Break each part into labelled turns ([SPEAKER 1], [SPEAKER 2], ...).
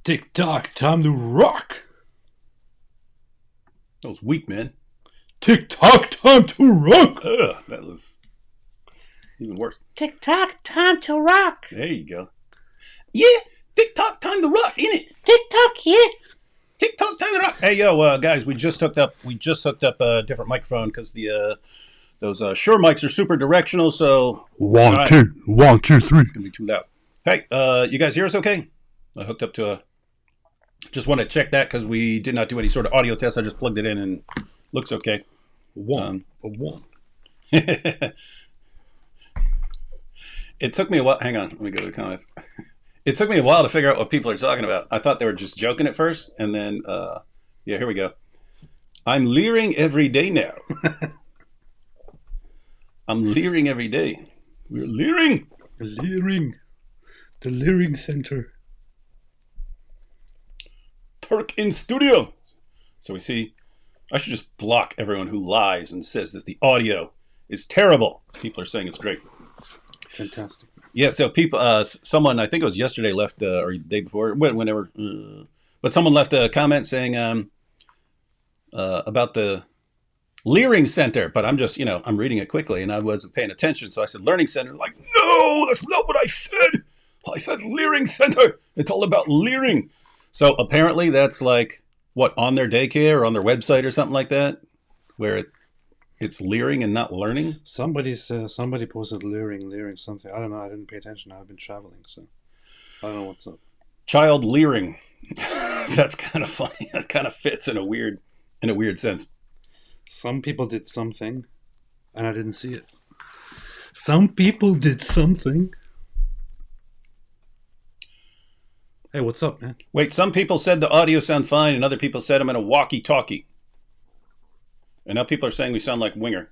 [SPEAKER 1] Tick tock, time to rock.
[SPEAKER 2] That was weak, man.
[SPEAKER 1] Tick tock, time to rock.
[SPEAKER 2] Ugh, that was even worse.
[SPEAKER 1] Tick tock, time to rock.
[SPEAKER 2] There you go. Yeah, tick-tock, time to rock, innit?
[SPEAKER 1] Tick-tock, yeah.
[SPEAKER 2] Tick-tock, time to rock. Hey, yo, guys, we just hooked up a different microphone because those Shure mics are super directional, so...
[SPEAKER 1] One, two, 1, 2, 3.
[SPEAKER 2] It's going to be too loud. Hey, you guys hear us okay? I hooked up to a... Just want to check that because we did not do any sort of audio test. I just plugged it in and looks okay.
[SPEAKER 1] One.
[SPEAKER 2] It took me a while. Hang on, let me go to the comments. It took me a while to figure out what people are talking about. I thought they were just joking at first, and then, yeah, here we go. I'm leering every day now. I'm leering every day. We're leering.
[SPEAKER 1] Leering. The Leering Center.
[SPEAKER 2] Turk in studio. So we see, I should just block everyone who lies and says that the audio is terrible. People are saying it's great.
[SPEAKER 1] It's fantastic.
[SPEAKER 2] Yeah, so people, someone, I think it was yesterday, left, or the day before, whenever, but someone left a comment saying about the Leering Center, but I'm just, I'm reading it quickly and I wasn't paying attention. So I said Learning Center. Like, no, that's not what I said. I said Leering Center. It's all about leering. So apparently that's like, what, on their daycare or on their website or something like that, where it's leering and not learning?
[SPEAKER 1] Somebody posted leering something. I don't know. I didn't pay attention. I've been traveling, so I don't know what's up.
[SPEAKER 2] Child leering. That's kind of funny. That kind of fits in a weird sense.
[SPEAKER 1] Some people did something, and I didn't see it. Some people did something. Hey, what's up, man?
[SPEAKER 2] Wait, some people said the audio sound fine, and other people said I'm in a walkie-talkie. And now people are saying we sound like Winger.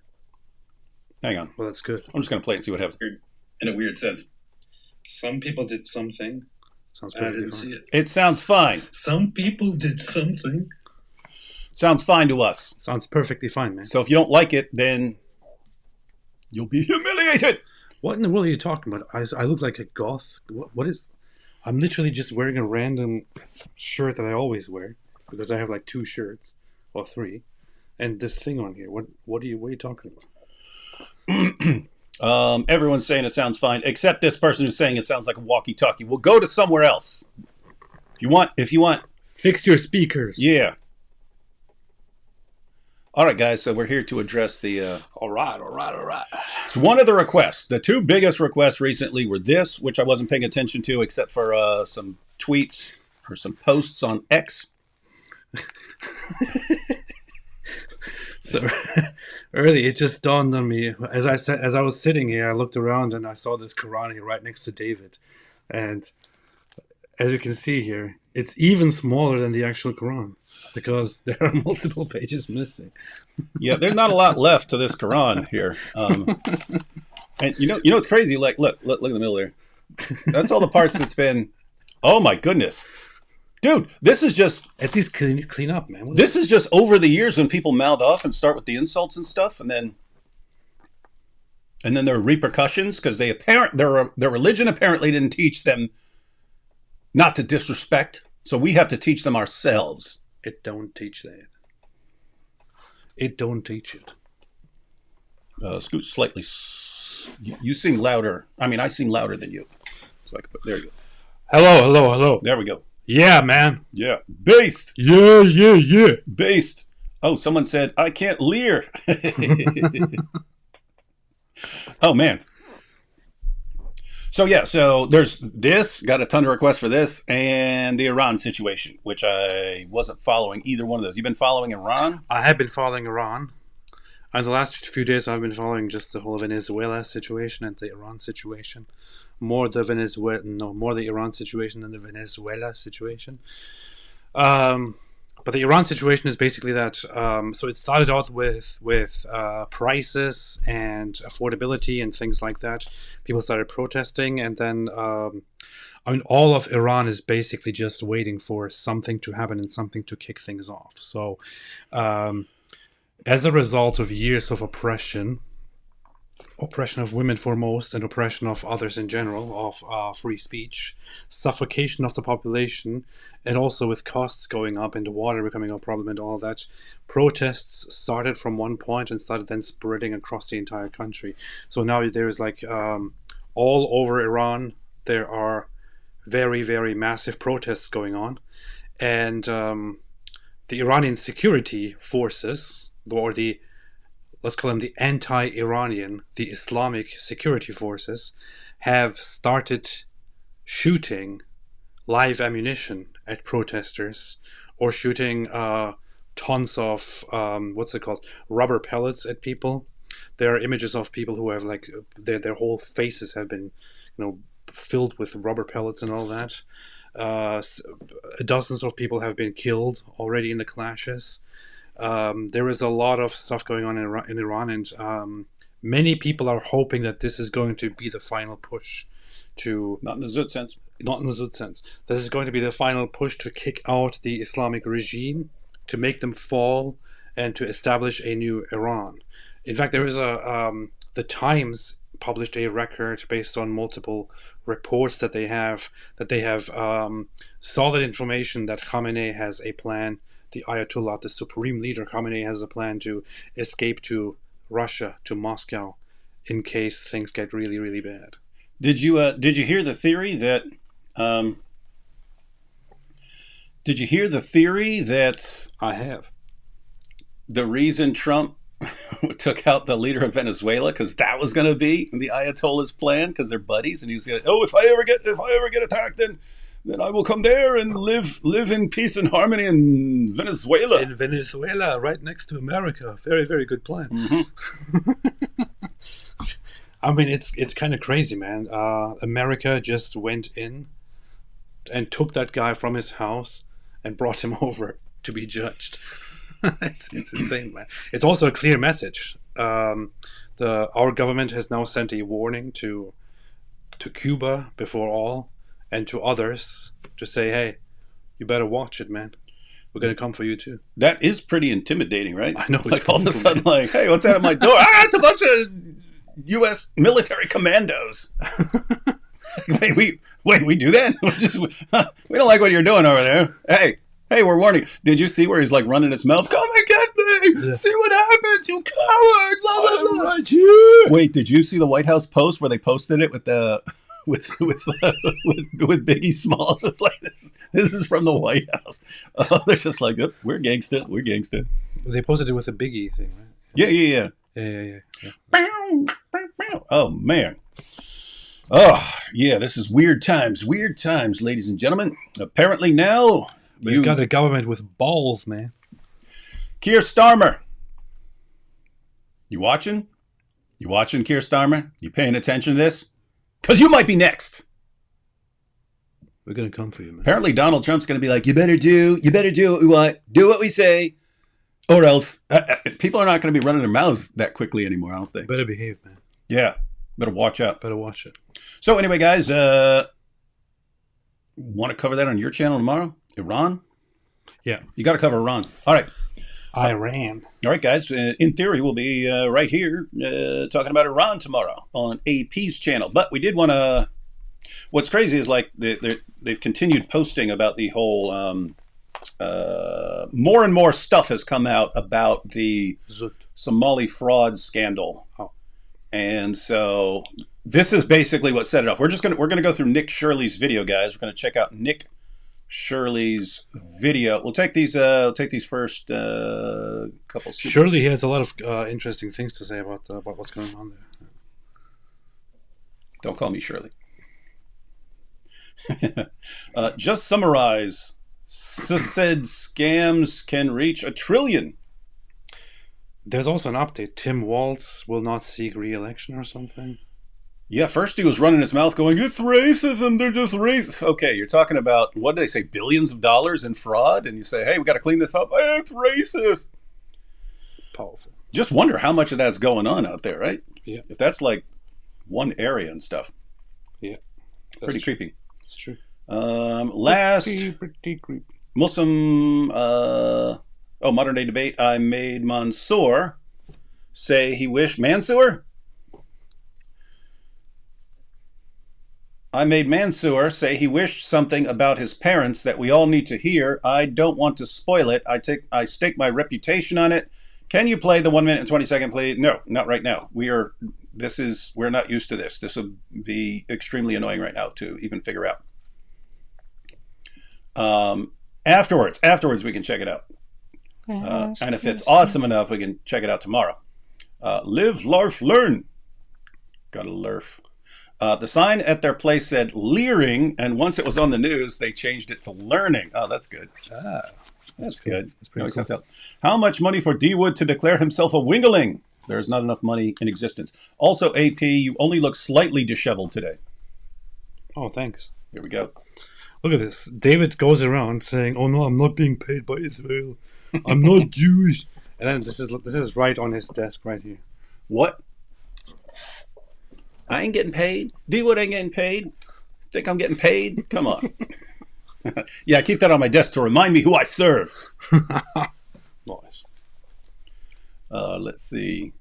[SPEAKER 2] Hang on.
[SPEAKER 1] Well, that's good.
[SPEAKER 2] I'm just going to play it and see what happens. In a weird sense.
[SPEAKER 1] Some people did something. Sounds perfectly fine.
[SPEAKER 2] It sounds fine.
[SPEAKER 1] Some people did something.
[SPEAKER 2] Sounds fine to us.
[SPEAKER 1] Sounds perfectly fine, man.
[SPEAKER 2] So if you don't like it, then you'll be humiliated.
[SPEAKER 1] What in the world are you talking about? I look like a goth. What is... I'm literally just wearing a random shirt that I always wear because I have like 2 shirts or 3. And this thing on here, what are you talking
[SPEAKER 2] about? Everyone's saying it sounds fine, except this person who's saying it sounds like a walkie-talkie. We'll go to somewhere else. If you want,
[SPEAKER 1] fix your speakers.
[SPEAKER 2] Yeah. All right, guys. So we're here to address the.
[SPEAKER 1] All right.
[SPEAKER 2] So one of the requests, the 2 biggest requests recently were this, which I wasn't paying attention to, except for some tweets or some posts on X.
[SPEAKER 1] So early, it just dawned on me as I was sitting here. I looked around and I saw this Quran here right next to David, and as you can see here, it's even smaller than the actual Quran because there are multiple pages missing.
[SPEAKER 2] Yeah, there's not a lot left to this Quran here, and you know it's crazy. Like, look in the middle there. That's all the parts that's been. Oh my goodness. Dude, this is just...
[SPEAKER 1] At least clean up, man.
[SPEAKER 2] This is just over the years when people mouth off and start with the insults and stuff, and then there are repercussions because their religion apparently didn't teach them not to disrespect, so we have to teach them ourselves.
[SPEAKER 1] It don't teach that. It don't teach it.
[SPEAKER 2] Scoot slightly. You sing louder. I mean, I sing louder than you. So there you go.
[SPEAKER 1] Hello.
[SPEAKER 2] There we go.
[SPEAKER 1] Yeah, man.
[SPEAKER 2] Yeah. Based.
[SPEAKER 1] Yeah.
[SPEAKER 2] Based. Oh, someone said, I can't leer. Oh, man. So, there's this. Got a ton of requests for this. And the Iran situation, which I wasn't following either one of those. You've been following Iran?
[SPEAKER 1] I have been following Iran. And the last few days, I've been following just the whole Venezuela situation and the Iran situation. More the Iran situation than the Venezuela situation. But the Iran situation is basically that. So it started out with prices and affordability and things like that. People started protesting, and then all of Iran is basically just waiting for something to happen and something to kick things off. So as a result of years of oppression oppression of women foremost and oppression of others in general, of free speech, suffocation of the population, and also with costs going up and the water becoming a problem and all that, protests started from one point and started then spreading across the entire country. So now there's like all over Iran, there are very, very massive protests going on. And the Iranian security forces, or the let's call them the anti-Iranian, the Islamic security forces, have started shooting live ammunition at protesters or shooting tons of, what's it called, rubber pellets at people. There are images of people who have like their whole faces have been, filled with rubber pellets and all that. Dozens of people have been killed already in the clashes. There is a lot of stuff going on in Iran, and many people are hoping that this is going to be the final push to...
[SPEAKER 2] Not in the Zut sense.
[SPEAKER 1] Not in the Zut sense. This is going to be the final push to kick out the Islamic regime, to make them fall, and to establish a new Iran. In fact, there is the Times published a record based on multiple reports that they have solid information that Khamenei has a plan. The Ayatollah, the supreme leader, Khamenei, has a plan to escape to Russia, to Moscow, in case things get really, really bad.
[SPEAKER 2] Did you hear the theory that? Did you hear the theory that
[SPEAKER 1] I have.
[SPEAKER 2] The reason Trump took out the leader of Venezuela, because that was going to be the Ayatollah's plan, because they're buddies, and he was like, "Oh, if I ever get attacked, then I will come there and live in peace and harmony in Venezuela."
[SPEAKER 1] In Venezuela, right next to America. Very, very good plan.
[SPEAKER 2] Mm-hmm.
[SPEAKER 1] I mean, it's kind of crazy, man. America just went in and took that guy from his house and brought him over to be judged. It's insane, man. It's also a clear message. Our government has now sent a warning to Cuba before all, and to others, to say, hey, you better watch it, man. We're going to come for you too.
[SPEAKER 2] That is pretty intimidating, right?
[SPEAKER 1] I know. It's
[SPEAKER 2] like all of a sudden, like, hey, what's out of my door? It's a bunch of U.S. military commandos. Wait, we do that? We don't like what you're doing over there. Hey, we're warning. Did you see where he's like running his mouth? Come and get me! Yeah. See what happens, you coward! Blah, blah, blah. I'm right here. Wait, did you see the White House post where they posted it with the with Biggie Smalls? It's like this is from the White House. They're just like, oh, we're gangsta.
[SPEAKER 1] They posted it with a Biggie thing, right?
[SPEAKER 2] Yeah. Oh man. Oh yeah, this is weird times, ladies and gentlemen. Apparently now
[SPEAKER 1] we've got a government with balls, man.
[SPEAKER 2] Keir Starmer. You watching? You watching, Keir Starmer? You paying attention to this? Because you might be next.
[SPEAKER 1] We're going to come for you, man.
[SPEAKER 2] Apparently Donald Trump's going to be like, you better do what we want. Do what we say. Or else people are not going to be running their mouths that quickly anymore, I don't think.
[SPEAKER 1] Better behave, man.
[SPEAKER 2] Yeah. Better watch out.
[SPEAKER 1] Better watch it.
[SPEAKER 2] So anyway, guys, want to cover that on your channel tomorrow? Iran?
[SPEAKER 1] Yeah.
[SPEAKER 2] You got to cover Iran. All right.
[SPEAKER 1] Iran.
[SPEAKER 2] All right, guys. In theory, we'll be right here talking about Iran tomorrow on AP's channel. But we did want to... What's crazy is like they've continued posting about the whole... more and more stuff has come out about the Somali fraud scandal.
[SPEAKER 1] Oh.
[SPEAKER 2] And so this is basically what set it up. We're gonna go through Nick Shirley's video, guys. We're gonna check out Nick Shirley's video. We'll take these first couple.
[SPEAKER 1] Shirley has a lot of interesting things to say about what's going on there.
[SPEAKER 2] Don't call me Shirley. Just summarize. Said scams can reach $1 trillion.
[SPEAKER 1] There's also an update. Tim Walz will not seek re-election or something.
[SPEAKER 2] Yeah, first he was running his mouth going, it's racism, they're just racist. Okay, you're talking about, what did they say, billions of dollars in fraud? And you say, hey, we got to clean this up. Hey, it's racist.
[SPEAKER 1] Powerful.
[SPEAKER 2] Just wonder how much of that's going on out there, right?
[SPEAKER 1] Yeah.
[SPEAKER 2] If that's like one area and stuff.
[SPEAKER 1] Yeah.
[SPEAKER 2] Pretty creepy.
[SPEAKER 1] It's true.
[SPEAKER 2] Last
[SPEAKER 1] pretty creepy.
[SPEAKER 2] Muslim modern day debate. I made Mansour say he wished Mansour. I made Mansoor say he wished something about his parents that we all need to hear. I don't want to spoil it. I stake my reputation on it. Can you play the 1 minute and 20-second play? No, not right now. We're not used to this. This would be extremely annoying right now to even figure out. Afterwards we can check it out. And if it's awesome enough, we can check it out tomorrow. Live, larf, learn. Gotta lurf. The sign at their place said leering, and once it was on the news, they changed it to learning. Oh, that's good. That's good. That's pretty cool. How much money for D Wood to declare himself a wingaling? There's not enough money in existence. Also, AP, you only look slightly disheveled today.
[SPEAKER 1] Oh, thanks.
[SPEAKER 2] Here we go.
[SPEAKER 1] Look at this. David goes around saying, "Oh no, I'm not being paid by Israel. I'm not Jewish." And then this is right on his desk right here.
[SPEAKER 2] What? I ain't getting paid. D-Wood ain't getting paid. Think I'm getting paid? Come on. Yeah, keep that on my desk to remind me who I serve.
[SPEAKER 1] Nice.
[SPEAKER 2] Let's see.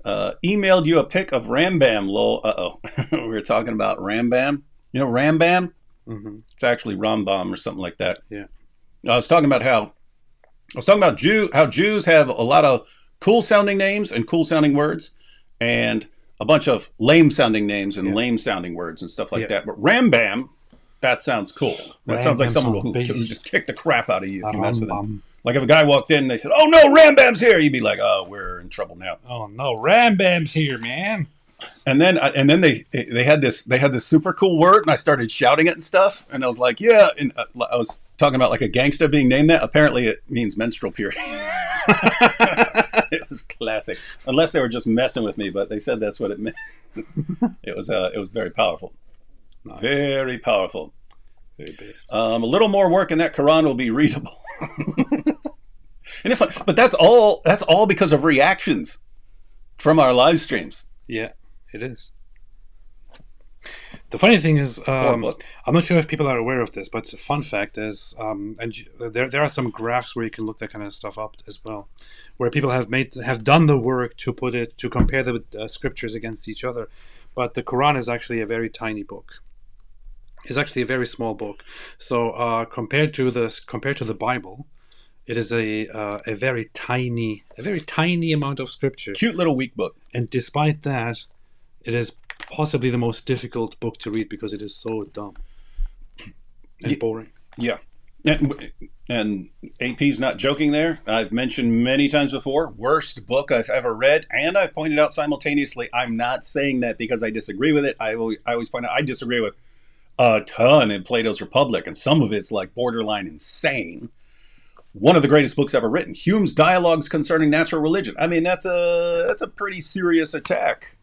[SPEAKER 2] Emailed you a pic of Rambam, lol. Uh-oh. We were talking about Rambam. You know Rambam?
[SPEAKER 1] Mm-hmm.
[SPEAKER 2] It's actually Rambam or something like that.
[SPEAKER 1] Yeah.
[SPEAKER 2] I was talking about how Jews have a lot of cool sounding names and cool sounding words, and a bunch of lame sounding names and lame sounding words and stuff like that. But Rambam, that sounds cool. That sounds like someone who just kicked the crap out of you if you mess with them. Like if a guy walked in and they said, "Oh no, Rambam's here," you'd be like, "Oh, we're in trouble now."
[SPEAKER 1] Oh no, Rambam's here, man.
[SPEAKER 2] And then they had this super cool word, and I started shouting it and stuff, and I was like, "Yeah," and I was talking about like a gangster being named that. Apparently, it means menstrual period. It was classic, unless they were just messing with me, but they said that's what it meant. It was very powerful, nice. Very powerful.
[SPEAKER 1] Very based.
[SPEAKER 2] A little more work, and that Quran will be readable. But that's all because of reactions from our live streams.
[SPEAKER 1] Yeah, it is. The funny thing is, I'm not sure if people are aware of this, but the fun fact is, and there are some graphs where you can look that kind of stuff up as well, where people have done the work to compare the scriptures against each other, but the Quran is actually a very tiny book. It's actually a very small book. So compared to the Bible, it is a very tiny amount of scripture.
[SPEAKER 2] Cute little weak book. And
[SPEAKER 1] despite that, it is possibly the most difficult book to read because it is so dumb and boring.
[SPEAKER 2] Yeah. And AP's not joking there. I've mentioned many times before, worst book I've ever read, and I've pointed out simultaneously, I'm not saying that because I disagree with it. I always point out I disagree with a ton in Plato's Republic, and some of it's like borderline insane. One of the greatest books ever written, Hume's Dialogues Concerning Natural Religion. I mean, that's a pretty serious attack.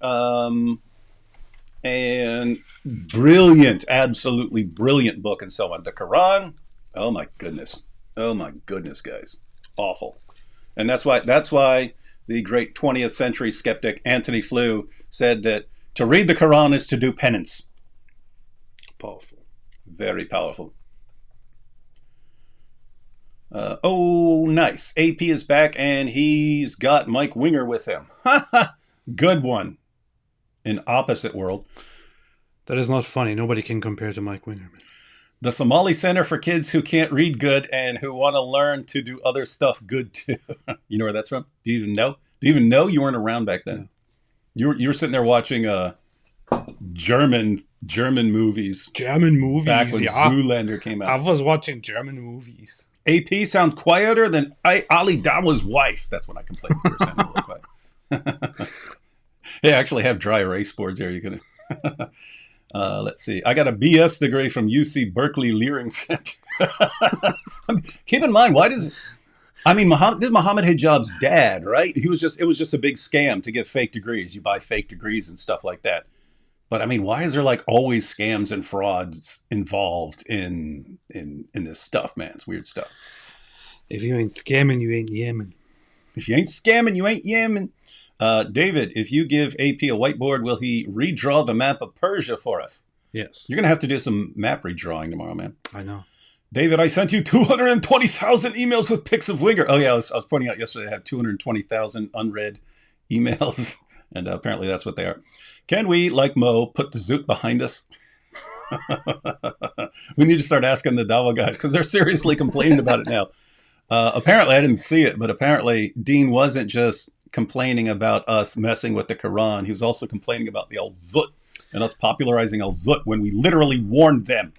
[SPEAKER 2] And brilliant, absolutely brilliant book and so on. The Quran, oh my goodness, guys, awful. And that's why the great 20th century skeptic Antony Flew said that to read the Quran is to do penance.
[SPEAKER 1] Powerful, very
[SPEAKER 2] powerful. Nice. AP is back and he's got Mike Winger with him. Good one. In opposite world.
[SPEAKER 1] That is not funny. Nobody can compare to Mike Winger.
[SPEAKER 2] The Somali Center for kids who can't read good and who want to learn to do other stuff good too. You know where that's from? Do you even know? Do you even know? You weren't around back then. No. You were sitting there watching German movies.
[SPEAKER 1] German movies,
[SPEAKER 2] back when Zoolander came out.
[SPEAKER 1] I was watching German movies.
[SPEAKER 2] AP sound quieter than Ali Dawa's wife. That's when I complained. Real quick. They actually have dry erase boards here. You can. Let's see. I got a BS degree from UC Berkeley Leering Center. Keep in mind, this is Muhammad Hijab's dad, right? It was just a big scam to get fake degrees. You buy fake degrees and stuff like that. But I mean, why is there like always scams and frauds involved in this stuff, man? It's weird stuff.
[SPEAKER 1] If you ain't scamming, you ain't Yemen.
[SPEAKER 2] If you ain't scamming, you ain't Yemen. David, if you give AP a whiteboard, will he redraw the map of Persia for us?
[SPEAKER 1] Yes.
[SPEAKER 2] You're going to have to do some map redrawing tomorrow, man.
[SPEAKER 1] I know.
[SPEAKER 2] David, I sent you 220,000 emails with pics of Winger. Oh, yeah, I was pointing out yesterday I have 220,000 unread emails, and apparently that's what they are. Can we, like Mo, put the zoot behind us? We need to start asking the Dawa guys because they're seriously complaining about it now. Apparently, I didn't see it, but apparently Dean wasn't just complaining about us messing with the Quran. He was also complaining about the Al-Zut and us popularizing Al-Zut when we literally warned them.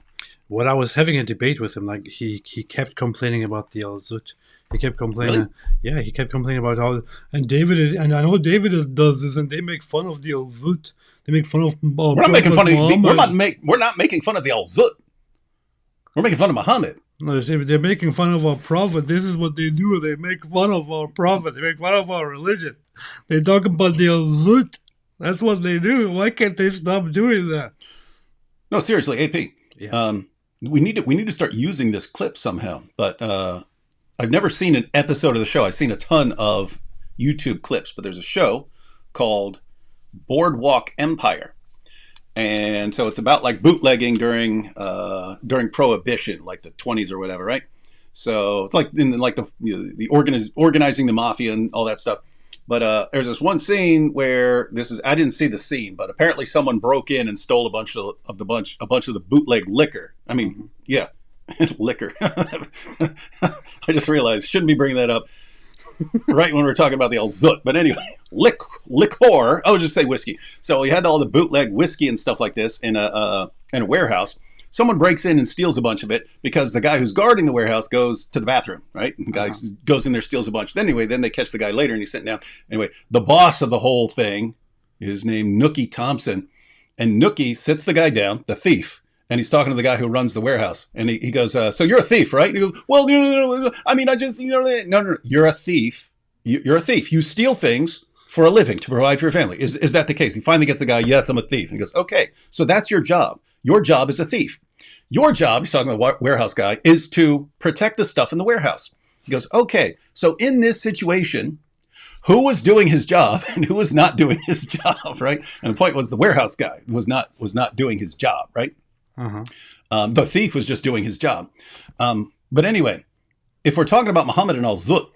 [SPEAKER 1] When I was having a debate with him, like he kept complaining about the Al-Zut. He kept complaining.
[SPEAKER 2] Really?
[SPEAKER 1] Yeah, he kept complaining about how and David is, and I know David does this, and they make fun of the Al-Zut. They make fun of.
[SPEAKER 2] We're not making fun of. We're not making fun of the Al-Zut. We're making fun of Muhammad.
[SPEAKER 1] No, they're making fun of our prophet. This is what they do. They make fun of our prophet. They make fun of our religion. They talk about the Al-Zut. That's what they do. Why can't they stop doing that?
[SPEAKER 2] No, seriously, AP.
[SPEAKER 1] Yes.
[SPEAKER 2] We need to start using this clip somehow. But I've never seen an episode of the show. I've seen a ton of YouTube clips, but there's a show called Boardwalk Empire. And so it's about like bootlegging during Prohibition, like the 20s or whatever, right? So it's like in like the organizing the mafia and all that stuff. But there's this one scene where I didn't see the scene, but apparently someone broke in and stole a bunch of the bootleg liquor. I mean, yeah, liquor. I just realized shouldn't be bringing that up right when we're talking about the Al-Zut. But anyway, liquor. I would just say whiskey. So we had all the bootleg whiskey and stuff like this in a warehouse. Someone breaks in and steals a bunch of it because the guy who's guarding the warehouse goes to the bathroom, right? And the guy goes in there, steals a bunch. Anyway, then they catch the guy later and he's sitting down. Anyway, the boss of the whole thing is named Nookie Thompson. And Nookie sits the guy down, the thief, and he's talking to the guy who runs the warehouse. And he goes, so you're a thief, right? And he goes, well, I mean, I just, no, you're a thief. You're a thief. You steal things for a living to provide for your family. Is that the case? He finally gets the guy, yes, I'm a thief. And he goes, okay, so that's your job. Your job is a thief. Your job, he's talking about the warehouse guy, is to protect the stuff in the warehouse. He goes, okay, so in this situation, who was doing his job and who was not doing his job, right? And the point was the warehouse guy was not doing his job, right? The thief was just doing his job. But anyway, if we're talking about Muhammad and Al-Zut,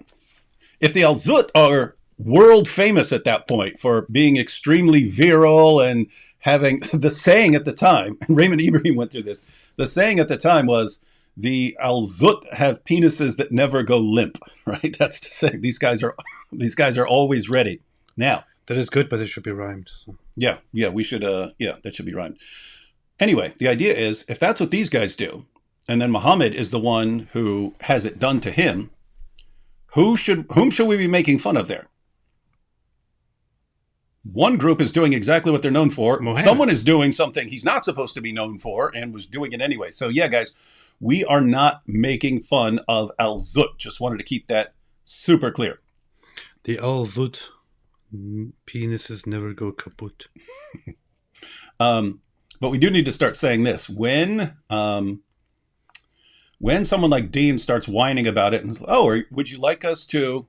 [SPEAKER 2] if the Al-Zut are world famous at that point for being extremely virile and having the saying at the time, and Raymond Ibrahim went through this, the saying at the time was, the Al-Zut have penises that never go limp, right? That's the saying. These guys are always ready. Now,
[SPEAKER 1] that is good, but it should be rhymed. So.
[SPEAKER 2] Yeah, we should, that should be rhymed. Anyway, the idea is, if that's what these guys do, and then Muhammad is the one who has it done to him, whom should we be making fun of there? One group is doing exactly what they're known for.
[SPEAKER 1] Mohammed.
[SPEAKER 2] Someone is doing something he's not supposed to be known for and was doing it anyway. So yeah, guys, we are not making fun of Al-Zut. Just wanted to keep that super clear.
[SPEAKER 1] The Al-Zut penises never go kaput.
[SPEAKER 2] But we do need to start saying this. When someone like Dean starts whining about it, and would you like us to...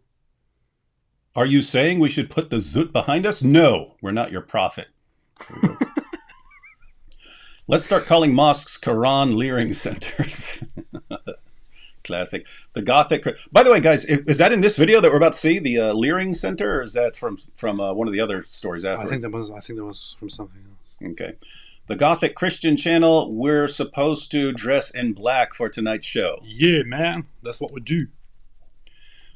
[SPEAKER 2] Are you saying we should put the Zut behind us? No, we're not your prophet. Let's start calling mosques Quran leering centers. Classic. The Gothic. By the way, guys, is that in this video that we're about to see, the leering center, or is that from one of the other stories after?
[SPEAKER 1] I think that was from something else.
[SPEAKER 2] Okay. The Gothic Christian channel. We're supposed to dress in black for tonight's show.
[SPEAKER 1] Yeah, man, that's what we do.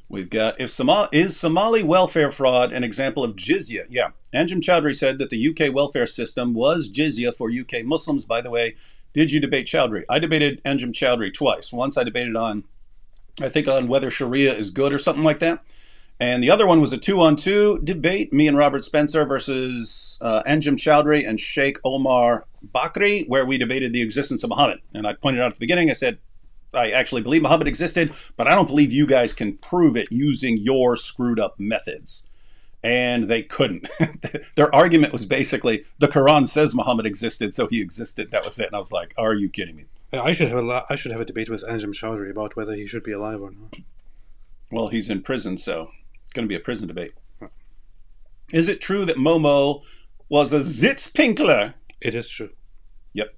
[SPEAKER 2] We've got, is Somali welfare fraud an example of jizya? Yeah. Anjem Choudhury said that the UK welfare system was jizya for UK Muslims. By the way, did you debate Choudhury? I debated Anjem Choudhury twice. Once I debated on whether Sharia is good or something like that. And the other one was a 2-on-2 debate, me and Robert Spencer versus Anjem Choudhury and Sheikh Omar Bakri, where we debated the existence of Muhammad. And I pointed out at the beginning, I said, I actually believe Muhammad existed, but I don't believe you guys can prove it using your screwed up methods. And they couldn't. Their argument was basically, the Quran says Muhammad existed, so he existed. That was it. And I was like, are you kidding me?
[SPEAKER 1] I should have a debate with Anjem Choudhury about whether he should be alive or not.
[SPEAKER 2] Well, he's in prison, so it's going to be a prison debate. Huh. Is it true that Momo was a Zitzpinkler?
[SPEAKER 1] It is true.
[SPEAKER 2] Yep.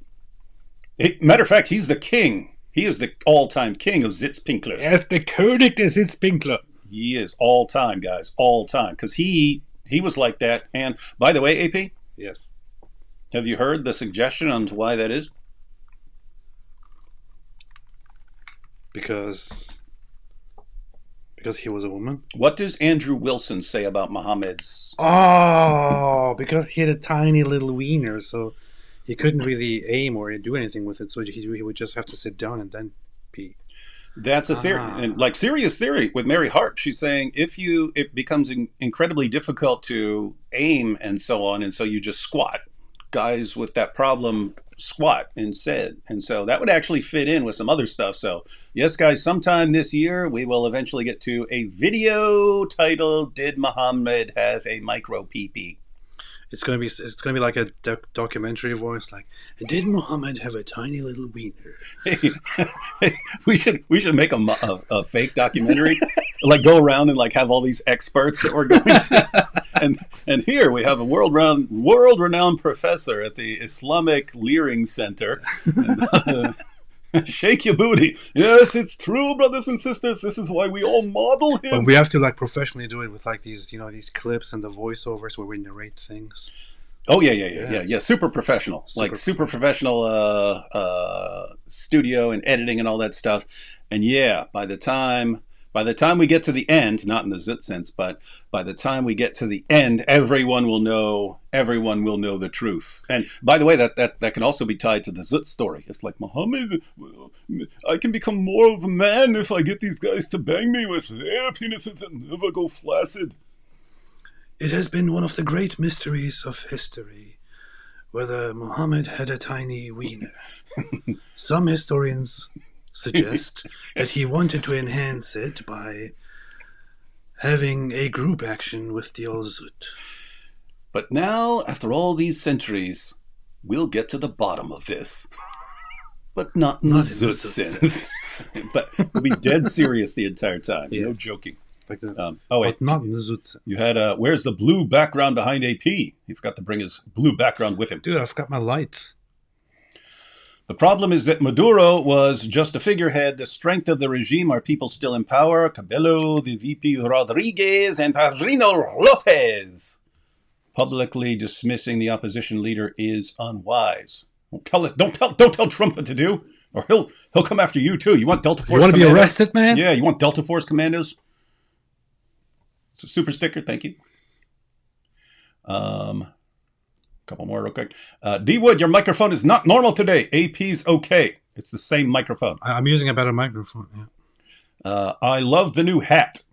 [SPEAKER 2] Matter of fact, he's the king. He is the all-time king of Zitzpinklers.
[SPEAKER 1] Yes, the König der Zitzpinkler.
[SPEAKER 2] He is all-time, guys. All-time. Because he was like that. And, by the way, AP?
[SPEAKER 1] Yes.
[SPEAKER 2] Have you heard the suggestion on why that is?
[SPEAKER 1] Because he was a woman.
[SPEAKER 2] What does Andrew Wilson say about Muhammad's?
[SPEAKER 1] Oh, because he had a tiny little wiener, so he couldn't really aim or do anything with it. So he would just have to sit down and then pee.
[SPEAKER 2] That's a theory, and like serious theory with Mary Hart. She's saying it becomes incredibly difficult to aim and so on, and so you just squat. Guys with that problem squat instead, and so that would actually fit in with some other stuff. So yes, guys, sometime this year we will eventually get to a video titled "Did Muhammad Have a Micro Pee-Pee?"
[SPEAKER 1] It's gonna be like a documentary voice, like, and did Muhammad have a tiny little wiener?
[SPEAKER 2] Hey, we should make a fake documentary, like go around and like have all these experts that we're going to, and here we have a world renowned professor at the Islamic Leering Center. And, shake your booty. Yes, it's true, brothers and sisters. This is why we all model him.
[SPEAKER 1] But we have to like professionally do it with like these, these clips and the voiceovers where we narrate things.
[SPEAKER 2] Oh yeah. Super professional, super professional studio and editing and all that stuff. And yeah, by the time we get to the end, not in the zit sense, but by the time we get to the end, everyone will know the truth. And by the way, that can also be tied to the zit story. It's like, Muhammad, I can become more of a man if I get these guys to bang me with their penises and never go flaccid.
[SPEAKER 1] It has been one of the great mysteries of history whether Muhammad had a tiny wiener. Some historians suggest that he wanted to enhance it by having a group action with the Al-Zut.
[SPEAKER 2] But now, after all these centuries, we'll get to the bottom of this. But not in the Zut sense. But we'll be dead serious the entire time. Yeah. No joking.
[SPEAKER 1] Like but not in the Zut sense.
[SPEAKER 2] You had, where's the blue background behind AP? He forgot to bring his blue background with him.
[SPEAKER 1] Dude, I forgot my lights.
[SPEAKER 2] The problem is that Maduro was just a figurehead. The strength of the regime are people still in power. Cabello, the VP Rodriguez, and Padrino Lopez. Publicly dismissing the opposition leader is unwise. Don't tell Trump what to do, or he'll come after you too. You want Delta Force?
[SPEAKER 1] You want to be arrested, man?
[SPEAKER 2] Yeah, you want Delta Force commandos? It's a super sticker, thank you. Couple more real quick. D Wood, your microphone is not normal today. AP's okay. It's the same microphone.
[SPEAKER 1] I'm using a better microphone, yeah.
[SPEAKER 2] I love the new hat.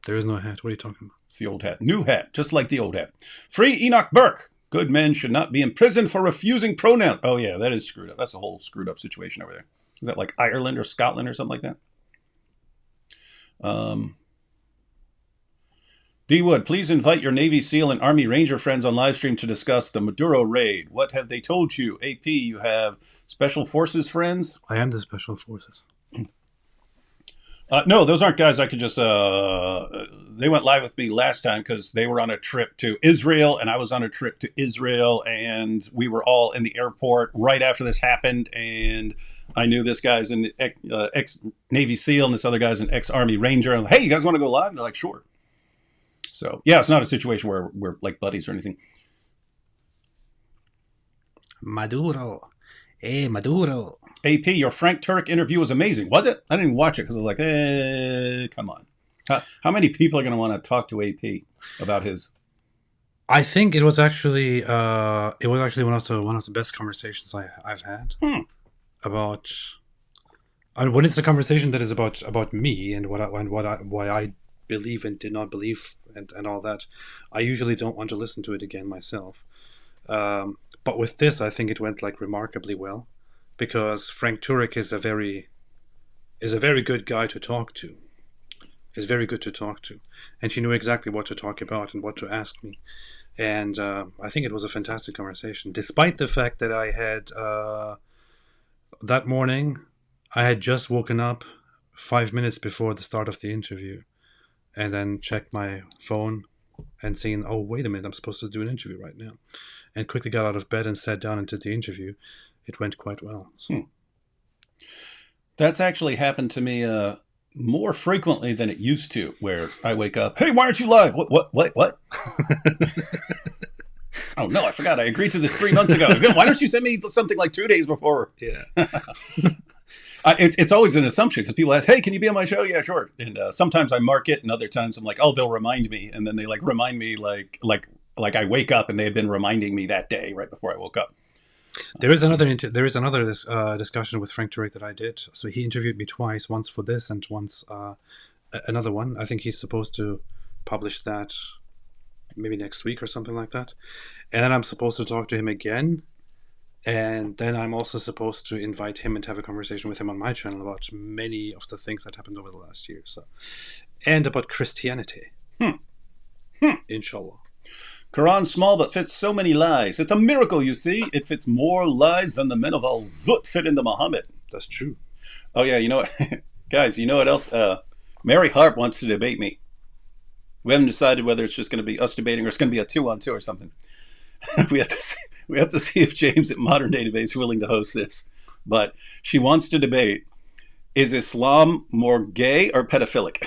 [SPEAKER 1] There is no hat. What are you talking about?
[SPEAKER 2] It's the old hat. New hat, just like the old hat. Free Enoch Burke. Good men should not be in prison for refusing pronouns. Oh, yeah, that is screwed up. That's a whole screwed up situation over there. Is that like Ireland or Scotland or something like that? D Wood, please invite your Navy SEAL and Army Ranger friends on live stream to discuss the Maduro raid. What have they told you? AP, you have Special Forces friends?
[SPEAKER 1] I am the Special Forces.
[SPEAKER 2] No, those aren't guys I could just... they went live with me last time because they were on a trip to Israel, and I was on a trip to Israel, and we were all in the airport right after this happened, and I knew this guy's an ex-Navy SEAL, and this other guy's an ex-Army Ranger. I'm like, hey, you guys want to go live? And they're like, sure. So, yeah, it's not a situation where we're like buddies or anything.
[SPEAKER 1] Maduro. Hey, Maduro.
[SPEAKER 2] AP, your Frank Turek interview was amazing. Was it? I didn't even watch it because I was like, come on. How many people are going to want to talk to AP about his...
[SPEAKER 1] I think it was actually one of the best conversations I've had about... And when it's a conversation that is about me and why I believe and did not believe and all that, I usually don't want to listen to it again myself. But with this, I think it went like remarkably well, because Frank Turek is a very good guy to talk to. Is very good to talk to, and she knew exactly what to talk about and what to ask me, and I think it was a fantastic conversation. Despite the fact that I had that morning, I had just woken up 5 minutes before the start of the interview, and then checked my phone and seen, oh, wait a minute, I'm supposed to do an interview right now. And quickly got out of bed and sat down and did the interview. It went quite well. So.
[SPEAKER 2] That's actually happened to me more frequently than it used to, where I wake up, hey, why aren't you live? What? Oh, no, I forgot. I agreed to this 3 months ago. Why don't you send me something like 2 days before?
[SPEAKER 1] Yeah.
[SPEAKER 2] It's always an assumption because people ask, hey, can you be on my show? Yeah, sure. And sometimes I mark it, and other times I'm like, oh, they'll remind me. And then they like remind me like I wake up and they had been reminding me that day right before I woke up.
[SPEAKER 1] There is another discussion with Frank Turek that I did. So he interviewed me twice, once for this and once another one. I think he's supposed to publish that maybe next week or something like that. And then I'm supposed to talk to him again. And then I'm also supposed to invite him and have a conversation with him on my channel about many of the things that happened over the last year. So, and about Christianity. Inshallah.
[SPEAKER 2] Quran small but fits so many lies. It's a miracle, you see. It fits more lies than the men of Al-Zut fit into Muhammad.
[SPEAKER 1] That's true.
[SPEAKER 2] Oh, yeah, you know what? Guys, you know what else? Mary Harp wants to debate me. We haven't decided whether it's just going to be us debating or it's going to be a 2-on-2 or something. We have to see if James at Modern Day Debate is willing to host this. But she wants to debate, is Islam more gay or pedophilic?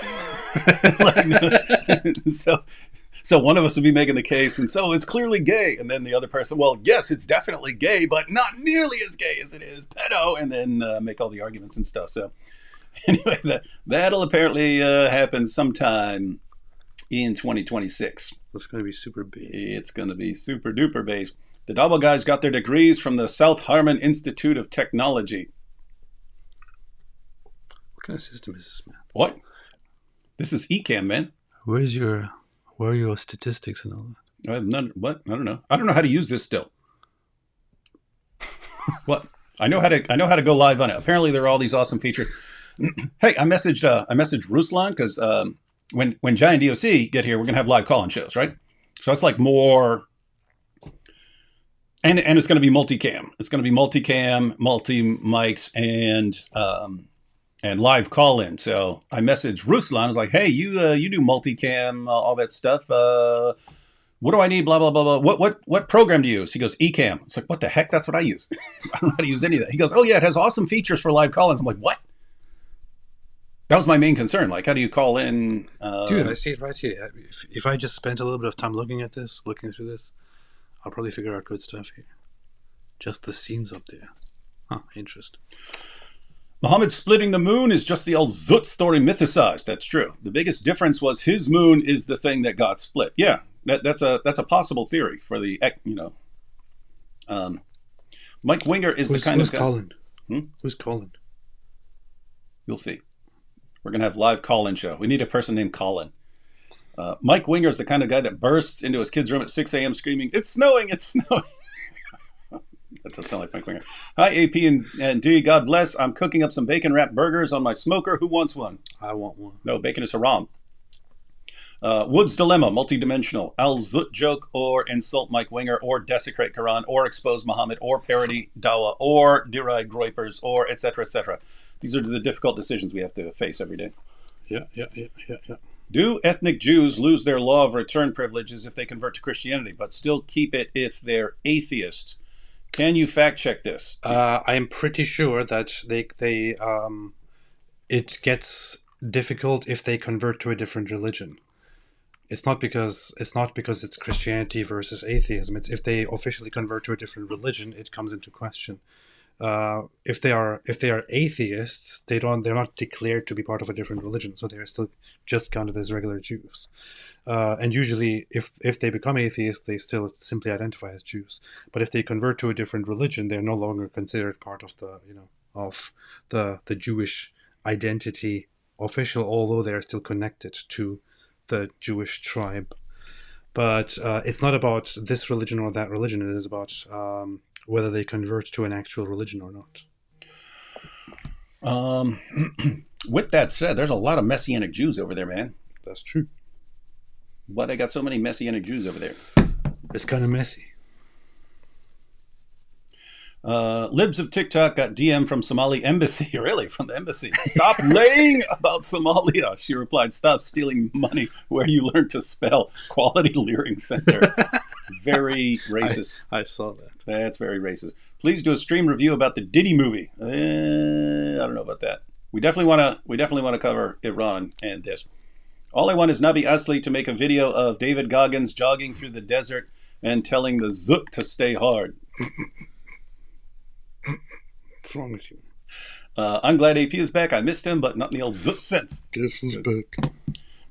[SPEAKER 2] So one of us would be making the case, and so it's clearly gay. And then the other person, well, yes, it's definitely gay, but not nearly as gay as it is pedo, and then make all the arguments and stuff. So anyway, that'll apparently happen sometime in 2026.
[SPEAKER 1] It's going to be super big.
[SPEAKER 2] It's going to be super duper base. The Double guys got their degrees from the South Harmon Institute of Technology.
[SPEAKER 1] What kind of system is this, man?
[SPEAKER 2] What? This is ECAM, man.
[SPEAKER 1] Where are your statistics and all that?
[SPEAKER 2] I have none. What? I don't know. I don't know how to use this still. What? I know how to go live on it. Apparently, there are all these awesome features. Hey, I messaged Ruslan because when Giant DOC get here, we're gonna have live call-in shows, right? So it's like more, and it's gonna be multicam. It's gonna be multicam, multi mics, and live call-in. So I messaged Ruslan. I was like, hey, you do multicam, all that stuff. What do I need? Blah, blah, blah, blah. What program do you use? He goes, Ecamm. It's like, what the heck? That's what I use. I don't know how to use any of that. He goes, oh, yeah, it has awesome features for live call-ins. I'm like, what? That was my main concern. Like, how do you call in?
[SPEAKER 1] Dude, I see it right here. If I just spent a little bit of time looking through this, I'll probably figure out good stuff here. Just the scenes up there. Huh, interesting.
[SPEAKER 2] Muhammad splitting the moon is just the Al-Zut story mythicized. That's true. The biggest difference was his moon is the thing that got split. Yeah, that's a possible theory for the, Mike Winger is the kind of guy.
[SPEAKER 1] Colin? Who's Colin?
[SPEAKER 2] You'll see. We're going to have live call-in show. We need a person named Colin. Mike Winger is the kind of guy that bursts into his kid's room at 6 a.m. screaming, it's snowing, it's snowing. That does sound like Mike Winger. Hi, AP and D. God bless. I'm cooking up some bacon-wrapped burgers on my smoker. Who wants one?
[SPEAKER 1] I want one.
[SPEAKER 2] No, bacon is haram. Wood's Dilemma, multidimensional. Al-Zut joke or insult Mike Winger or desecrate Quran or expose Muhammad or parody Dawah or deride groypers or etc. etc. These are the difficult decisions we have to face every day.
[SPEAKER 1] Yeah.
[SPEAKER 2] Do ethnic Jews lose their law of return privileges if they convert to Christianity, but still keep it if they're atheists? Can you fact check this?
[SPEAKER 1] I'm pretty sure that it gets difficult if they convert to a different religion. It's not because it's Christianity versus atheism. It's if they officially convert to a different religion, it comes into question. If they are atheists, they're not declared to be part of a different religion, so they are still just counted as regular Jews. And usually, if they become atheists, they still simply identify as Jews. But if they convert to a different religion, they're no longer considered part of the Jewish identity official, although they are still connected to the Jewish tribe. But it's not about this religion or that religion. It is about whether they convert to an actual religion or not.
[SPEAKER 2] With that said, there's a lot of Messianic Jews over there, man.
[SPEAKER 1] That's true.
[SPEAKER 2] Why they got so many Messianic Jews over there?
[SPEAKER 1] It's kind of messy.
[SPEAKER 2] Libs of TikTok got DM from Somali embassy. Really? From the embassy? Stop laying about Somalia. She replied, stop stealing money where you learn to spell. Quality Leering Center. Very racist.
[SPEAKER 1] I saw that.
[SPEAKER 2] That's very racist. Please do a stream review about the Diddy movie. I don't know about that. We definitely want to cover Iran and this. All I want is Nabi Asli to make a video of David Goggins jogging through the desert and telling the Zut to stay hard.
[SPEAKER 1] What's wrong with you?
[SPEAKER 2] I'm glad AP is back. I missed him, but not in the old Zut sense.
[SPEAKER 1] Guess who's back?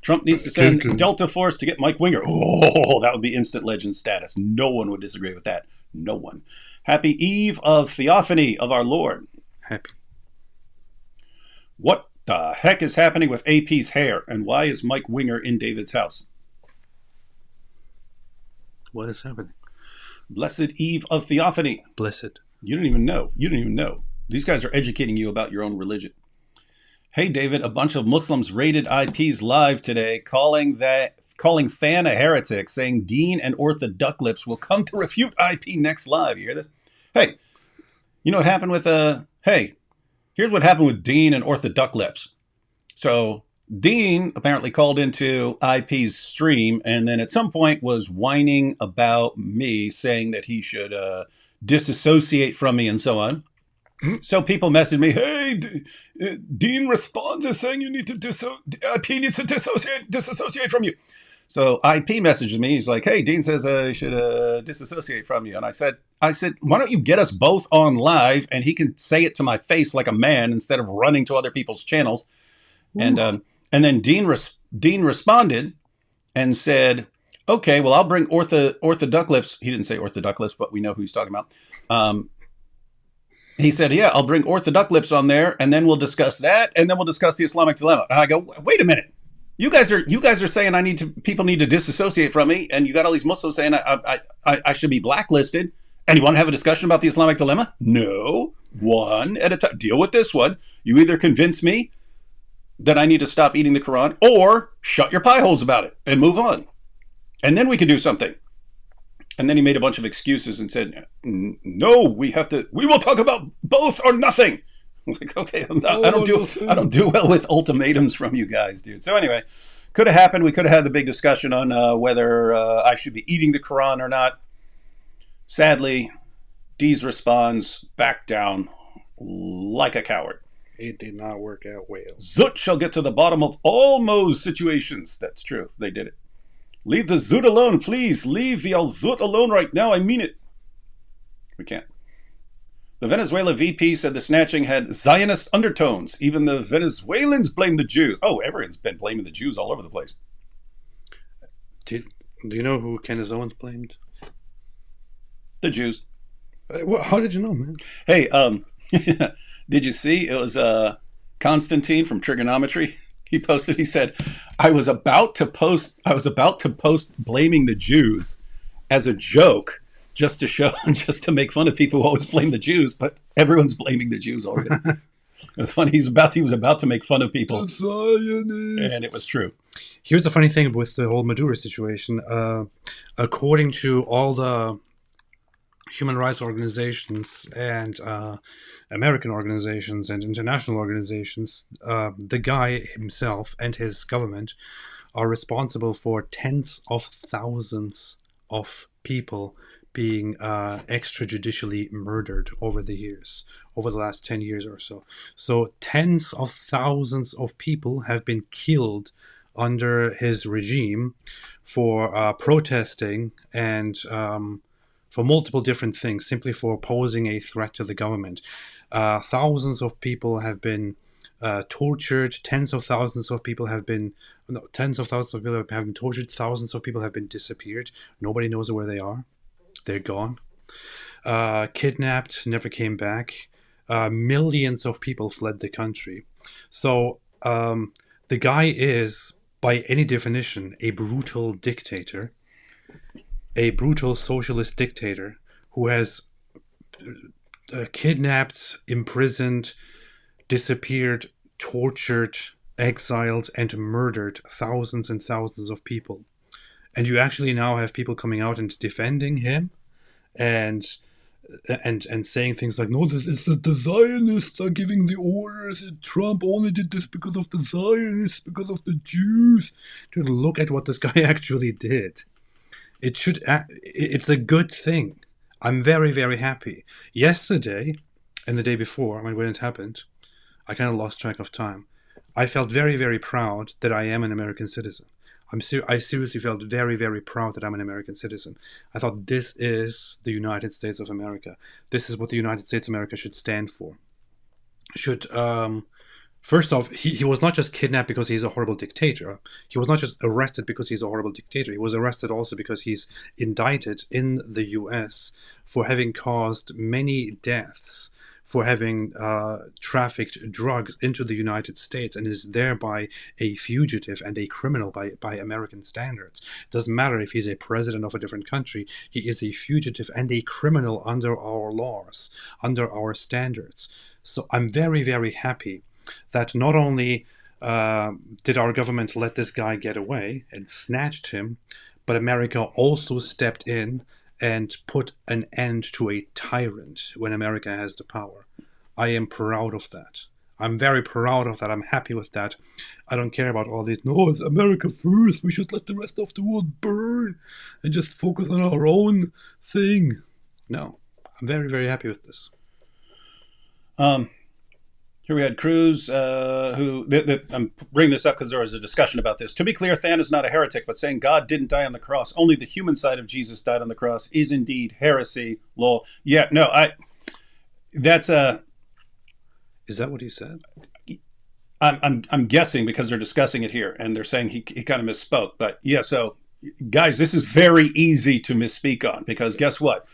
[SPEAKER 2] Trump needs to send Delta Force to get Mike Winger. Oh, that would be instant legend status. No one would disagree with that. No one. Happy Eve of Theophany of our Lord.
[SPEAKER 1] Happy.
[SPEAKER 2] What the heck is happening with AP's hair, and why is Mike Winger in David's house?
[SPEAKER 1] What is happening?
[SPEAKER 2] Blessed Eve of Theophany.
[SPEAKER 1] Blessed.
[SPEAKER 2] You don't even know. You don't even know. These guys are educating you about your own religion. Hey, David, a bunch of Muslims raided IPs live today, calling Fan a heretic, saying Dean and Orthoducklips will come to refute IP next live. You hear this? Hey, you know what happened with here's what happened with Dean and Orthoducklips. So Dean apparently called into IP's stream and then at some point was whining about me, saying that he should disassociate from me and so on. So people messaged me, hey, Dean responds as saying you need to IP needs to disassociate from you. So IP messages me. He's like, hey, Dean says I should disassociate from you. And I said, why don't you get us both on live and he can say it to my face like a man instead of running to other people's channels. Ooh. And then Dean responded and said, okay, well, I'll bring Orthoducklips. He didn't say Orthoducklips, but we know who he's talking about. He said, yeah, I'll bring Orthoducklips on there, and then we'll discuss that, and then we'll discuss the Islamic dilemma. And I go, wait a minute. You guys are saying people need to disassociate from me, and you got all these Muslims saying I should be blacklisted, and you want to have a discussion about the Islamic dilemma? No, one at a time. Deal with this one. You either convince me that I need to stop eating the Quran, or shut your pie holes about it and move on. And then we can do something. And then he made a bunch of excuses and said, no, we will talk about both or nothing. I was like, okay, I don't do well with ultimatums from you guys, dude. So anyway, could have happened. We could have had the big discussion on whether I should be eating the Quran or not. Sadly, Deez responds back down like a coward.
[SPEAKER 1] It did not work out well.
[SPEAKER 2] Zut shall get to the bottom of all Mo's situations. That's true. They did it. Leave the Zut alone, please. Leave the Al-Zut alone right now. I mean it. We can't. The Venezuela VP said the snatching had Zionist undertones. Even the Venezuelans blame the Jews. Oh, everyone's been blaming the Jews all over the place.
[SPEAKER 1] Do you know who Candace Owens blamed?
[SPEAKER 2] The Jews.
[SPEAKER 1] How did you know, man?
[SPEAKER 2] Hey, did you see? It was Constantine from Trigonometry. He posted, he said, I was about to post blaming the Jews as a joke just to make fun of people who always blame the Jews, but everyone's blaming the Jews already. It was funny. He was about to make fun of people. The Zionists. And it was true.
[SPEAKER 1] Here's the funny thing with the whole Maduro situation. According to all the human rights organizations and American organizations and international organizations, the guy himself and his government are responsible for tens of thousands of people being extrajudicially murdered over the last 10 years or so. So tens of thousands of people have been killed under his regime for protesting and for multiple different things, simply for posing a threat to the government. Thousands of people have been tortured. Tens of thousands of people have been tortured. Thousands of people have been disappeared. Nobody knows where they are. They're gone. Kidnapped, never came back. Millions of people fled the country. So the guy is, by any definition, a brutal dictator. A brutal socialist dictator who has kidnapped, imprisoned, disappeared, tortured, exiled, and murdered thousands and thousands of people. And you actually now have people coming out and defending him and saying things like, no, this is the Zionists are giving the orders, and Trump only did this because of the Zionists, because of the Jews. Dude, look at what this guy actually did. It's a good thing. I'm very, very happy. Yesterday and the day before, when it happened, I kind of lost track of time. I felt very, very proud that I am an American citizen. I seriously felt very, very proud that I'm an American citizen. I thought this is the United States of America. This is what the United States of America should stand for. Should First off, he was not just kidnapped because he's a horrible dictator. He was not just arrested because he's a horrible dictator. He was arrested also because he's indicted in the U.S. for having caused many deaths, for having trafficked drugs into the United States, and is thereby a fugitive and a criminal by American standards. It doesn't matter if he's a president of a different country, he is a fugitive and a criminal under our laws, under our standards. So I'm very, very happy that not only did our government let this guy get away and snatched him, but America also stepped in and put an end to a tyrant when America has the power. I am proud of that. I'm very proud of that. I'm happy with that. I don't care about all these, no, it's America first. We should let the rest of the world burn and just focus on our own thing. No, I'm very, very happy with this.
[SPEAKER 2] Here we had Cruz, I'm bringing this up because there was a discussion about this. To be clear, Than is not a heretic, but saying God didn't die on the cross, only the human side of Jesus died on the cross, is indeed heresy. Lol. Yeah, no, that's
[SPEAKER 1] Is that what he said?
[SPEAKER 2] I'm guessing because they're discussing it here, and they're saying he kind of misspoke. But yeah, so guys, this is very easy to misspeak on because guess what?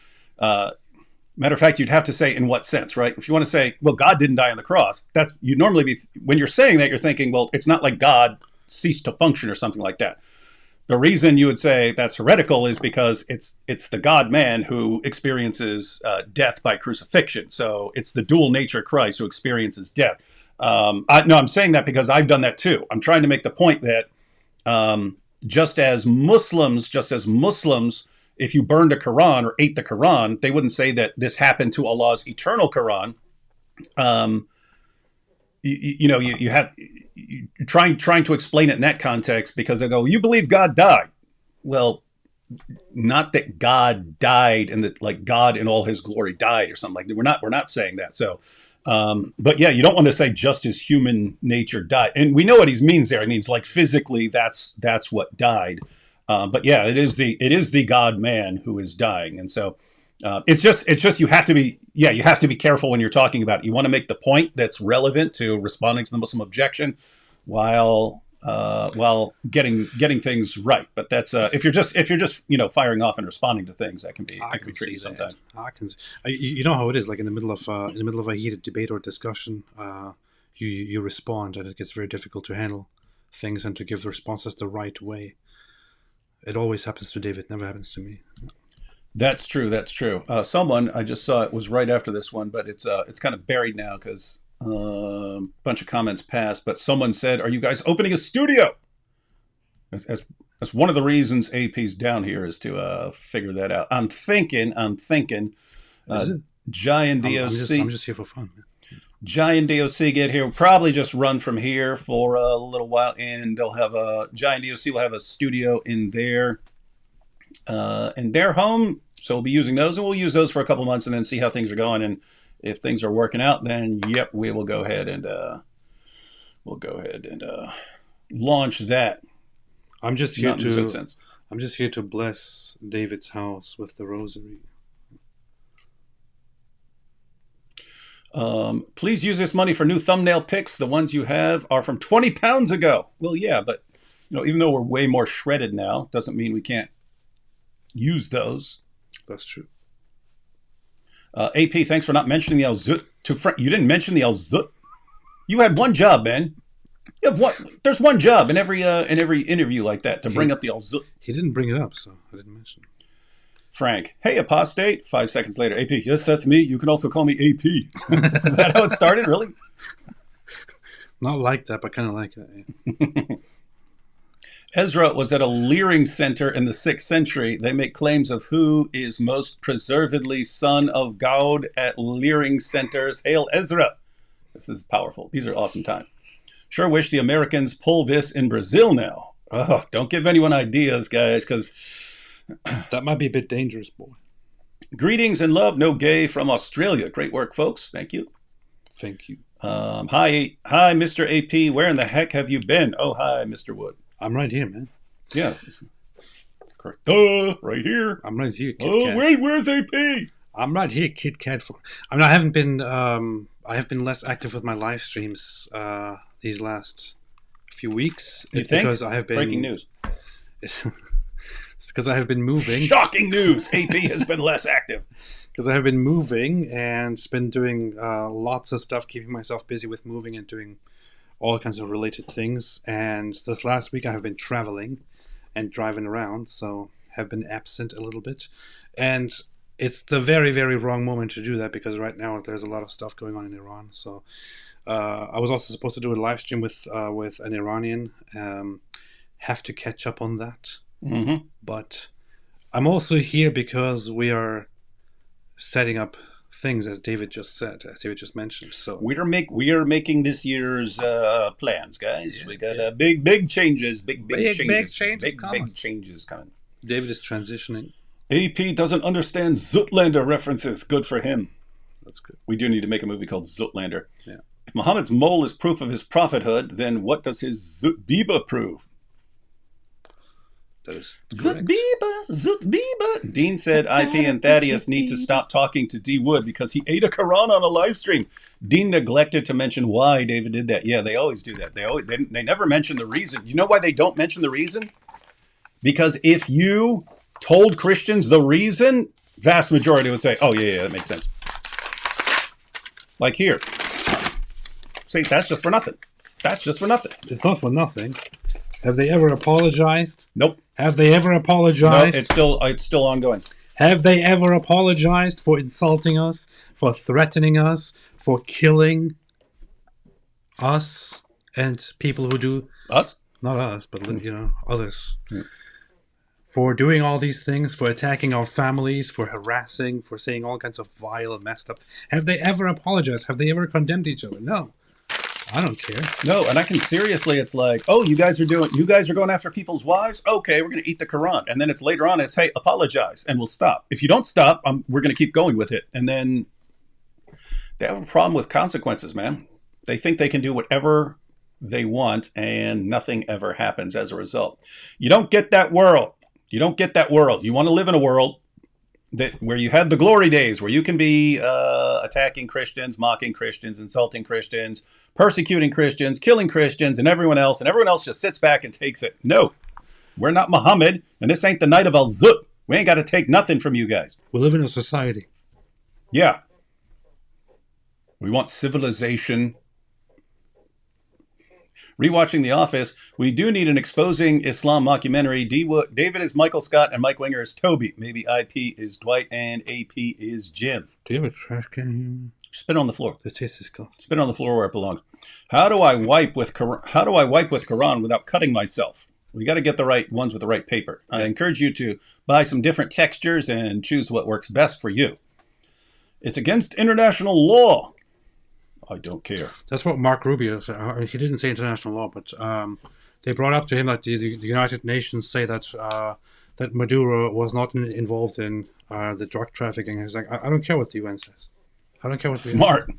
[SPEAKER 2] Matter of fact, you'd have to say in what sense, right? If you want to say, well, God didn't die on the cross, that's you normally be when you're saying that, you're thinking, well, it's not like God ceased to function or something like that. The reason you would say that's heretical is because it's the God-man who experiences death by crucifixion. So it's the dual nature Christ who experiences death. I'm saying that because I've done that too. I'm trying to make the point that just as Muslims, if you burned a Quran or ate the Quran, they wouldn't say that this happened to Allah's eternal Quran. You're trying to explain it in that context because they go, you believe God died. Well, not that God died and that like God in all his glory died or something like that. We're not saying that. So, but yeah, you don't want to say just as human nature died. And we know what he means there. It means like physically that's what died. But yeah, it is the God man who is dying, and so it's just you have to be careful when you're talking about it. You want to make the point that's relevant to responding to the Muslim objection, while getting things right. But that's if you're just firing off and responding to things, that can be tricky sometimes.
[SPEAKER 1] You know how it is. Like in the middle of a heated debate or discussion, you respond, and it gets very difficult to handle things and to give the responses the right way. It always happens to David, never happens to me.
[SPEAKER 2] That's true. Someone, I just saw it was right after this one, but it's kind of buried now because a bunch of comments passed. But someone said, "Are you guys opening a studio?" As one of the reasons AP's down here is to figure that out. I'm thinking. Giant DOC.
[SPEAKER 1] I'm just here for fun, man.
[SPEAKER 2] Giant DOC get here. We'll probably just run from here for a little while, and they'll have Giant DOC will have a studio in their home. So we'll be using those, and we'll use those for a couple months, and then see how things are going. And if things are working out, then yep, we will go ahead and launch that.
[SPEAKER 1] I'm just here to bless David's house with the rosary.
[SPEAKER 2] Please use this money for new thumbnail pics. The ones you have are from 20 pounds ago. Well, yeah, but even though we're way more shredded now, doesn't mean we can't use those.
[SPEAKER 1] That's true.
[SPEAKER 2] AP, thanks for not mentioning the Al Zut. You didn't mention the Al Zut. You had one job, man. You have one. There's one job in every interview like that to bring up the Al Zut.
[SPEAKER 1] He didn't bring it up, so I didn't mention it.
[SPEAKER 2] Frank, hey, apostate. 5 seconds later, AP, yes, that's me. You can also call me AP. Is that how it started, really?
[SPEAKER 1] Not like that, but kind of like that, yeah.
[SPEAKER 2] Ezra was at a leering center in the 6th century. They make claims of who is most preservedly son of God at leering centers. Hail Ezra. This is powerful. These are awesome times. Sure wish the Americans pull this in Brazil now. Oh, don't give anyone ideas, guys, because...
[SPEAKER 1] that might be a bit dangerous, boy.
[SPEAKER 2] Greetings and love, no gay from Australia. Great work, folks. Thank you.
[SPEAKER 1] Thank you.
[SPEAKER 2] Hi, Mr. AP. Where in the heck have you been? Oh, hi, Mr. Wood.
[SPEAKER 1] I'm right here, man.
[SPEAKER 2] Yeah. Correct. Right here.
[SPEAKER 1] I'm right here, Kit Kat.
[SPEAKER 2] Where's AP?
[SPEAKER 1] I'm right here, Kit Kat. I mean, I haven't been. I have been less active with my live streams these last few weeks.
[SPEAKER 2] You
[SPEAKER 1] It's
[SPEAKER 2] think?
[SPEAKER 1] because I have been
[SPEAKER 2] Breaking news.
[SPEAKER 1] It's because I have been moving.
[SPEAKER 2] Shocking news. AP has been less active.
[SPEAKER 1] Because I have been moving and been doing lots of stuff, keeping myself busy with moving and doing all kinds of related things. And this last week I have been traveling and driving around, so have been absent a little bit. And it's the very, very wrong moment to do that because right now there's a lot of stuff going on in Iran. So I was also supposed to do a live stream with an Iranian. Have to catch up on that.
[SPEAKER 2] Mm-hmm.
[SPEAKER 1] But I'm also here because we are setting up things, as David just said, as David just mentioned. So
[SPEAKER 2] we are making this year's plans, guys. We got big changes, big changes coming.
[SPEAKER 1] David is transitioning.
[SPEAKER 2] AP doesn't understand Zootlander references. Good for him.
[SPEAKER 1] That's good.
[SPEAKER 2] We do need to make a movie called Zootlander.
[SPEAKER 1] Yeah.
[SPEAKER 2] If Muhammad's mole is proof of his prophethood, then what does his Zootbiba prove?
[SPEAKER 1] That is correct.
[SPEAKER 2] Zootbiba. Dean said IP and Thaddeus need to stop talking to D. Wood because he ate a Quran on a live stream. Dean neglected to mention why David did that. Yeah, they always do that. They never mention the reason. You know why they don't mention the reason? Because if you told Christians the reason, vast majority would say, oh, yeah, that makes sense. Like here. See, that's just for nothing. That's just for nothing.
[SPEAKER 1] It's not for nothing. Have they ever apologized?
[SPEAKER 2] Nope.
[SPEAKER 1] Have they ever apologized?
[SPEAKER 2] No, it's still ongoing.
[SPEAKER 1] Have they ever apologized for insulting us, for threatening us, for killing us and people who do...
[SPEAKER 2] Us?
[SPEAKER 1] Not us, but, others. Yeah. For doing all these things, for attacking our families, for harassing, for saying all kinds of vile and messed up... Have they ever apologized? Have they ever condemned each other? No. I don't care.
[SPEAKER 2] No, and I can seriously, it's like, oh, you guys are going after people's wives? Okay, we're going to eat the Quran. And then it's later on, it's, hey, apologize, and we'll stop. If you don't stop, we're going to keep going with it. And then they have a problem with consequences, man. They think they can do whatever they want, and nothing ever happens as a result. You don't get that world. You don't get that world. You want to live in a world where you have the glory days, where you can be attacking Christians, mocking Christians, insulting Christians, persecuting Christians, killing Christians, and everyone else just sits back and takes it. No, we're not Muhammad, and this ain't the night of Al-Zut. We ain't got to take nothing from you guys.
[SPEAKER 1] We live in a society.
[SPEAKER 2] Yeah. We want civilization. Rewatching The Office, we do need an exposing Islam mockumentary. David is Michael Scott and Mike Winger is Toby. Maybe IP is Dwight and AP is Jim.
[SPEAKER 1] Do you have a trash can here?
[SPEAKER 2] Spit on the floor.
[SPEAKER 1] The taste is cold.
[SPEAKER 2] Spit on the floor where it belongs. How do I wipe with Quran without cutting myself? We got to get the right ones with the right paper. I encourage you to buy some different textures and choose what works best for you. It's against international law. I don't care.
[SPEAKER 1] That's what Mark Rubio said. He didn't say international law, but they brought up to him that the United Nations say that that Maduro was not involved in the drug trafficking. He's like, I don't care what the UN says. I don't care what the
[SPEAKER 2] Smart.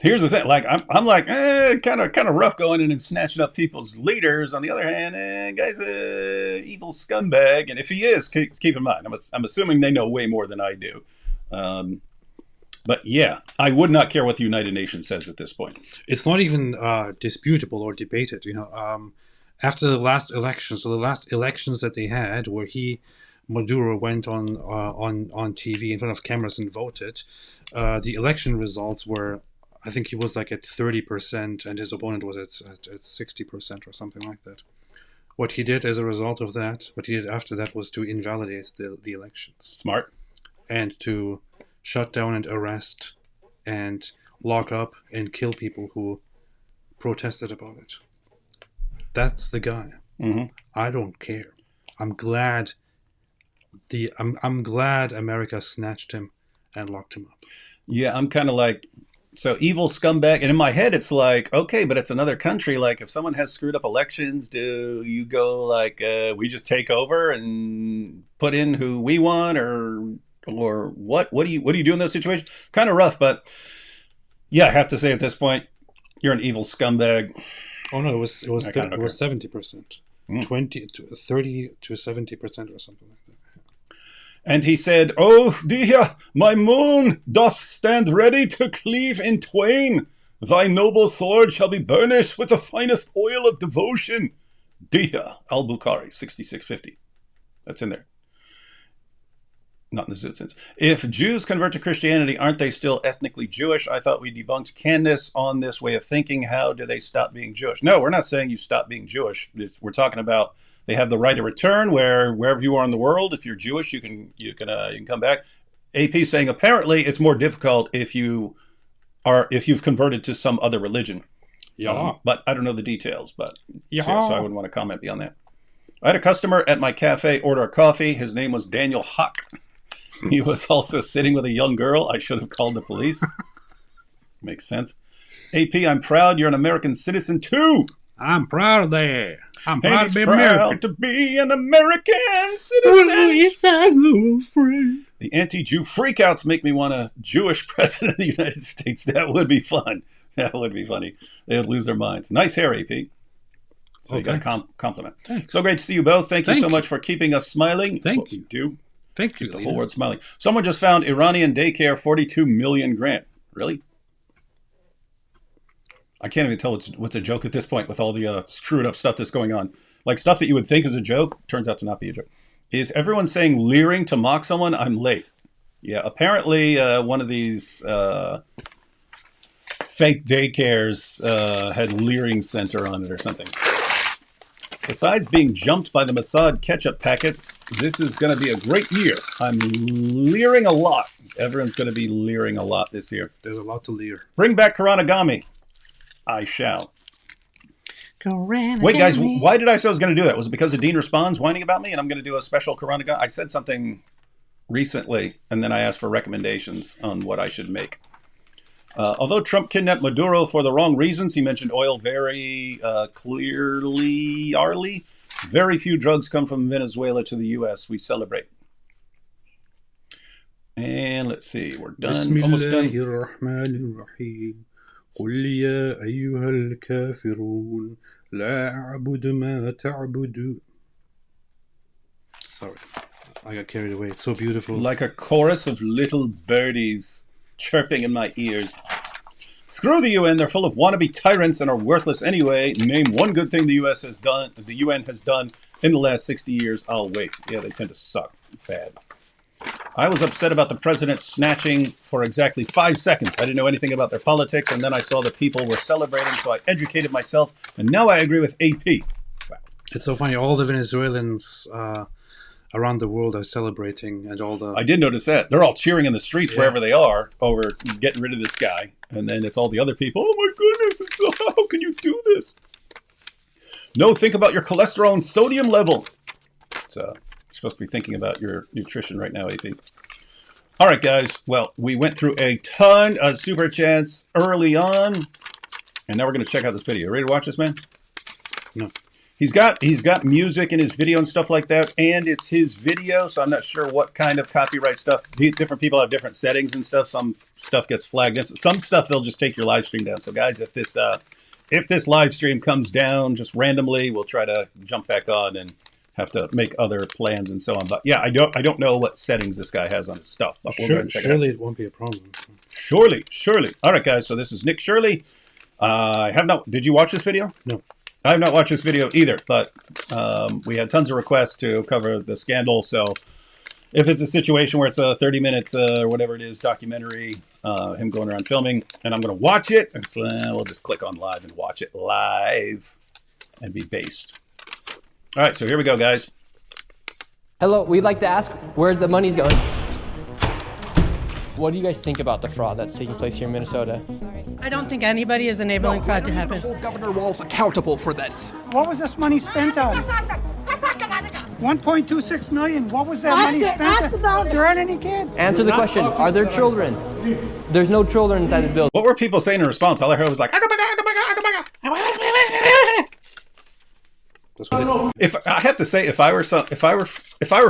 [SPEAKER 2] Here's the thing. Like I'm like kind of rough going in and snatching up people's leaders. On the other hand, guy's a evil scumbag, and if he is, keep in mind, I'm assuming they know way more than I do. But yeah, I would not care what the United Nations says at this point.
[SPEAKER 1] It's not even disputable or debated. After the last elections, so the last elections that they had, where Maduro went on TV in front of cameras and voted, the election results were, I think he was like at 30%, and his opponent was at 60% or something like that. What he did as a result of that, what he did after that, was to invalidate the elections.
[SPEAKER 2] Smart.
[SPEAKER 1] And to shut down and arrest and lock up and kill people who protested about it. That's the guy.
[SPEAKER 2] Mm-hmm.
[SPEAKER 1] I don't care. I'm glad I'm glad America snatched him and locked him up.
[SPEAKER 2] Yeah, I'm kind of like, so evil scumbag. And in my head, it's like, okay, but it's another country. Like, if someone has screwed up elections, do you go like, we just take over and put in who we want, or what? What do you do in those situations? Kind of rough, but yeah, I have to say at this point, you're an evil scumbag.
[SPEAKER 1] Oh no, it was
[SPEAKER 2] I kinda don't
[SPEAKER 1] it was 70%, 20 to 30 to 70% or something like that.
[SPEAKER 2] And he said, "Oh dear, my moon doth stand ready to cleave in twain. Thy noble sword shall be burnished with the finest oil of devotion." Dia al-Bukhari, 6650. That's in there. Not in the Zoot sense. If Jews convert to Christianity, aren't they still ethnically Jewish? I thought we debunked Candace on this way of thinking. How do they stop being Jewish? No, we're not saying you stop being Jewish. We're talking about they have the right of return where wherever you are in the world, if you're Jewish, you can come back. AP saying apparently it's more difficult if you've converted to some other religion.
[SPEAKER 1] Yeah.
[SPEAKER 2] But I don't know the details. But
[SPEAKER 1] Yeah.
[SPEAKER 2] so I wouldn't want to comment beyond that. I had a customer at my cafe order a coffee. His name was Daniel Huck. He was also sitting with a young girl. I should have called the police. Makes sense. AP, I'm proud you're an American citizen too.
[SPEAKER 1] I'm proud of that. I'm proud to be
[SPEAKER 2] proud
[SPEAKER 1] American.
[SPEAKER 2] to be an American citizen. The anti-Jew freakouts make me want a Jewish president of the United States. That would be fun. That would be funny. They would lose their minds. Nice hair, AP. So you got a compliment.
[SPEAKER 1] Thanks.
[SPEAKER 2] So great to see you both. Thank you so much for keeping us smiling.
[SPEAKER 1] Thank you.
[SPEAKER 2] Do.
[SPEAKER 1] Thank you.
[SPEAKER 2] The whole world smiling. Someone just found Iranian daycare 42 million grant. Really? I can't even tell what's a joke at this point with all the screwed up stuff that's going on. Like stuff that you would think is a joke turns out to not be a joke. Is everyone saying leering to mock someone? I'm late. Yeah, apparently one of these fake daycares had leering center on it or something. Besides being jumped by the Mossad ketchup packets, this is going to be a great year. I'm leering a lot. Everyone's going to be leering a lot this year.
[SPEAKER 1] There's a lot to leer.
[SPEAKER 2] Bring back Koranagami. I shall. Wait, guys, why did I say I was going to do that? Was it because of Dean Responds whining about me and I'm going to do a special Koranagami? I said something recently, and then I asked for recommendations on what I should make. Although Trump kidnapped Maduro for the wrong reasons, he mentioned oil very clearly. Very few drugs come from Venezuela to the U.S. We celebrate. And let's see, we're done. Almost done.
[SPEAKER 1] قل يا أيها الكافرون لا أعبد ما تعبدون. Sorry, I got carried away. It's so beautiful.
[SPEAKER 2] Like a chorus of little birdies chirping in my ears. Screw the UN. They're full of wannabe tyrants and are worthless anyway. Name one good thing the UN has done in the last 60 years. I'll wait. Yeah, they tend to suck bad. I was upset about the president snatching for exactly 5 seconds. I didn't know anything about their politics, and then I saw the people were celebrating, so I educated myself, and now I agree with AP. Wow.
[SPEAKER 1] It's so funny. All the Venezuelans around the world are celebrating, and all the...
[SPEAKER 2] I did notice that. They're all cheering in the streets wherever they are over getting rid of this guy, and then it's all the other people. Oh my goodness, how can you do this? No, think about your cholesterol and sodium level. So... supposed to be thinking about your nutrition right now, AP. All right, guys. Well, we went through a ton of super chats early on, and now we're going to check out this video. Ready to watch this, man?
[SPEAKER 1] No.
[SPEAKER 2] He's got music in his video and stuff like that, and it's his video, so I'm not sure what kind of copyright stuff. Different people have different settings and stuff. Some stuff gets flagged. Some stuff they'll just take your live stream down. So, guys, if this live stream comes down just randomly, we'll try to jump back on and have to make other plans and so on. But yeah, I don't know what settings this guy has on his stuff. But we'll
[SPEAKER 1] surely it won't be a problem.
[SPEAKER 2] Surely. All right, guys. So this is Nick Shirley. Did you watch this video?
[SPEAKER 1] No.
[SPEAKER 2] I have not watched this video either, but we had tons of requests to cover the scandal. So if it's a situation where it's a 30 minutes or whatever it is, documentary, him going around filming, and I'm going to watch it, and so, we'll just click on live and watch it live and be based. All right, so here we go, guys.
[SPEAKER 3] Hello, we'd like to ask where the money's going. What do you guys think about the fraud that's taking place here in Minnesota?
[SPEAKER 4] I don't think anybody is enabling fraud to happen.
[SPEAKER 5] Hold Governor Walz accountable for this.
[SPEAKER 6] What was this money spent on? 1.26 million. What was that money spent on? There aren't any kids.
[SPEAKER 3] Answer the question. Are there children? There's no children inside this building.
[SPEAKER 2] What were people saying in response? All I heard was like, if I have to say, if I were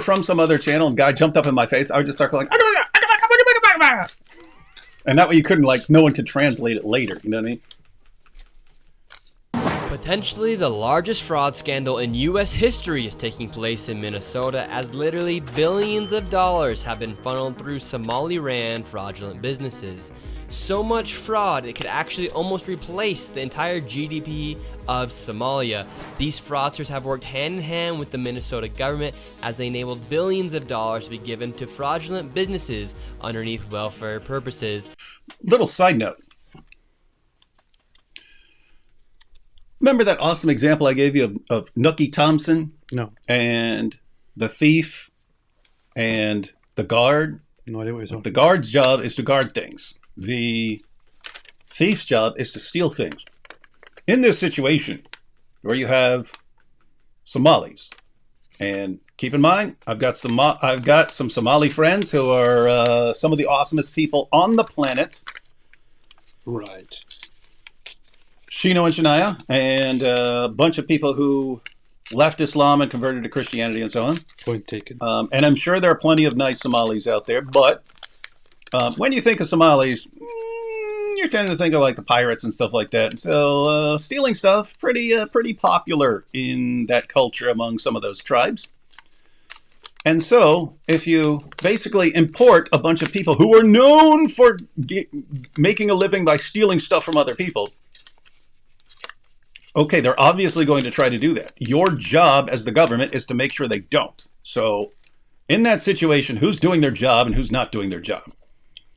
[SPEAKER 2] from some other channel and guy jumped up in my face, I would just start going, and that way you couldn't, like, no one could translate it later. You know what I mean?
[SPEAKER 3] Potentially the largest fraud scandal in US history is taking place in Minnesota, as literally billions of dollars have been funneled through Somali-ran fraudulent businesses. So much fraud it could actually almost replace the entire GDP of Somalia. These fraudsters have worked hand in hand with the Minnesota government as they enabled billions of dollars to be given to fraudulent businesses underneath welfare purposes.
[SPEAKER 2] Little side note. Remember that awesome example I gave you of Nookie Thompson?
[SPEAKER 1] No.
[SPEAKER 2] And the thief and the guard?
[SPEAKER 1] No idea what you're talking.
[SPEAKER 2] The guard's job is to guard things. The thief's job is to steal things. In this situation where you have Somalis, and keep in mind, I've got some Somali friends who are some of the awesomest people on the planet.
[SPEAKER 1] Right.
[SPEAKER 2] Shino and Shania, and a bunch of people who left Islam and converted to Christianity and so on.
[SPEAKER 1] Point taken.
[SPEAKER 2] And I'm sure there are plenty of nice Somalis out there, but when you think of Somalis, you're tending to think of like the pirates and stuff like that. And so stealing stuff, pretty popular in that culture among some of those tribes. And so if you basically import a bunch of people who are known for making a living by stealing stuff from other people, okay, they're obviously going to try to do that. Your job as the government is to make sure they don't. So in that situation, who's doing their job and who's not doing their job?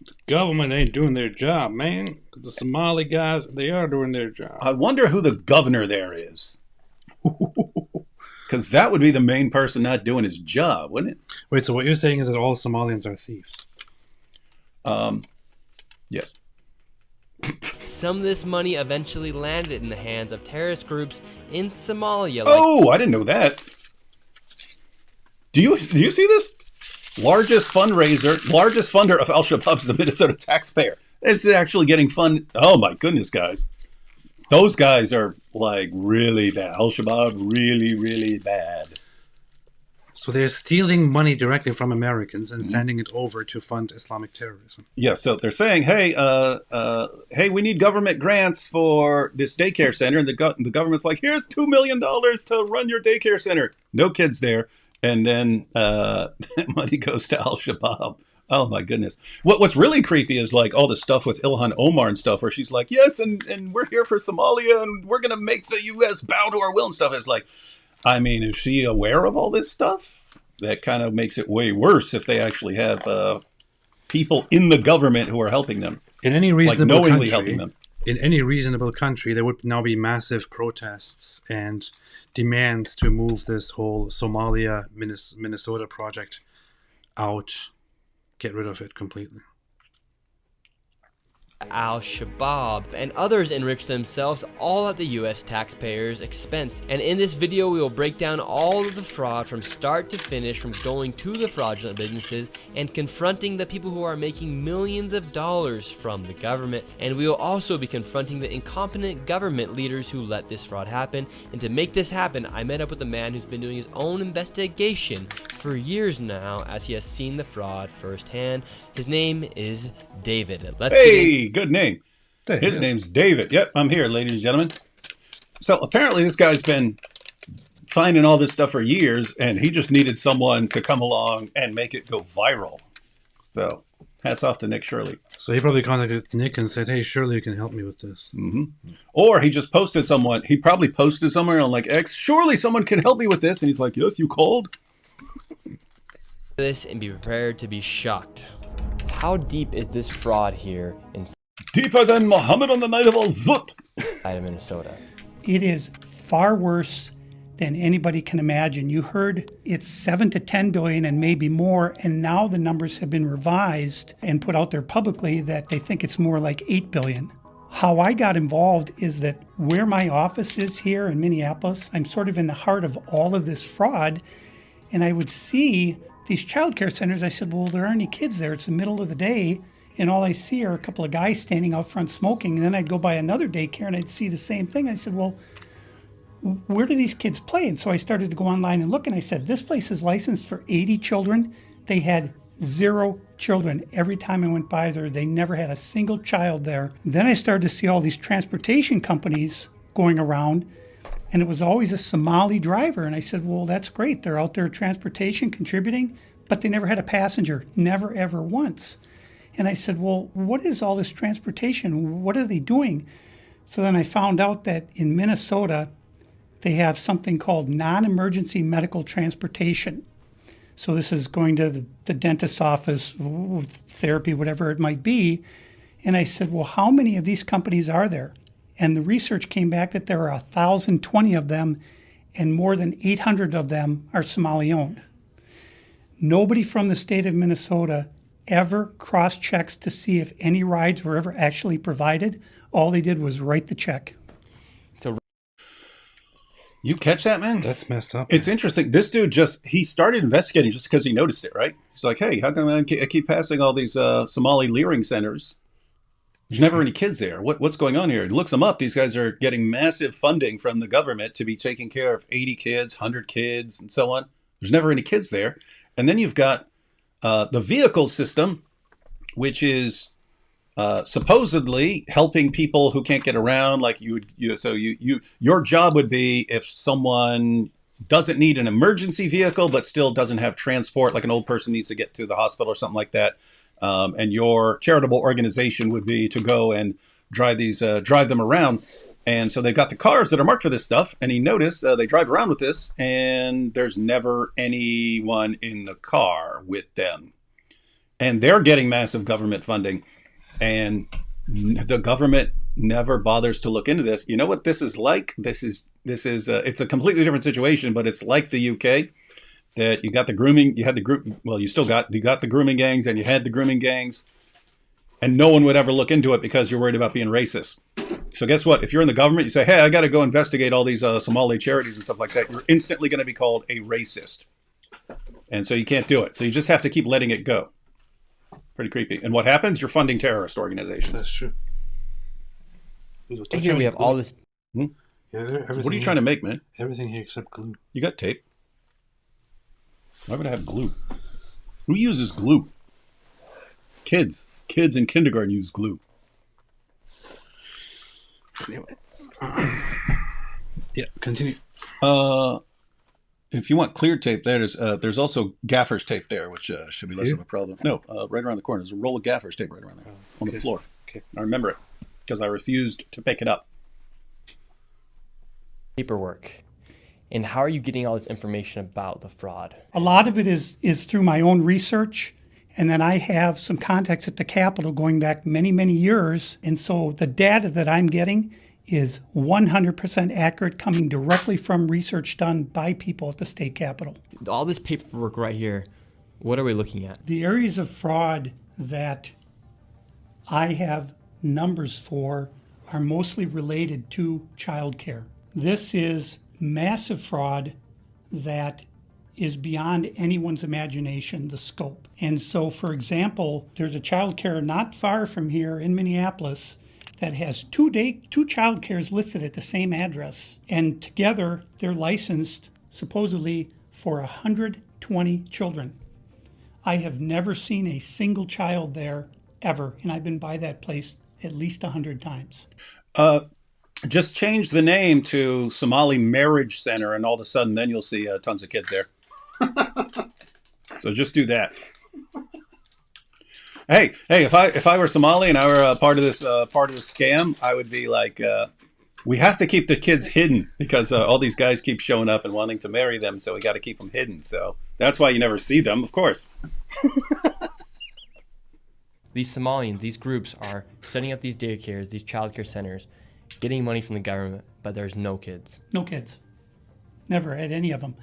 [SPEAKER 1] The government ain't doing their job, man. The Somali guys, they are doing their job.
[SPEAKER 2] I wonder who the governor there is. Because that would be the main person not doing his job, wouldn't it?
[SPEAKER 1] Wait, so what you're saying is that all Somalians are thieves?
[SPEAKER 2] Yes.
[SPEAKER 3] Some of this money eventually landed in the hands of terrorist groups in Somalia.
[SPEAKER 2] Oh, I didn't know that. Do you see this? Largest funder of Al-Shabaab is the Minnesota taxpayer. It's actually getting fun. Oh my goodness, guys. Those guys are like really bad. Al-Shabaab, really, really bad.
[SPEAKER 1] So they're stealing money directly from Americans and sending it over to fund Islamic terrorism.
[SPEAKER 2] Yeah, so they're saying, hey, we need government grants for this daycare center. And the government's like, here's $2 million to run your daycare center. No kids there. And then money goes to Al-Shabaab. Oh, my goodness. What's really creepy is like all the stuff with Ilhan Omar and stuff where she's like, yes, and we're here for Somalia and we're going to make the U.S. bow to our will and stuff. It's like, I mean, is she aware of all this stuff? That kind of makes it way worse if they actually have people in the government who are helping them.
[SPEAKER 1] In any reasonable
[SPEAKER 2] knowingly
[SPEAKER 1] country,
[SPEAKER 2] helping them.
[SPEAKER 1] In any reasonable country, there would now be massive protests and demands to move this whole Somalia Minnesota project out, get rid of it completely.
[SPEAKER 3] Al-Shabaab and others enrich themselves all at the US taxpayers' expense. And in this video we will break down all of the fraud from start to finish, from going to the fraudulent businesses and confronting the people who are making millions of dollars from the government. And we will also be confronting the incompetent government leaders who let this fraud happen. And to make this happen, I met up with a man who's been doing his own investigation for years now, as he has seen the fraud firsthand. His name is David. Let's get in.
[SPEAKER 2] Good name. His name's David. Yep, I'm here, ladies and gentlemen. So apparently this guy's been finding all this stuff for years, and he just needed someone to come along and make it go viral. So hats off to Nick Shirley.
[SPEAKER 1] So he probably contacted Nick and said, hey, surely you can help me with this.
[SPEAKER 2] Mm-hmm. Or he just posted someone. He probably posted somewhere on like X, surely someone can help me with this. And he's like, yes, you called?
[SPEAKER 3] This and be prepared to be shocked. How deep is this fraud here in
[SPEAKER 2] Deeper than Muhammad on the night of Al-Zut.
[SPEAKER 3] Minnesota?
[SPEAKER 6] It is far worse than anybody can imagine. You heard it's 7 to 10 billion and maybe more, and now the numbers have been revised and put out there publicly that they think it's more like 8 billion. How I got involved is that where my office is here in Minneapolis, I'm sort of in the heart of all of this fraud, and I would see these childcare centers. I said, well, there aren't any kids there. It's the middle of the day, and all I see are a couple of guys standing out front smoking. And then I'd go by another daycare and I'd see the same thing. I said, well, where do these kids play? And so I started to go online and look, and I said, this place is licensed for 80 children. They had 0 children. Every time I went by there, they never had a single child there. Then I started to see all these transportation companies going around And it was always a Somali driver. And I said, well, that's great. They're out there transportation, contributing, but they never had a passenger, never, ever once. And I said, well, what is all this transportation? What are they doing? So then I found out that in Minnesota, they have something called non-emergency medical transportation. So this is going to the dentist's office, therapy, whatever it might be. And I said, well, how many of these companies are there? And the research came back that there are 1,020 of them, and more than 800 of them are Somali-owned. Nobody from the state of Minnesota ever cross-checks to see if any rides were ever actually provided. All they did was write the check.
[SPEAKER 3] So
[SPEAKER 2] You catch that, man?
[SPEAKER 1] That's messed up.
[SPEAKER 2] It's interesting. This dude he started investigating just because he noticed it, right? He's like, hey, how come I keep passing all these Somali leering centers? There's never any kids there. What's going on here? He looks them up. These guys are getting massive funding from the government to be taking care of 80 kids, 100 kids, and so on. There's never any kids there. And then you've got the vehicle system, which is supposedly helping people who can't get around. Like your job would be if someone doesn't need an emergency vehicle but still doesn't have transport, like an old person needs to get to the hospital or something like that. And your charitable organization would be to go and drive them around. And so they've got the cars that are marked for this stuff. And he noticed they drive around with this, and there's never anyone in the car with them. And they're getting massive government funding. And the government never bothers to look into this. You know what this is like? It's a completely different situation, but it's like the UK. That you got the grooming, you had the group. Well, you got the grooming gangs, and you had the grooming gangs, and no one would ever look into it because you're worried about being racist. So guess what? If you're in the government, you say, "Hey, I got to go investigate all these Somali charities and stuff like that." You're instantly going to be called a racist, and so you can't do it. So you just have to keep letting it go. Pretty creepy. And what happens? You're funding terrorist organizations.
[SPEAKER 1] That's true.
[SPEAKER 3] And here we have all this.
[SPEAKER 2] Yeah, what are you trying to make, man?
[SPEAKER 1] Everything here except glue.
[SPEAKER 2] You got tape. Why would I have glue? Who uses glue? Kids. Kids in kindergarten use glue.
[SPEAKER 1] Anyway. Yeah, continue.
[SPEAKER 2] If you want clear tape, there's also gaffer's tape there, which should be less of a problem. No, right around the corner. There's a roll of gaffer's tape right around there on the floor.
[SPEAKER 1] Okay.
[SPEAKER 2] I remember it because I refused to pick it up.
[SPEAKER 3] Paperwork. And how are you getting all this information about the fraud?
[SPEAKER 6] A lot of it is through my own research. And then I have some contacts at the Capitol going back many, many years. And so the data that I'm getting is 100% accurate, coming directly from research done by people at the state Capitol.
[SPEAKER 3] All this paperwork right here, what are we looking at?
[SPEAKER 6] The areas of fraud that I have numbers for are mostly related to childcare. This is massive fraud that is beyond anyone's imagination, the scope. And so, for example, there's a child care not far from here in Minneapolis that has two child cares listed at the same address. And together, they're licensed supposedly for 120 children. I have never seen a single child there ever, and I've been by that place at least 100 times.
[SPEAKER 2] Just change the name to Somali Marriage Center, and all of a sudden, then you'll see tons of kids there. So just do that. Hey! If I were Somali and I were part of this scam, I would be like, we have to keep the kids hidden because all these guys keep showing up and wanting to marry them, so we got to keep them hidden. So that's why you never see them, of course.
[SPEAKER 3] These Somalians, these groups are setting up these daycares, these childcare centers, getting money from the government, but there's no kids.
[SPEAKER 6] No kids. Never had any of them.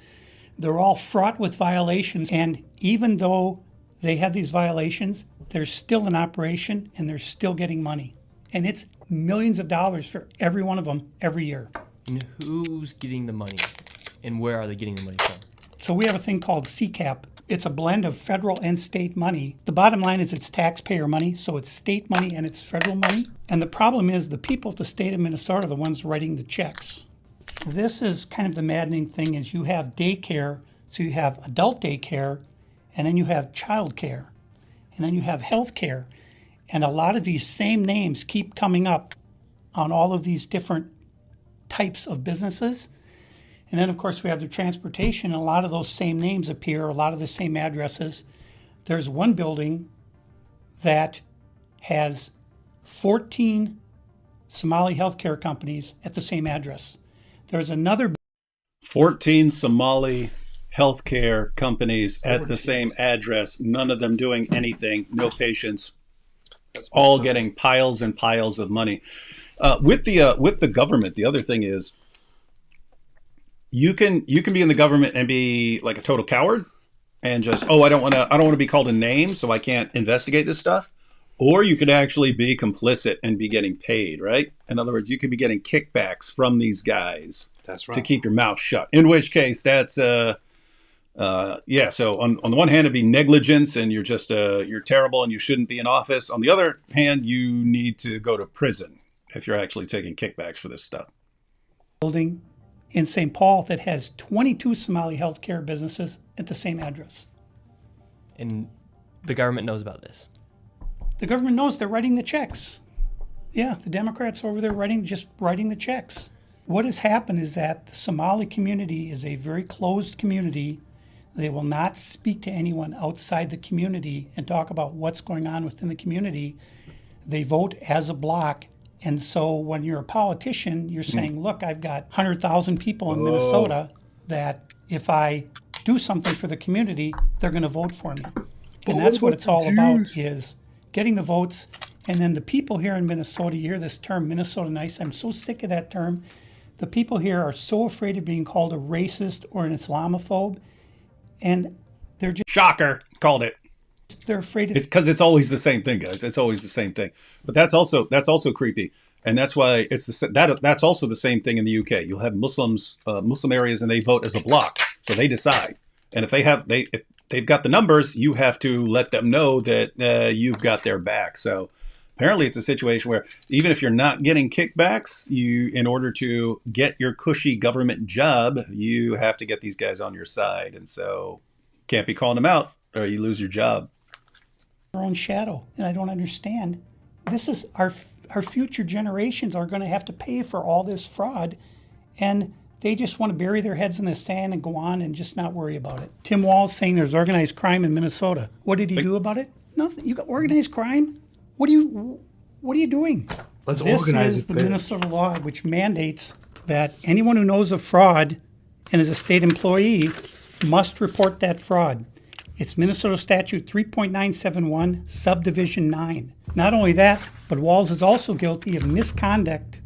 [SPEAKER 6] They're all fraught with violations, and even though they have these violations, they're still in operation and they're still getting money. And it's millions of dollars for every one of them every year.
[SPEAKER 3] And who's getting the money? And where are they getting the money from?
[SPEAKER 6] So we have a thing called CCAP. It's a blend of federal and state money. The bottom line is it's taxpayer money, so it's state money and it's federal money. And the problem is the people at the state of Minnesota are the ones writing the checks. This is kind of the maddening thing is you have daycare, so you have adult daycare, and then you have child care, and then you have health care. And a lot of these same names keep coming up on all of these different types of businesses. And then, of course, we have the transportation. And a lot of those same names appear, a lot of the same addresses. There's one building that has 14 Somali healthcare companies at the same address. There's another
[SPEAKER 2] 14 Somali healthcare companies at the same address, none of them doing anything, no patients, all getting piles and piles of money. With the government, the other thing is you can be in the government and be like a total coward and just, I don't want to be called a name, so I can't investigate this stuff. Or you could actually be complicit and be getting paid, right? In other words, you could be getting kickbacks from these guys.
[SPEAKER 1] That's right.
[SPEAKER 2] To keep your mouth shut. In which case, that's So on the one hand, it'd be negligence, and you're just you're terrible, and you shouldn't be in office. On the other hand, you need to go to prison if you're actually taking kickbacks for this stuff.
[SPEAKER 6] building in St. Paul that has 22 Somali healthcare businesses at the same address.
[SPEAKER 3] And the government knows about this.
[SPEAKER 6] The government knows they're writing the checks. Yeah, the Democrats over there just writing the checks. What has happened is that the Somali community is a very closed community. They will not speak to anyone outside the community and talk about what's going on within the community. They vote as a block. And so when you're a politician, you're saying, look, I've got 100,000 people in Minnesota that if I do something for the community, they're going to vote for me. And that's what it's all about, is getting the votes. And then the people here in Minnesota, you hear this term, Minnesota nice. I'm so sick of that term. The people here are so afraid of being called a racist or an Islamophobe. And they're just,
[SPEAKER 2] Shocker, called it.
[SPEAKER 6] they're afraid of
[SPEAKER 2] It's because it's always the same thing, guys. It's always the same thing. But that's also creepy, and that's why that's also the same thing in the UK. You'll have Muslim areas, and they vote as a bloc, so they decide. And if they've got the numbers, you have to let them know that you've got their back. So apparently, it's a situation where even if you're not getting kickbacks, in order to get your cushy government job, you have to get these guys on your side, and so can't be calling them out, or you lose your job.
[SPEAKER 6] their own shadow. And I don't understand. This is our future generations are going to have to pay for all this fraud. And they just want to bury their heads in the sand and go on and just not worry about it. Tim Wall's saying there's organized crime in Minnesota. What did he do about it? Nothing. You got organized crime? What are you doing?
[SPEAKER 1] Let's organize
[SPEAKER 6] This is
[SPEAKER 1] it.
[SPEAKER 6] the
[SPEAKER 1] Better.
[SPEAKER 6] Minnesota law, which mandates that anyone who knows of fraud and is a state employee must report that fraud. It's Minnesota Statute 3.971, Subdivision 9. Not only that, but Walls is also guilty of misconduct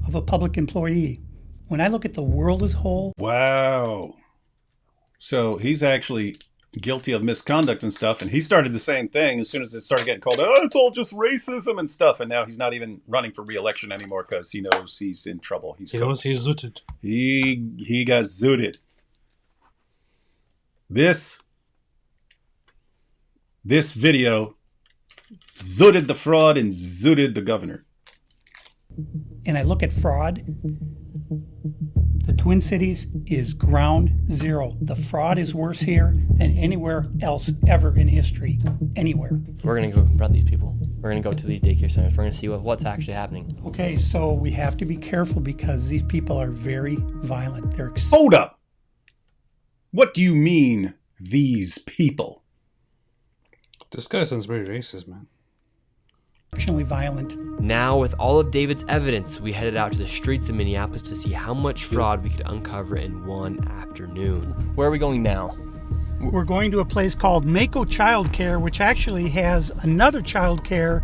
[SPEAKER 6] of a public employee. When I look at the world as a whole,
[SPEAKER 2] Wow. So he's actually guilty of misconduct and stuff, and he started the same thing as soon as it started getting called, it's all just racism and stuff, and now he's not even running for re-election anymore because he knows he's in trouble.
[SPEAKER 1] He knows he's zooted.
[SPEAKER 2] He got zooted. This video zooted the fraud and zooted the governor.
[SPEAKER 6] and I look at fraud, the Twin Cities is ground zero. The fraud is worse here than anywhere else ever in history. Anywhere.
[SPEAKER 3] We're going to go confront these people. We're going to go to these daycare centers. We're going to see what's actually happening.
[SPEAKER 6] Okay, so we have to be careful because these people are very violent. They're
[SPEAKER 2] Hold up. What do you mean, these people?
[SPEAKER 1] This guy sounds very racist, man.
[SPEAKER 6] exceptionally violent.
[SPEAKER 3] Now, with all of David's evidence, we headed out to the streets of Minneapolis to see how much fraud we could uncover in one afternoon. Where are we going now?
[SPEAKER 6] We're going to a place called Mako Child Care, which actually has another child care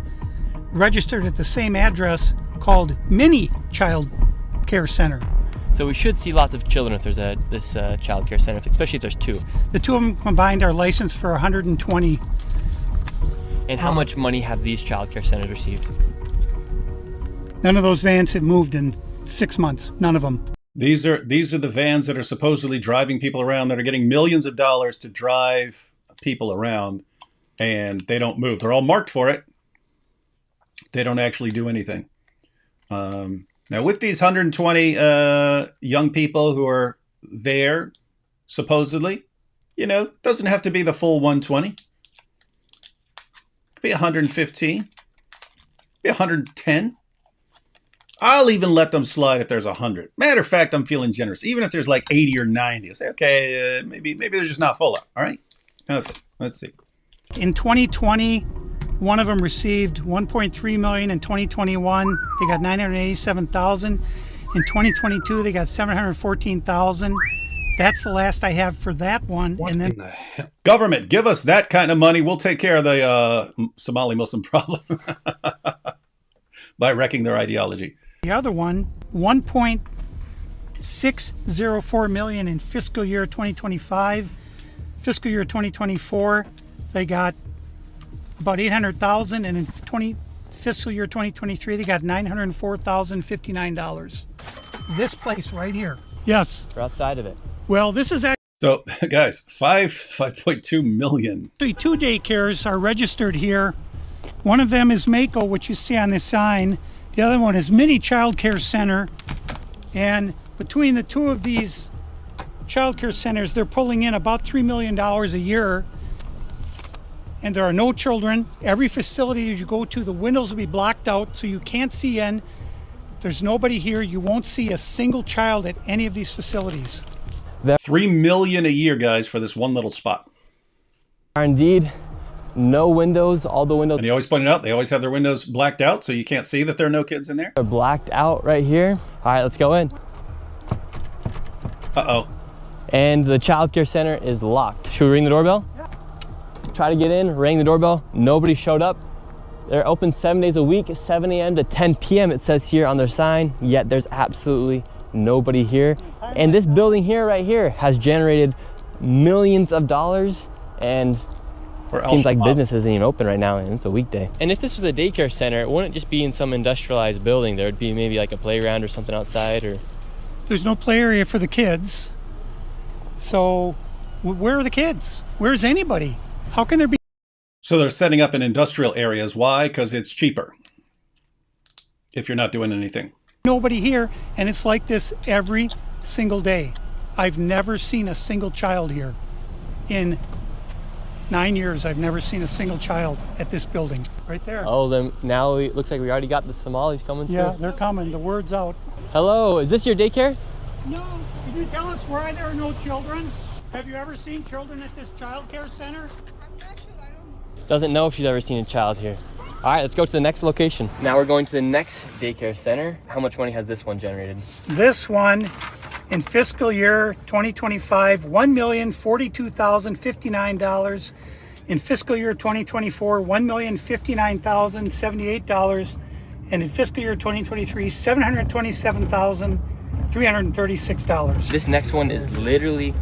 [SPEAKER 6] registered at the same address called Mini Child Care Center.
[SPEAKER 3] So we should see lots of children if there's this child care center, especially if there's two.
[SPEAKER 6] The two of them combined are licensed for 120.
[SPEAKER 3] And how much money have these child care centers received?
[SPEAKER 6] None of those vans have moved in 6 months. None of them.
[SPEAKER 2] These are the vans that are supposedly driving people around, that are getting millions of dollars to drive people around, and they don't move. They're all marked for it. They don't actually do anything. Now, with these 120 young people who are there, supposedly, doesn't have to be the full 120. It could be 115. Be 110. I'll even let them slide if there's 100. Matter of fact, I'm feeling generous. Even if there's like 80 or 90, I'll say, okay, maybe they're just not full up. All right. Okay. Let's see.
[SPEAKER 6] In 2020, one of them received 1.3 million. In 2021, they got 987,000. In 2022, they got 714,000. That's the last I have for that one.
[SPEAKER 1] What
[SPEAKER 6] and then
[SPEAKER 1] in the hell?
[SPEAKER 2] Government, give us that kind of money. We'll take care of the Somali Muslim problem by wrecking their ideology.
[SPEAKER 6] the other one, 1.604 million in fiscal year 2025. Fiscal year 2024, they got about 800,000, and in fiscal year 2023, they got $904,059. This place right here. Yes.
[SPEAKER 3] We're outside of it.
[SPEAKER 6] Well, this is
[SPEAKER 2] So, guys, 5.2 million.
[SPEAKER 6] actually 2 daycares are registered here. One of them is Mako, which you see on this sign. The other one is Mini Child Care Center. And between the two of these child care centers, they're pulling in about $3 million a year. And there are no children. Every facility that you go to, the windows will be blocked out so you can't see in. There's nobody here. You won't see a single child at any of these facilities.
[SPEAKER 2] $3 million a year, guys, for this one little spot.
[SPEAKER 3] Are indeed no windows. All the windows
[SPEAKER 2] And he always pointed out they always have their windows blacked out, so you can't see that there are no kids in there.
[SPEAKER 3] are blacked out right here. All right, let's go in.
[SPEAKER 2] Uh-oh.
[SPEAKER 3] And the child care center is locked. Should we ring the doorbell? Yeah. Try to get in, rang the doorbell. Nobody showed up. They're open 7 days a week, 7 a.m. to 10 p.m. it says here on their sign, yet there's absolutely nobody here. And this building here, right here, has generated millions of dollars, and it seems like business isn't even open right now, and it's a weekday. And if this was a daycare center, it wouldn't just be in some industrialized building. There would be maybe like a playground or something outside, or...
[SPEAKER 6] There's no play area for the kids. So where are the kids? Where's anybody? How can there be
[SPEAKER 2] So they're setting up in industrial areas. Why? Because it's cheaper if you're not doing anything.
[SPEAKER 6] nobody here? And it's like this every single day. I've never seen a single child here. In 9 years, I've never seen a single child at this building. Right there.
[SPEAKER 3] Oh, then now it looks like we already got the Somalis coming through.
[SPEAKER 6] Yeah, they're coming. The word's out.
[SPEAKER 3] Hello, is this your daycare?
[SPEAKER 6] No, can you tell us why there are no children? Have you ever seen children at this child care center?
[SPEAKER 3] Doesn't know if she's ever seen a child here. All right, let's go to the next location. Now we're going to the next daycare center. How much money has this one generated?
[SPEAKER 6] This one, in fiscal year 2025, $1,042,059. In fiscal year 2024, $1,059,078. And in fiscal year 2023, $727,336.
[SPEAKER 3] This next one is literally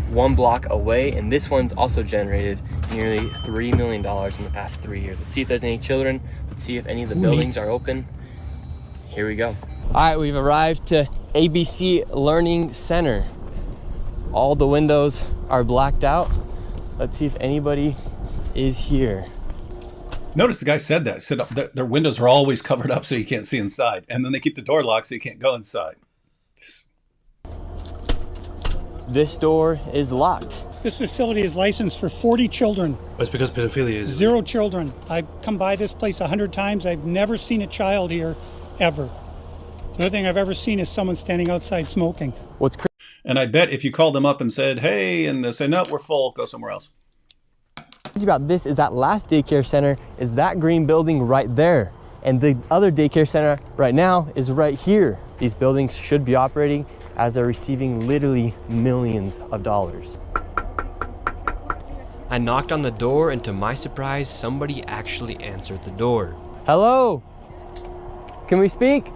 [SPEAKER 3] 1 block away, and this one's also generated nearly $3 million in the past 3 years. Let's see if there's any children. Let's see if any of the buildings are open. Here we go. All right, we've arrived to ABC Learning Center. All the windows are blacked out. Let's see if anybody is here.
[SPEAKER 2] Notice the guy said that. Said their windows are always covered up so you can't see inside. And then they keep the door locked so you can't go inside.
[SPEAKER 3] This door is locked.
[SPEAKER 6] This facility is licensed for 40 children.
[SPEAKER 1] That's because pedophilia is
[SPEAKER 6] 0 children. I've come by this place 100 times. I've never seen a child here, ever. The only thing I've ever seen is someone standing outside smoking.
[SPEAKER 3] What's
[SPEAKER 2] And I bet if you called them up and said, hey, and they say, no, we're full, go somewhere else.
[SPEAKER 3] crazy about this is that last daycare center is that green building right there. And the other daycare center right now is right here. These buildings should be operating as they're receiving literally millions of dollars. I knocked on the door, and to my surprise, somebody actually answered the door. Hello? Can we speak?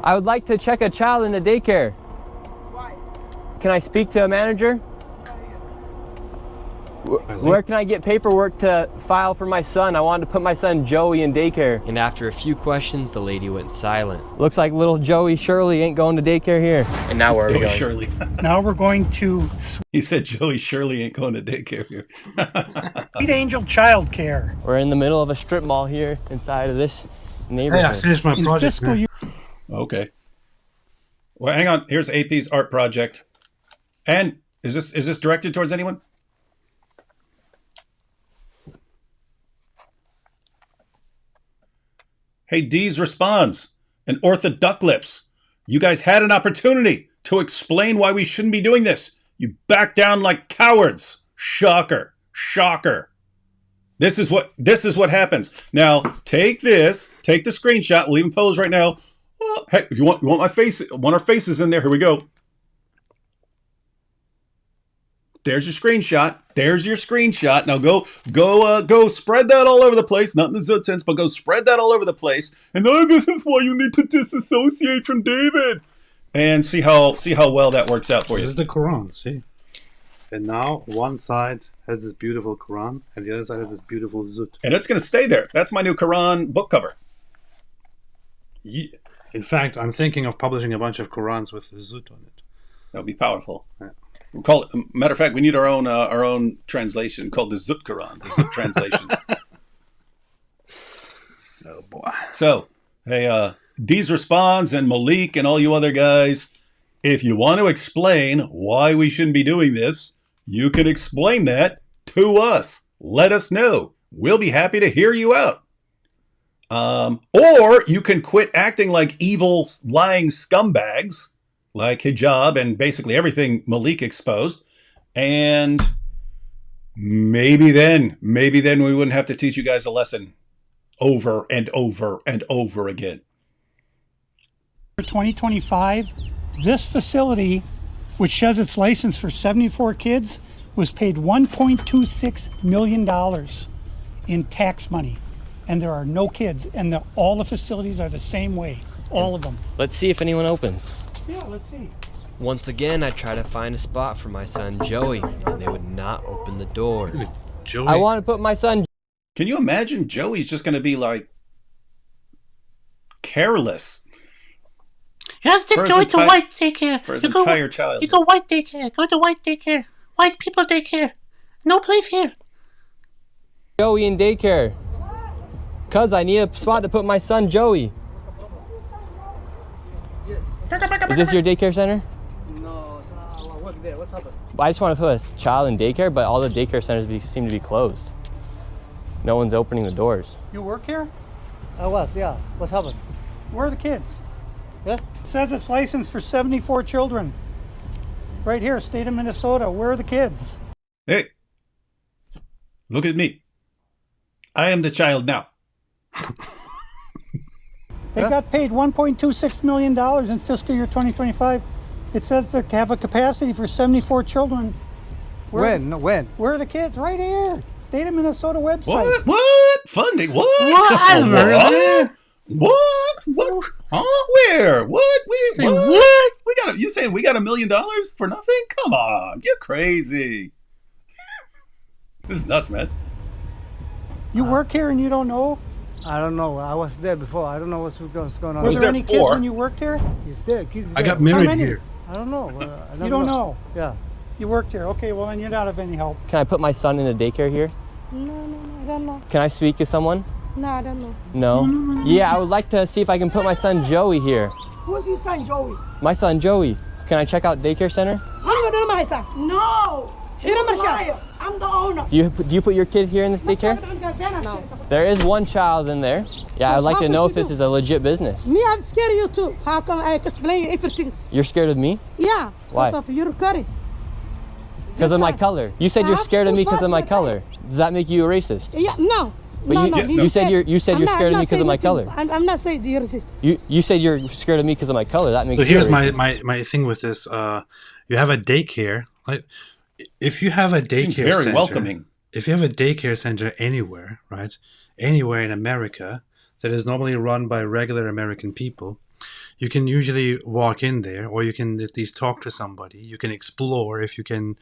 [SPEAKER 3] I would like to check a child in the daycare. Why? Can I speak to a manager? Where can I get paperwork to file for my son? I wanted to put my son Joey in daycare. And after a few questions, the lady went silent. Looks like little Joey Shirley ain't going to daycare here. And now where are we going?
[SPEAKER 2] Shirley.
[SPEAKER 6] Now we're going to
[SPEAKER 2] He said Joey Shirley ain't going to daycare here.
[SPEAKER 6] Sweet Angel Child Care.
[SPEAKER 3] We're in the middle of a strip mall here inside of this neighborhood.
[SPEAKER 1] Hey, I finished my
[SPEAKER 6] In
[SPEAKER 1] project.
[SPEAKER 6] fiscal
[SPEAKER 1] man.
[SPEAKER 6] year
[SPEAKER 2] Okay. Well, hang on. Here's AP's art project. And is this directed towards anyone? Hey, Dees responds, and Orthoducklips, you guys had an opportunity to explain why we shouldn't be doing this. You back down like cowards. Shocker. Shocker. This is what happens. Now, take this, take the screenshot, we'll even pose right now. Oh, hey, if you want my face, want our faces in there, here we go. There's your screenshot. There's your screenshot. Now go spread that all over the place. Not in the Zoot sense, but go spread that all over the place. And this is why you need to disassociate from David. And see how well that works out for you.
[SPEAKER 1] This is the Quran, see? And now one side has this beautiful Quran, and the other side has this beautiful Zoot.
[SPEAKER 2] And it's going to stay there. That's my new Quran book cover.
[SPEAKER 1] Yeah. In fact, I'm thinking of publishing a bunch of Qurans with the Zoot on it.
[SPEAKER 2] That would be powerful.
[SPEAKER 1] Yeah.
[SPEAKER 2] We'll call it. Matter of fact, we need our own translation called the Zoot Quran, the Zoot translation.
[SPEAKER 1] Oh boy!
[SPEAKER 2] So, hey, Deez responds, and Malik and all you other guys, if you want to explain why we shouldn't be doing this, you can explain that to us. Let us know. We'll be happy to hear you out. Or you can quit acting like evil, lying scumbags, like hijab and basically everything Malik exposed. And maybe then we wouldn't have to teach you guys a lesson over and over and over again.
[SPEAKER 6] For 2025, this facility, which has its license for 74 kids, was paid $1.26 million in tax money. And there are no kids, and all the facilities are the same way, all of them.
[SPEAKER 3] Let's see if anyone opens.
[SPEAKER 6] Yeah, let's see.
[SPEAKER 3] Once again, I try to find a spot for my son Joey, and they would not open the door.
[SPEAKER 1] Joey.
[SPEAKER 3] I want to put my son.
[SPEAKER 2] Can you imagine Joey's just going to be like careless?
[SPEAKER 7] You have to take Joey to white daycare.
[SPEAKER 2] For his entire child.
[SPEAKER 7] You go white daycare. Go to white daycare. White people daycare. No place here.
[SPEAKER 3] Joey in daycare. Cuz I need a spot to put my son Joey.
[SPEAKER 8] Yes.
[SPEAKER 3] Is this your daycare center?
[SPEAKER 8] No, I work there. What's happened?
[SPEAKER 3] I just want to put a child in daycare, but all the daycare centers seem to be closed. No one's opening the doors.
[SPEAKER 6] You work here?
[SPEAKER 8] I was, yeah. What's happened?
[SPEAKER 6] Where are the kids?
[SPEAKER 8] Yeah?
[SPEAKER 6] It says it's licensed for 74 children. Right here, state of Minnesota. Where are the kids?
[SPEAKER 2] Hey, look at me. I am the child now.
[SPEAKER 6] They got paid $1.26 million in fiscal year 2025. It says they have a capacity for 74 children.
[SPEAKER 8] When?
[SPEAKER 6] Where are the kids? Right here. State of Minnesota website.
[SPEAKER 2] What? Funding? What? What? Huh? Where? What? What? We got? You saying we got $1 million for nothing? Come on, you're crazy. This is nuts, man.
[SPEAKER 6] You work here and you don't know?
[SPEAKER 8] I don't know. I was there before. I don't know what's going on.
[SPEAKER 6] Were
[SPEAKER 2] was
[SPEAKER 6] there
[SPEAKER 2] there
[SPEAKER 6] any
[SPEAKER 2] for?
[SPEAKER 6] kids when you worked here?
[SPEAKER 8] He's there. Kids
[SPEAKER 1] I
[SPEAKER 8] there.
[SPEAKER 1] got married
[SPEAKER 6] many?
[SPEAKER 1] here.
[SPEAKER 8] I don't know.
[SPEAKER 6] You don't know?
[SPEAKER 8] Yeah.
[SPEAKER 6] You worked here. Okay, well then you're not of any help.
[SPEAKER 3] Can I put my son in a daycare here?
[SPEAKER 9] No, I don't know.
[SPEAKER 3] Can I speak to someone?
[SPEAKER 9] No, I don't know.
[SPEAKER 3] No? Yeah, I would like to see if I can put my son Joey here.
[SPEAKER 9] Who's your son, Joey?
[SPEAKER 3] My son Joey. Can I check out daycare center?
[SPEAKER 9] I'm not my son. No! You're a liar. I'm the owner.
[SPEAKER 3] Do you put your kid here in this daycare?
[SPEAKER 9] No.
[SPEAKER 3] There is one child in there. Yeah, I'd like to know if this is a legit business.
[SPEAKER 9] Me, I'm scared of you too. How come I explain everything?
[SPEAKER 3] You're scared of me?
[SPEAKER 9] Yeah.
[SPEAKER 3] Why?
[SPEAKER 9] Because of your curry.
[SPEAKER 3] Because of my color. You said you're scared of me because of my color. Does that make you a racist?
[SPEAKER 9] Yeah, no.
[SPEAKER 3] But
[SPEAKER 9] no,
[SPEAKER 3] you said you're scared of me because of my color.
[SPEAKER 9] I'm not saying you're racist.
[SPEAKER 3] You said you're scared of me because of my color. That makes
[SPEAKER 1] So
[SPEAKER 3] you a
[SPEAKER 1] here's
[SPEAKER 3] racist.
[SPEAKER 1] my thing with this. You have a daycare. Like, if you have a daycare
[SPEAKER 2] Seems very
[SPEAKER 1] center,
[SPEAKER 2] welcoming.
[SPEAKER 1] If you have a daycare center anywhere, right, anywhere in America that is normally run by regular American people, you can usually walk in there, or you can at least talk to somebody. You can explore if you can,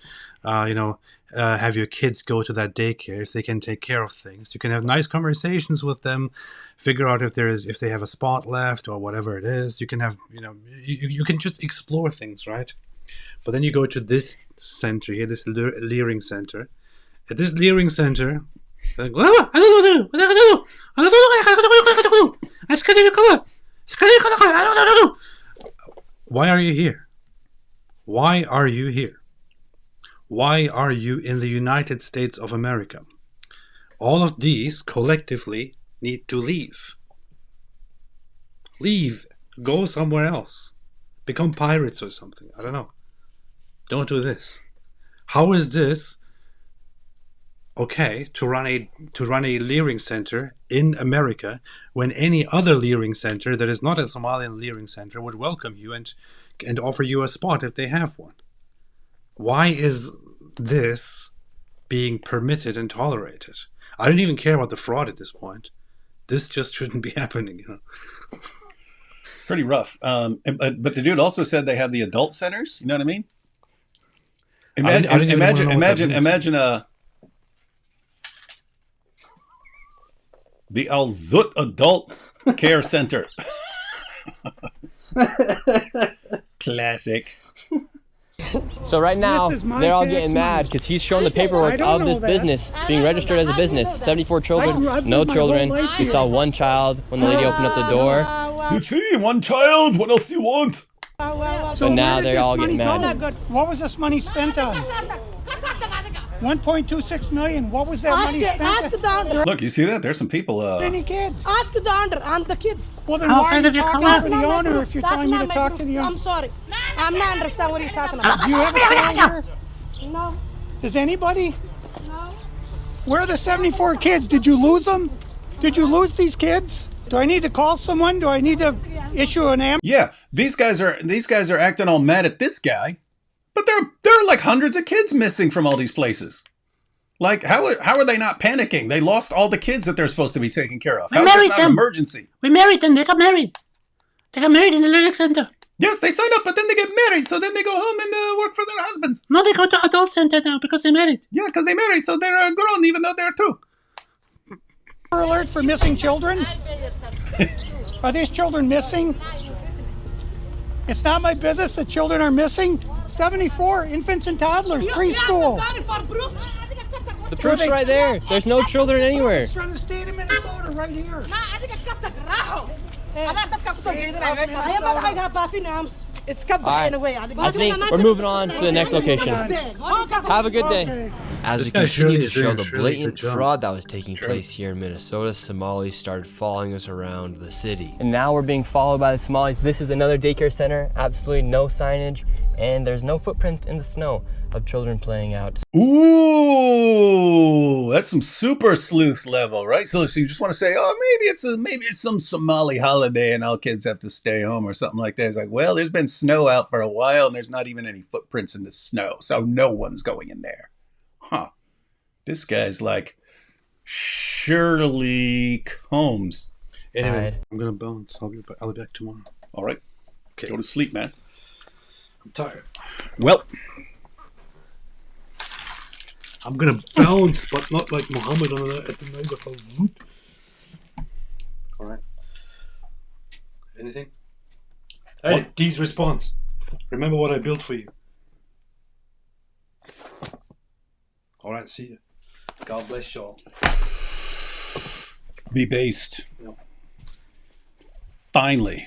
[SPEAKER 1] have your kids go to that daycare, if they can take care of things. You can have nice conversations with them, figure out if they have a spot left or whatever it is. You can have, you can just explore things, right? But then you go to this center here, this Leering Center. At this Leering Center, like, why are you here? Why are you here? Why are you in the United States of America? All of these collectively need to leave. Leave. Go somewhere else. Become pirates or something. I don't know. Don't do this. How is this okay to run a Leering center in America when any other Leering center that is not a Somalian Leering center would welcome you and offer you a spot if they have one? Why is this being permitted and tolerated? I don't even care about the fraud at this point. This just shouldn't be happening, you know.
[SPEAKER 2] Pretty rough. But the dude also said they have the adult centers. You know what I mean? Imagine the Al Zut Adult Care Center. Classic.
[SPEAKER 3] So right now,
[SPEAKER 6] This is my
[SPEAKER 3] they're all
[SPEAKER 6] tax
[SPEAKER 3] getting
[SPEAKER 6] money.
[SPEAKER 3] mad because he's showing the paperwork
[SPEAKER 6] I don't
[SPEAKER 3] of this
[SPEAKER 6] know that.
[SPEAKER 3] business being registered as a business. 74 children,
[SPEAKER 6] I've
[SPEAKER 3] no
[SPEAKER 6] lived my
[SPEAKER 3] children.
[SPEAKER 6] whole life
[SPEAKER 3] We
[SPEAKER 6] here.
[SPEAKER 3] saw one child when the lady opened up the door.
[SPEAKER 2] You see, one child. What else do you want?
[SPEAKER 6] So
[SPEAKER 3] now
[SPEAKER 6] where did
[SPEAKER 3] they're
[SPEAKER 6] this
[SPEAKER 3] all
[SPEAKER 6] money
[SPEAKER 3] getting mad.
[SPEAKER 6] go? What was this money spent on? 1.26 million. What was that money spent
[SPEAKER 9] Ask the
[SPEAKER 6] on?
[SPEAKER 9] owner.
[SPEAKER 2] Look, you see that? There's some people.
[SPEAKER 6] Many kids.
[SPEAKER 9] Ask the owner and the kids.
[SPEAKER 6] Well, then
[SPEAKER 7] How
[SPEAKER 6] why are
[SPEAKER 7] afraid
[SPEAKER 6] you
[SPEAKER 7] of your
[SPEAKER 6] talking
[SPEAKER 7] color?
[SPEAKER 6] to the owner if you're
[SPEAKER 9] That's
[SPEAKER 6] telling me
[SPEAKER 9] not
[SPEAKER 6] to
[SPEAKER 9] my
[SPEAKER 6] talk
[SPEAKER 9] proof.
[SPEAKER 6] to the owner?
[SPEAKER 9] I'm sorry. I'm not understand what you're talking about.
[SPEAKER 6] Do you have a calendar?
[SPEAKER 9] No.
[SPEAKER 6] Does anybody?
[SPEAKER 9] No.
[SPEAKER 6] Where are the 74 kids? Did you lose them? Did you lose these kids? Do I need to call someone? Do I need to issue an ambulance?
[SPEAKER 2] Yeah, these guys are acting all mad at this guy, but there are like hundreds of kids missing from all these places. Like, how are they not panicking? They lost all the kids that they're supposed to be taking care of.
[SPEAKER 7] We
[SPEAKER 2] How is this
[SPEAKER 7] married
[SPEAKER 2] not an
[SPEAKER 7] them.
[SPEAKER 2] emergency?
[SPEAKER 7] We married them. They got married. They got married in the lyric center.
[SPEAKER 2] Yes, they sign up, but then they get married, so then they go home and work for their husbands.
[SPEAKER 7] No, they go to adult center now because they married.
[SPEAKER 2] Yeah, because they married, so they're grown, even though they're two.
[SPEAKER 6] Alert for missing children? Are these children missing? It's not my business that children are missing. 74 infants and toddlers, preschool.
[SPEAKER 3] The proof's right there. There's no children anywhere.
[SPEAKER 6] It's from the state of Minnesota right here.
[SPEAKER 3] I think we're moving on to the next location. Have a good day. As we
[SPEAKER 1] This guy
[SPEAKER 3] continue to
[SPEAKER 1] Shirley's
[SPEAKER 3] show
[SPEAKER 1] doing
[SPEAKER 3] the
[SPEAKER 1] a really
[SPEAKER 3] blatant
[SPEAKER 1] good job.
[SPEAKER 3] fraud that was taking place here in Minnesota, Somalis started following us around the city. And now we're being followed by the Somalis. This is another daycare center, absolutely no signage, and there's no footprints in the snow of children playing out.
[SPEAKER 2] Ooh, that's some super sleuth level, right? So you just want to say, oh, maybe it's some Somali holiday and all kids have to stay home or something like that. It's like, well, there's been snow out for a while and there's not even any footprints in the snow, so no one's going in there. Huh. This guy's like Shirley Combs.
[SPEAKER 1] Anyway,
[SPEAKER 3] Right.
[SPEAKER 1] I'm gonna bounce. I'll be back tomorrow.
[SPEAKER 2] All right.
[SPEAKER 1] Okay.
[SPEAKER 2] Go to sleep, man.
[SPEAKER 1] I'm tired.
[SPEAKER 2] Well,
[SPEAKER 1] I'm gonna bounce, but not like Muhammad at the night of a whoop. All right. Anything? Hey, D's response. Remember what I built for you. All right. See you. God bless y'all.
[SPEAKER 2] be based.
[SPEAKER 1] Yep.
[SPEAKER 2] Finally.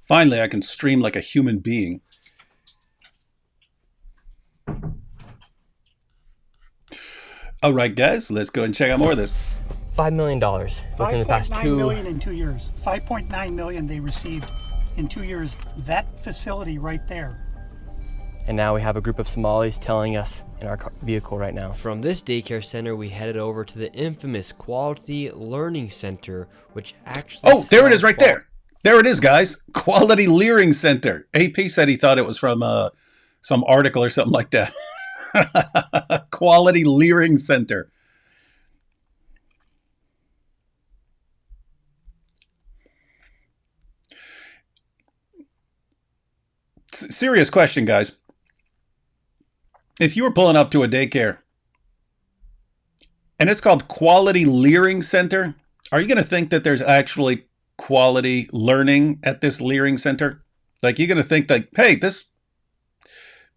[SPEAKER 2] Finally, I can stream like a human being. All right, guys, let's go and check out more of this.
[SPEAKER 3] $5 million within the past
[SPEAKER 6] 5.9
[SPEAKER 3] two.
[SPEAKER 6] million in 2 years. 5.9 million they received in 2 years. That facility right there.
[SPEAKER 3] And now we have a group of Somalis telling us in our vehicle right now. From this daycare center, we headed over to the infamous Quality Learning Center, which actually.
[SPEAKER 2] Oh, there it is right there. There it is, guys. Quality Leering Center. AP said he thought it was from some article or something like that. Quality Leering Center. Serious question, guys. If you were pulling up to a daycare and it's called Quality Leering Center, are you going to think that there's actually quality learning at this Leering Center? Like, you're going to think that, hey,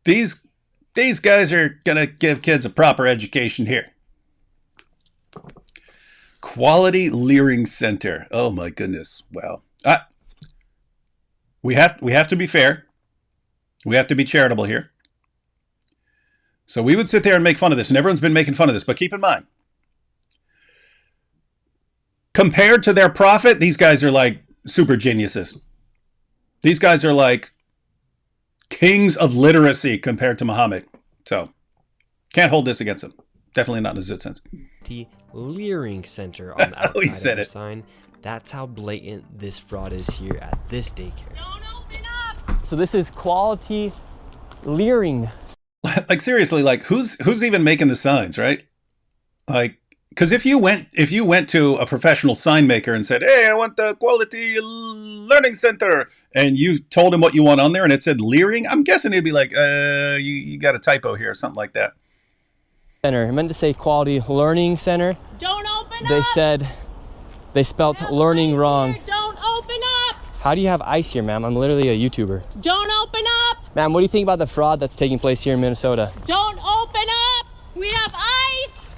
[SPEAKER 2] these guys are going to give kids a proper education here. Quality Leering Center. Oh my goodness. Wow. We have to be fair. We have to be charitable here. So we would sit there and make fun of this, and everyone's been making fun of this, but keep in mind, compared to their profit, these guys are like super geniuses. These guys are like kings of literacy compared to Muhammad. So can't hold this against them. Definitely not in a zit sense.
[SPEAKER 3] Leering Center on the
[SPEAKER 2] He
[SPEAKER 3] outside
[SPEAKER 2] said
[SPEAKER 3] of the
[SPEAKER 2] it.
[SPEAKER 3] sign. That's how blatant this fraud is here at this daycare. Don't open up! So this is quality leering.
[SPEAKER 2] Like seriously, like who's even making the signs, right? Like, because if you went to a professional sign maker and said, "Hey, I want the quality learning center," and you told him what you want on there, and it said leering, I'm guessing he'd be like, you got a typo here," or something like that.
[SPEAKER 3] Center. I meant to say quality learning center.
[SPEAKER 9] Don't open
[SPEAKER 3] They
[SPEAKER 9] up.
[SPEAKER 3] said they spelt learning wrong.
[SPEAKER 9] Don't open up.
[SPEAKER 3] How do you have ice here, ma'am? I'm literally a YouTuber.
[SPEAKER 9] Don't open up.
[SPEAKER 3] Ma'am, what do you think about the fraud that's taking place here in Minnesota?
[SPEAKER 9] Don't open up. We have ice.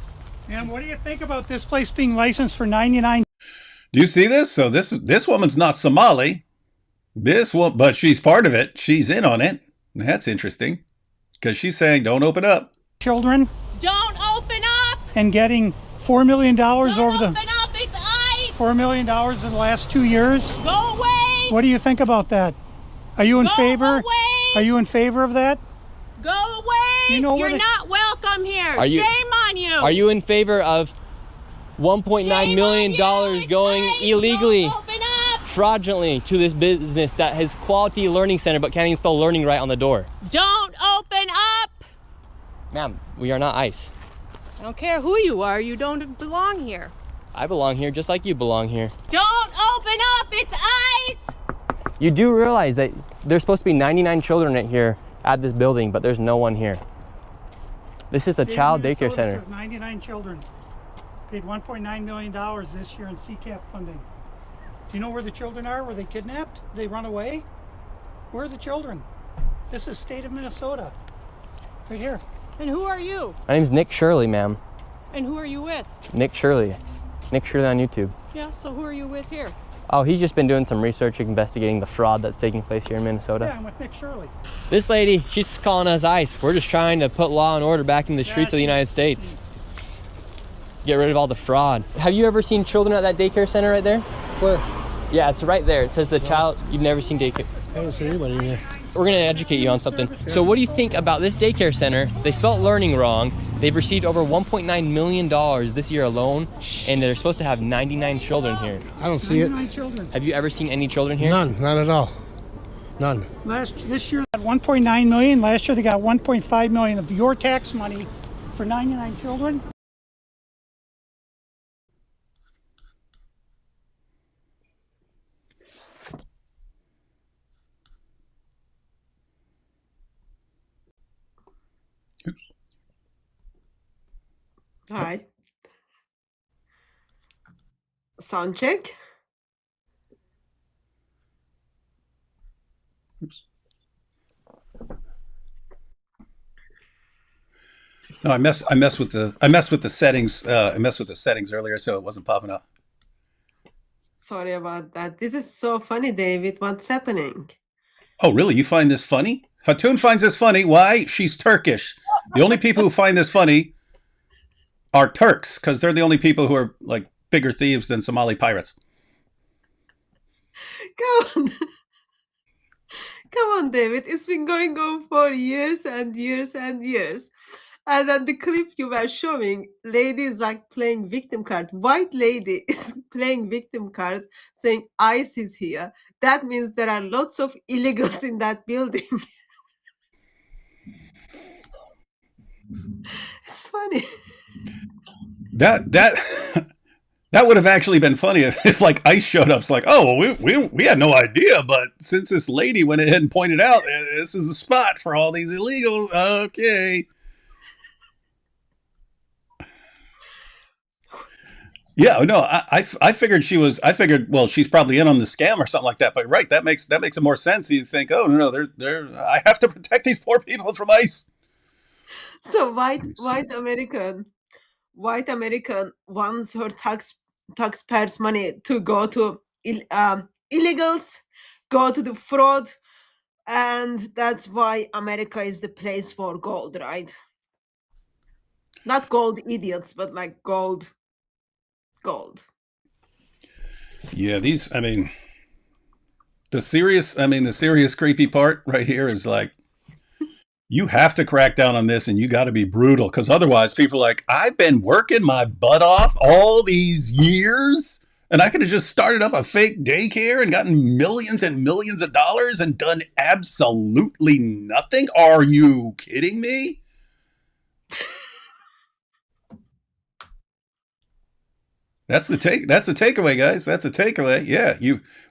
[SPEAKER 6] And what do you think about this place being licensed for 99?
[SPEAKER 2] Do you see this? So this woman's not Somali. But she's part of it. She's in on it. That's interesting, because she's saying, "Don't open up."
[SPEAKER 6] Children
[SPEAKER 9] Don't open up.
[SPEAKER 6] and getting $4 million over
[SPEAKER 9] Don't
[SPEAKER 6] the
[SPEAKER 9] open up. It's ice.
[SPEAKER 6] $4 million in the last 2 years.
[SPEAKER 9] Go away.
[SPEAKER 6] What do you think about that? Are you in
[SPEAKER 9] Go
[SPEAKER 6] favor?
[SPEAKER 9] away.
[SPEAKER 6] Are you in favor of that?
[SPEAKER 9] Go away.
[SPEAKER 6] You know where
[SPEAKER 9] You're
[SPEAKER 6] the-
[SPEAKER 9] not welcome here.
[SPEAKER 3] Are you-
[SPEAKER 9] Shame on you.
[SPEAKER 3] Are you in favor of $1.9
[SPEAKER 9] Shame
[SPEAKER 3] million
[SPEAKER 9] on you.
[SPEAKER 3] going
[SPEAKER 9] It's ice.
[SPEAKER 3] illegally,
[SPEAKER 9] Don't open up.
[SPEAKER 3] fraudulently to this business that has quality learning center but can't even spell learning right on the door?
[SPEAKER 9] Don't open up.
[SPEAKER 3] Ma'am, we are not ICE.
[SPEAKER 9] I don't care who you are. You don't belong here.
[SPEAKER 3] I belong here just like you belong here.
[SPEAKER 9] Don't open up. It's ice.
[SPEAKER 3] You do realize that there's supposed to be 99 children in here at this building, but there's no one here. This is a child daycare
[SPEAKER 6] Minnesota
[SPEAKER 3] center.
[SPEAKER 6] says 99 children. Paid $1.9 million this year in CCAP funding. Do you know where the children are? Were they kidnapped? They run away? Where are the children? This is state of Minnesota. Right here.
[SPEAKER 9] And who are you?
[SPEAKER 3] My name's Nick Shirley, ma'am.
[SPEAKER 9] And who are you with?
[SPEAKER 3] Nick Shirley. Nick Shirley on YouTube.
[SPEAKER 9] Yeah, so who are you with here?
[SPEAKER 3] Oh, he's just been doing some research investigating the fraud that's taking place here in Minnesota.
[SPEAKER 6] Yeah, I'm with Nick Shirley.
[SPEAKER 3] This lady, she's calling us ICE. We're just trying to put law and order back in the streets of the United States. Get rid of all the fraud. Have you ever seen children at that daycare center right there?
[SPEAKER 10] Where?
[SPEAKER 3] Yeah, it's right there. It says the child, you've never seen daycare.
[SPEAKER 10] I haven't seen anybody in there.
[SPEAKER 3] We're gonna educate you on something. So what do you think about this daycare center? They spelled learning wrong. They've received over $1.9 million this year alone, and they're supposed to have 99 children here.
[SPEAKER 10] I don't see it.
[SPEAKER 6] 99 children.
[SPEAKER 3] Have you ever seen any children here?
[SPEAKER 10] None, not at all. None.
[SPEAKER 6] This year they got 1.9 million. Last year they got 1.5 million of your tax money for 99 children.
[SPEAKER 11] Hi. Sound check.
[SPEAKER 2] No, I messed with the settings. I messed with the settings earlier, so it wasn't popping up.
[SPEAKER 11] Sorry about that. This is so funny, David. What's happening?
[SPEAKER 2] Oh, really? You find this funny? Hatun finds this funny. Why? She's Turkish. The only people who find this funny are Turks, because they're the only people who are like bigger thieves than Somali pirates.
[SPEAKER 11] Come on. Come on, David. It's been going on for years and years and years. And then the clip you were showing, lady is like playing victim card. White lady is playing victim card saying ICE is here. That means there are lots of illegals in that building. It's funny.
[SPEAKER 2] That would have actually been funny if like ICE showed up. It's like, oh, we had no idea, but since this lady went ahead and pointed out this is a spot for all these illegals, okay. Yeah, no, I figured she was. I figured, well, she's probably in on the scam or something like that. But right, that makes it more sense. You think, oh no, they're. I have to protect these poor people from ICE.
[SPEAKER 11] So white American wants her taxpayers' money to go to illegals, go to the fraud, and that's why America is the place for gold, right? Not gold idiots, but like gold.
[SPEAKER 2] Yeah, I mean, the serious creepy part right here is like, you have to crack down on this and you got to be brutal because otherwise people are like, I've been working my butt off all these years and I could have just started up a fake daycare and gotten millions and millions of dollars and done absolutely nothing. Are you kidding me? That's the takeaway, guys. That's the takeaway. Yeah,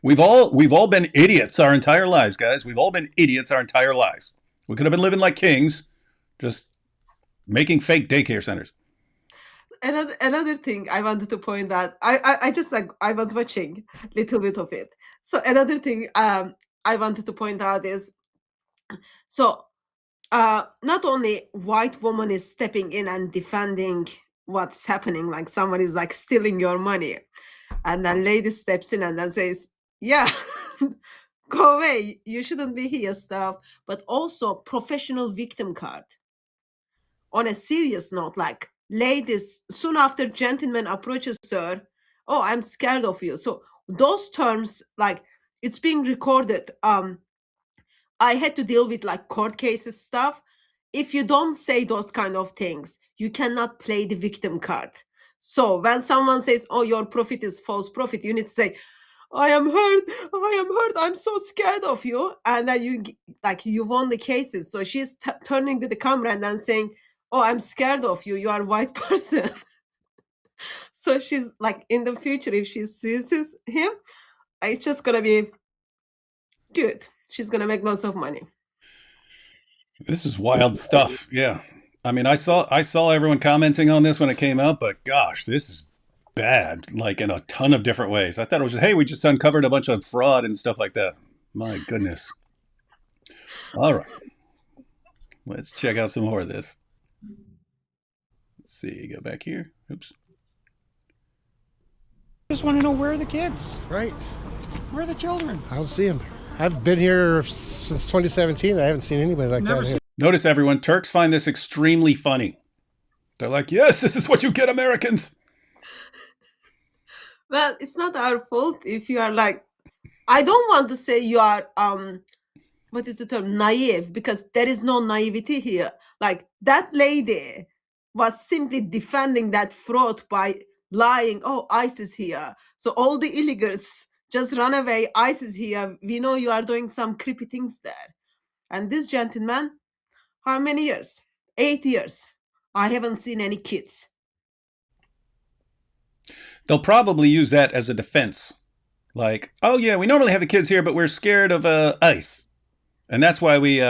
[SPEAKER 2] we've all been idiots our entire lives, guys. We've all been idiots our entire lives. We could have been living like kings, just making fake daycare centers.
[SPEAKER 11] Another thing I wanted to point out, I just like I was watching a little bit of it. So another thing I wanted to point out is so not only white woman is stepping in and defending what's happening, like someone is like stealing your money, and then lady steps in and then says, "Yeah, go away, you shouldn't be here," stuff. But also professional victim card. On a serious note, like ladies, soon after gentleman approaches her, "Oh, I'm scared of you." So those terms, like it's being recorded. I had to deal with like court cases stuff. If you don't say those kind of things, you cannot play the victim card. So when someone says, "Oh, your profit is false profit," you need to say, "I am hurt. I am hurt. I'm so scared of you." And then you won the cases. So she's turning to the camera and then saying, "Oh, I'm scared of you. You are a white person." So she's like, in the future, if she sees him, it's just gonna be good. She's gonna make lots of money.
[SPEAKER 2] This is wild stuff. Yeah. I mean, I saw everyone commenting on this when it came out, but gosh, this is bad, like in a ton of different ways. I thought it was, hey, we just uncovered a bunch of fraud and stuff like that. My goodness. All right. Let's check out some more of this. Let's see. Go back here. Oops.
[SPEAKER 6] I just want to know, where are the kids?
[SPEAKER 10] Right.
[SPEAKER 6] Where are the children?
[SPEAKER 10] I don't see him. I've been here since 2017. I haven't seen anybody like that here.
[SPEAKER 2] Notice, everyone, Turks find this extremely funny. They're like, yes, this is what you get, Americans.
[SPEAKER 11] Well, it's not our fault if you are like, I don't want to say you are what is the term, naive, because there is no naivety here. Like that lady was simply defending that fraud by lying, "Oh, ICE is here, so all the illegals just run away, ICE is here, we know you are doing some creepy things there." And this gentleman, how many years? 8 years. I haven't seen any kids.
[SPEAKER 2] They'll probably use that as a defense. Like, oh yeah, we normally have the kids here, but we're scared of ICE. And that's why we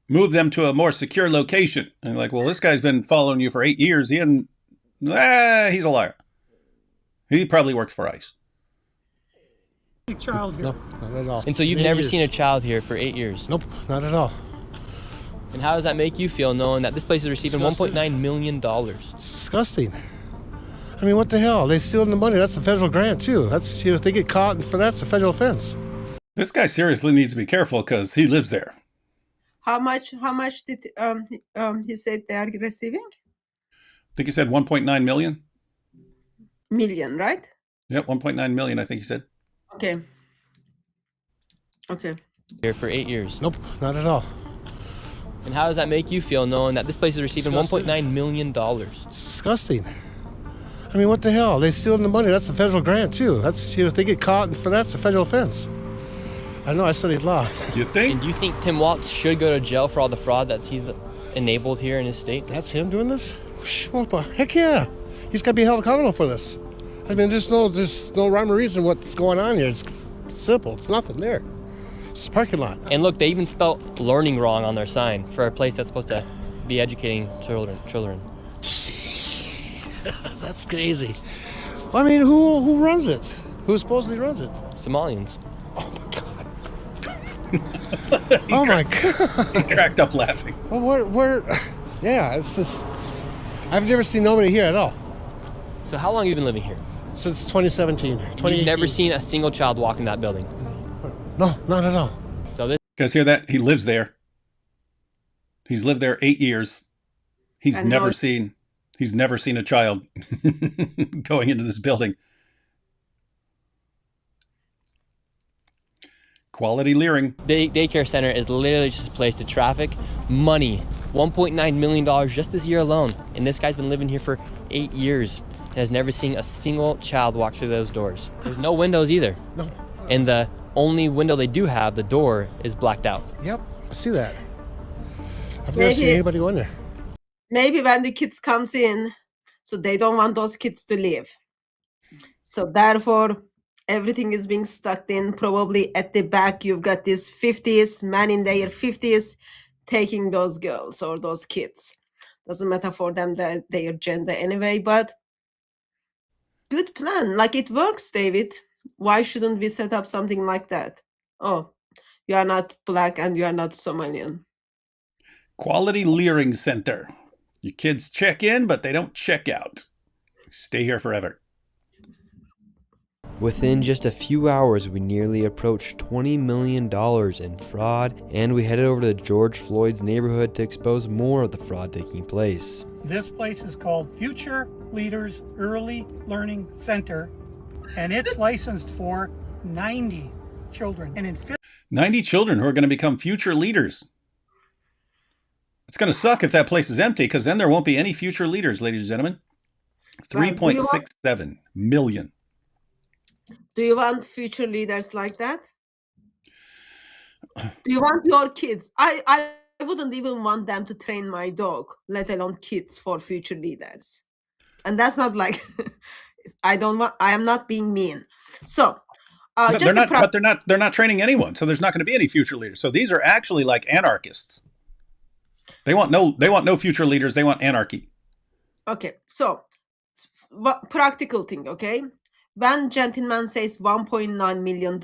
[SPEAKER 2] move them to a more secure location. And like, well, this guy's been following you for 8 years. He's a liar. He probably works for ICE.
[SPEAKER 6] Child here.
[SPEAKER 10] No, not at all.
[SPEAKER 3] And so you've never seen a child here for 8 years?
[SPEAKER 10] Nope, not at all.
[SPEAKER 3] And how does that make you feel, knowing that this place is receiving $1.9 million?
[SPEAKER 10] It's disgusting. I mean, what the hell? They stealing the money. That's a federal grant, too. That's, if they get caught for that, it's a federal offense.
[SPEAKER 2] This guy seriously needs to be careful because he lives there.
[SPEAKER 11] How much did he said they are receiving?
[SPEAKER 2] I think he said 1.9 million.
[SPEAKER 11] Million, right?
[SPEAKER 2] Yep, 1.9 million, I think he said.
[SPEAKER 11] Okay.
[SPEAKER 3] Here for 8 years?
[SPEAKER 10] Nope, not at all.
[SPEAKER 3] And how does that make you feel, knowing that this place is receiving $1.9 million?
[SPEAKER 10] It's disgusting. I mean, what the hell? They stealing the money. That's a federal grant, too. That's, if they get caught for that, it's a federal offense. I know, I studied law.
[SPEAKER 2] You think?
[SPEAKER 3] And do you think Tim Walz should go to jail for all the fraud that he's enabled here in his state?
[SPEAKER 10] That's him doing this? Heck yeah. He's got to be held accountable for this. I mean, there's no rhyme or reason what's going on here. It's simple. It's nothing there. It's a parking lot.
[SPEAKER 3] And look, they even spelled learning wrong on their sign for a place that's supposed to be educating children.
[SPEAKER 10] That's crazy. Well, I mean, who runs it? Who supposedly runs it?
[SPEAKER 3] Somalians.
[SPEAKER 10] Oh my God. Oh my God.
[SPEAKER 2] He cracked up laughing.
[SPEAKER 10] Well, where? Yeah, it's just, I've never seen nobody here at all.
[SPEAKER 3] So how long have you been living here?
[SPEAKER 10] Since 2017.
[SPEAKER 3] You've never seen a single child walk in that building?
[SPEAKER 10] No, not at all.
[SPEAKER 3] So this.
[SPEAKER 2] You guys hear that? He lives there. He's lived there 8 years. He's never seen a child going into this building. Quality Leering.
[SPEAKER 3] Daycare center is literally just a place to traffic money. $1.9 million just this year alone. And this guy's been living here for 8 years and has never seen a single child walk through those doors. There's no windows either.
[SPEAKER 10] No.
[SPEAKER 3] And the only window they do have, the door, is blacked out.
[SPEAKER 10] Yep, I see that. I've never seen anybody go in there.
[SPEAKER 11] Maybe when the kids comes in, so they don't want those kids to leave. So therefore, everything is being stuck in. Probably at the back, you've got these 50s, men in their 50s, taking those girls or those kids. Doesn't matter for them their gender anyway, but good plan. Like, it works, David. Why shouldn't we set up something like that? Oh, you are not black and you are not Somalian.
[SPEAKER 2] Quality Leering Center. Your kids check in, but they don't check out. Stay here forever.
[SPEAKER 3] Within just a few hours, we nearly approached $20 million in fraud, and we headed over to George Floyd's neighborhood to expose more of the fraud taking place.
[SPEAKER 6] This place is called Future Leaders Early Learning Center, and it's licensed for 90 children. And in
[SPEAKER 2] 90 children who are going to become future leaders. It's going to suck if that place is empty, because then there won't be any future leaders, ladies and gentlemen. 3.67 million.
[SPEAKER 11] Do you want future leaders like that? Do you want your kids? I wouldn't even want them to train my dog, let alone kids for future leaders. And that's not like I am not being mean. So
[SPEAKER 2] No, they're not training anyone, so there's not going to be any future leaders. So these are actually like anarchists. They want no future leaders. They want anarchy.
[SPEAKER 11] Okay, so practical thing. Okay, when gentleman says $1.9 million,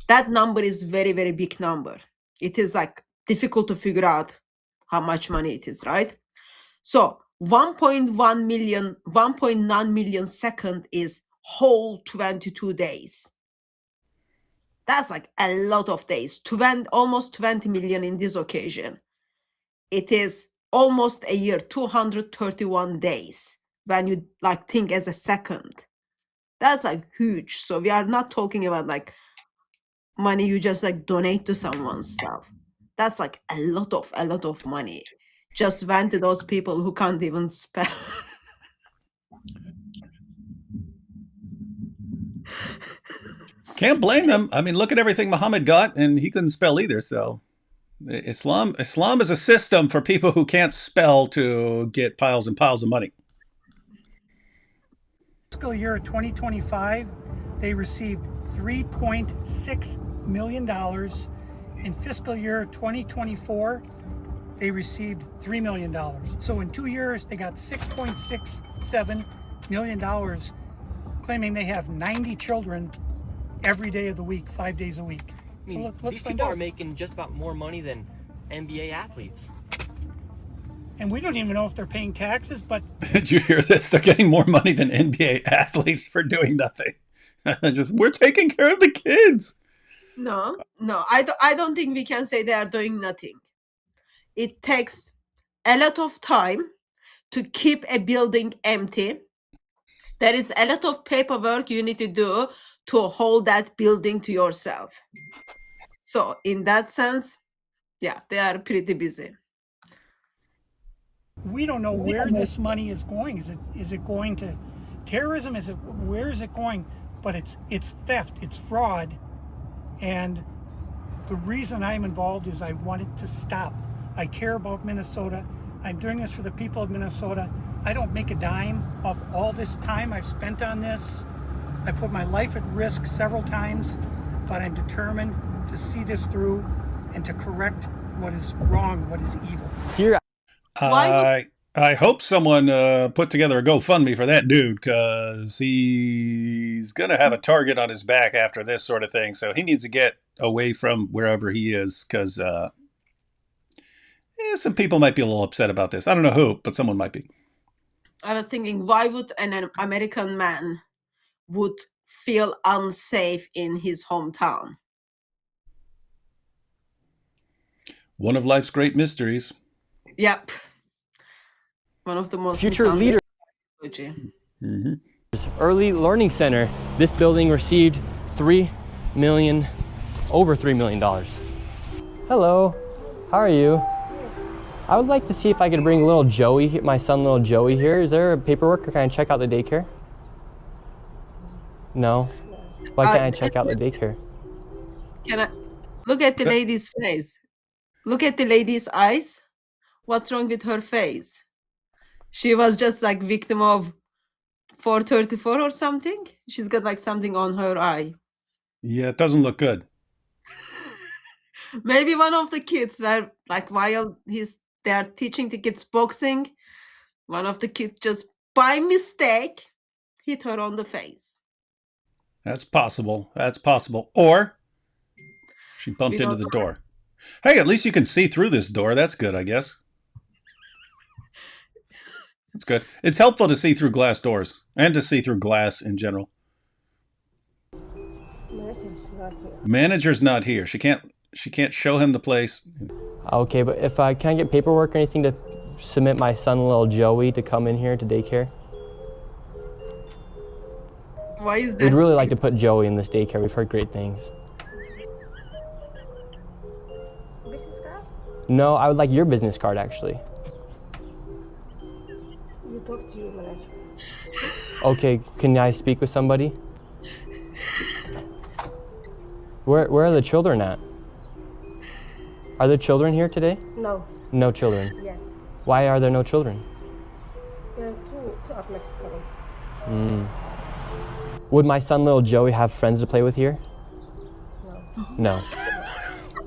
[SPEAKER 11] that number is very, very big number. It is like difficult to figure out how much money it is, right? So 1.9 million second is whole 22 days. That's like a lot of days. Almost 20 million in this occasion. It is almost a year, 231 days when you like think as a second. That's like huge. So we are not talking about like money you just like donate to someone's stuff. That's like a lot of money. Just went to those people who can't even spell.
[SPEAKER 2] Can't blame them. I mean, look at everything Muhammad got, and he couldn't spell either. So Islam is a system for people who can't spell to get piles and piles of money.
[SPEAKER 6] Fiscal year 2025, they received $3.6 million. In fiscal year 2024, they received $3 million. So in 2 years, they got $6.67 million, claiming they have 90 children every day of the week, 5 days a week.
[SPEAKER 3] I mean,
[SPEAKER 6] So let's
[SPEAKER 3] these
[SPEAKER 6] find
[SPEAKER 3] people
[SPEAKER 6] out.
[SPEAKER 3] are making just about more money than NBA athletes.
[SPEAKER 6] And we don't even know if they're paying taxes, but
[SPEAKER 2] Did you hear this? They're getting more money than NBA athletes for doing nothing. We're taking care of the kids.
[SPEAKER 11] No, I don't think we can say they are doing nothing. It takes a lot of time to keep a building empty. There is a lot of paperwork you need to do to hold that building to yourself. So in that sense, yeah, they are pretty busy.
[SPEAKER 6] we don't know where this money is going. Is it going to terrorism? Where is it going? But it's theft, it's fraud. And the reason I'm involved is I want it to stop. I care about Minnesota. I'm doing this for the people of Minnesota. I don't make a dime off all this time I've spent on this. I put my life at risk several times, but I'm determined to see this through and to correct what is wrong, what is evil.
[SPEAKER 3] Here,
[SPEAKER 2] I hope someone put together a GoFundMe for that dude, because he's going to have a target on his back after this sort of thing. So he needs to get away from wherever he is, because some people might be a little upset about this. I don't know who, but someone might be.
[SPEAKER 11] I was thinking, why would an American man would feel unsafe in his hometown?
[SPEAKER 2] One of life's great mysteries.
[SPEAKER 11] Yep. One of the most
[SPEAKER 3] future leader. Early Learning Center. This building received $3 million. over $3 million. Hello, how are you? I would like to see if I could bring little Joey, my son little Joey here. Is there paperwork or can I check out the daycare? No? Why can't I check out the daycare?
[SPEAKER 11] Can I look at the lady's face? Look at the lady's eyes. What's wrong with her face? She was just like victim of 434 or something. She's got like something on her eye.
[SPEAKER 2] Yeah, it doesn't look good.
[SPEAKER 11] Maybe one of the kids were like, while they are teaching the kids boxing, one of the kids just by mistake hit her on the face.
[SPEAKER 2] That's possible. That's possible. Or she bumped into the door. Hey, at least you can see through this door. That's good, I guess. That's good. It's helpful to see through glass doors and to see through glass in general.
[SPEAKER 12] Manager's not here.
[SPEAKER 2] Manager's not here. She can't show him the place.
[SPEAKER 3] Okay, but if can I get paperwork or anything to submit my son little Joey to come in here to daycare?
[SPEAKER 11] Why is that?
[SPEAKER 3] We'd really like to put Joey in this daycare. We've heard great things.
[SPEAKER 12] Business card?
[SPEAKER 3] No, I would like your business card actually.
[SPEAKER 12] You talk to your manager.
[SPEAKER 3] Okay, can I speak with somebody? Where are the children at? Are there children here today?
[SPEAKER 12] No.
[SPEAKER 3] No children?
[SPEAKER 12] Yes.
[SPEAKER 3] Why are there no children?
[SPEAKER 12] Two of Mexico.
[SPEAKER 3] Would my son little Joey have friends to play with here?
[SPEAKER 12] No.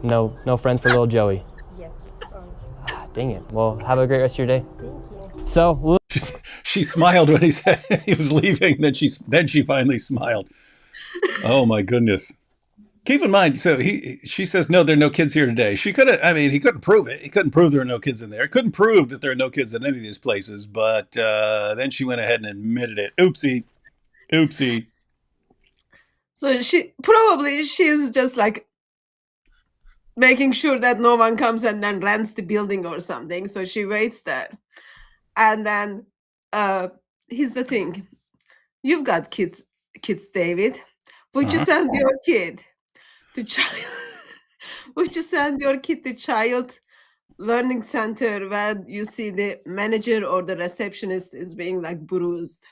[SPEAKER 3] No. No friends for little Joey?
[SPEAKER 12] Yes. Sorry.
[SPEAKER 3] Dang it. Well, have a great rest of your day.
[SPEAKER 12] Thank you.
[SPEAKER 3] So,
[SPEAKER 2] she smiled when he said he was leaving. Then she finally smiled. Oh my goodness. Keep in mind, so she says, no, there are no kids here today. He couldn't prove it. He couldn't prove there are no kids in there. He couldn't prove that there are no kids in any of these places. But then she went ahead and admitted it. Oopsie.
[SPEAKER 11] So she's just like making sure that no one comes and then rents the building or something. So she waits there. And then here's the thing. You've got kids, David. Would you send your kid to would you send your kid to child learning center when you see the manager or the receptionist is being like bruised?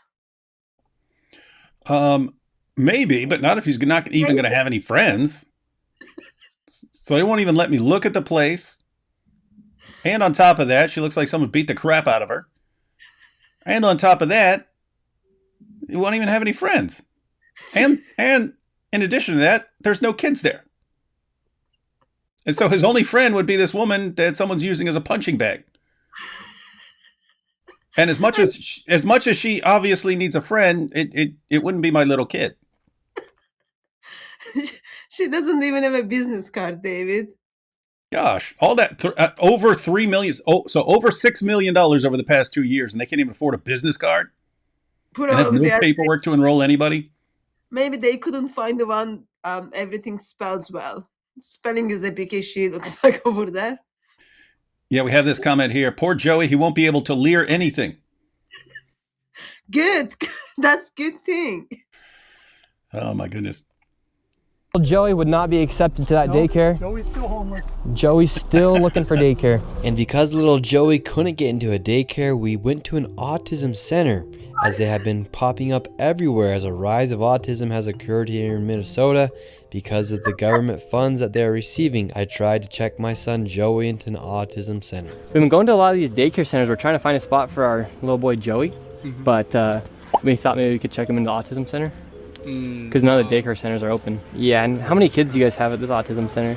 [SPEAKER 2] Maybe, but not if he's not even going to have any friends. So they won't even let me look at the place. And on top of that, she looks like someone beat the crap out of her. And on top of that, he won't even have any friends. And in addition to that, there's no kids there. And so his only friend would be this woman that someone's using as a punching bag. And as much as she obviously needs a friend, it wouldn't be my little kid.
[SPEAKER 11] She doesn't even have a business card, David.
[SPEAKER 2] Gosh, all that over $3 million, so over $6 million over the past 2 years, and they can't even afford a business card. And have no paperwork to enroll anybody.
[SPEAKER 11] Maybe they couldn't find the one everything spells well. Spelling is a big issue, looks like, over there.
[SPEAKER 2] Yeah, we have this comment here. Poor Joey, he won't be able to leer anything.
[SPEAKER 11] Good. That's good thing.
[SPEAKER 2] Oh, my goodness.
[SPEAKER 3] Joey would not be accepted to that daycare.
[SPEAKER 6] Joey's still homeless.
[SPEAKER 3] Joey's still looking for daycare. And because little Joey couldn't get into a daycare, we went to an autism center, as they have been popping up everywhere as a rise of autism has occurred here in Minnesota because of the government funds that they're receiving. I tried to check my son Joey into an autism center. We've been going to a lot of these daycare centers. We're trying to find a spot for our little boy Joey, but we thought maybe we could check him into the autism center. Because none of the daycare centers are open. Yeah, and how many kids do you guys have at this autism center?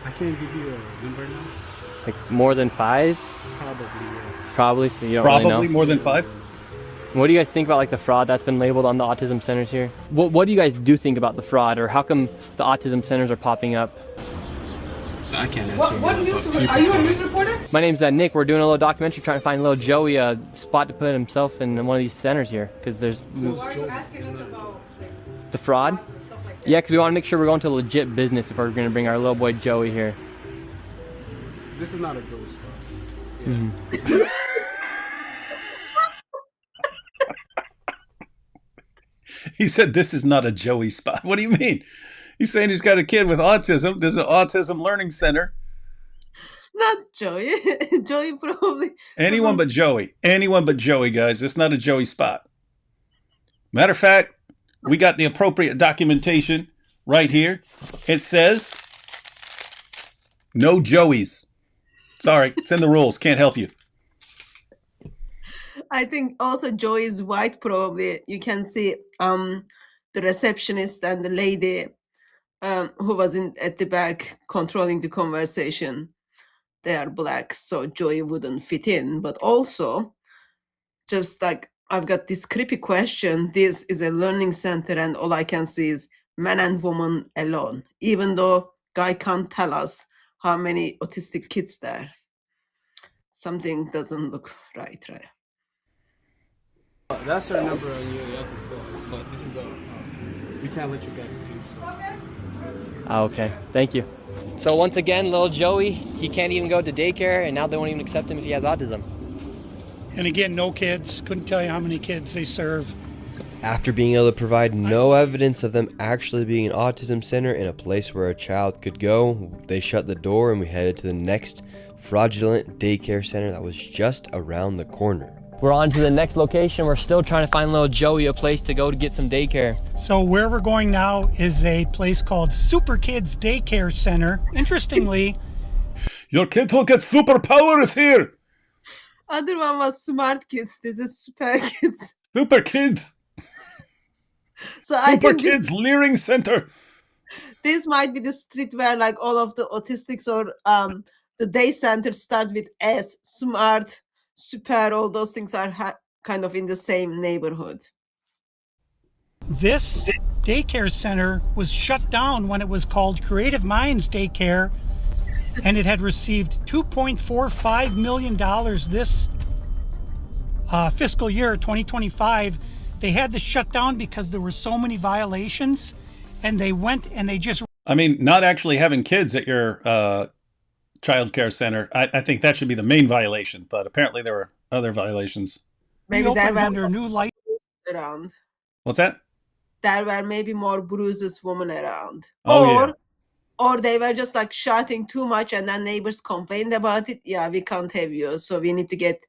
[SPEAKER 1] I can't give you a number now.
[SPEAKER 3] Like more than 5?
[SPEAKER 1] Probably, yeah.
[SPEAKER 3] Probably, so you don't really know.
[SPEAKER 2] Probably more than 5?
[SPEAKER 3] What do you guys think about like the fraud that's been labeled on the autism centers here? What do you guys do think about the fraud, or how come the autism centers are popping up?
[SPEAKER 1] I can't answer.
[SPEAKER 9] What news? Are you a news reporter?
[SPEAKER 3] My name's Nick. We're doing a little documentary trying to find little Joey a spot to put himself in one of these centers here, because there's
[SPEAKER 9] So why are you asking us about
[SPEAKER 3] the fraud.
[SPEAKER 9] and stuff like that?
[SPEAKER 3] Yeah, because we want to make sure we're going to legit business if we're going to bring our little boy Joey here.
[SPEAKER 1] This is not a Joey spot. Yeah.
[SPEAKER 2] He said, this is not a Joey spot. What do you mean? He's saying he's got a kid with autism. There's an autism learning center.
[SPEAKER 11] Not Joey. Joey probably.
[SPEAKER 2] Anyone but Joey. Anyone but Joey, guys. It's not a Joey spot. Matter of fact, we got the appropriate documentation right here. It says, no Joeys. Sorry, it's in the rules. Can't help you.
[SPEAKER 11] I think also Joey is white, probably. You can see the receptionist and the lady who was at the back controlling the conversation. They are black, so Joey wouldn't fit in. But also, just like I've got this creepy question. This is a learning center, and all I can see is man and woman alone, even though guy can't tell us how many autistic kids there. Something doesn't look right.
[SPEAKER 12] That's our number on you, the other bill, but this is we can't let you guys use. So.
[SPEAKER 3] Okay, thank you. So once again, little Joey, he can't even go to daycare, and now they won't even accept him if he has autism.
[SPEAKER 6] And again, no kids. Couldn't tell you how many kids they serve.
[SPEAKER 3] After being able to provide no evidence of them actually being an autism center in a place where a child could go, they shut the door and we headed to the next fraudulent daycare center that was just around the corner. We're on to the next location. We're still trying to find little Joey a place to go to get some daycare.
[SPEAKER 6] So where we're going now is a place called Super Kids Daycare Center. Interestingly,
[SPEAKER 2] your kid will get superpowers here.
[SPEAKER 11] Other one was Smart Kids. This is Super Kids.
[SPEAKER 2] Super Kids.
[SPEAKER 11] So I think
[SPEAKER 2] Kids Learning Center.
[SPEAKER 11] This might be the street where like all of the autistics or the day centers start with S, Smart, Super, all those things are kind of in the same neighborhood.
[SPEAKER 6] this daycare center was shut down when it was called Creative Minds Daycare, and it had received $2.45 million this fiscal year, 2025. They had to shut down because there were so many violations, and they went and they just...
[SPEAKER 2] I mean, not actually having kids at your child care center, I think that should be the main violation, but apparently there were other violations.
[SPEAKER 11] Maybe
[SPEAKER 6] opened
[SPEAKER 11] there were
[SPEAKER 6] under a new light
[SPEAKER 11] around.
[SPEAKER 2] What's that?
[SPEAKER 11] There were maybe more bruises women around.
[SPEAKER 2] Oh,
[SPEAKER 11] Or they were just like shouting too much and then neighbors complained about it. Yeah, we can't have you. So we need to get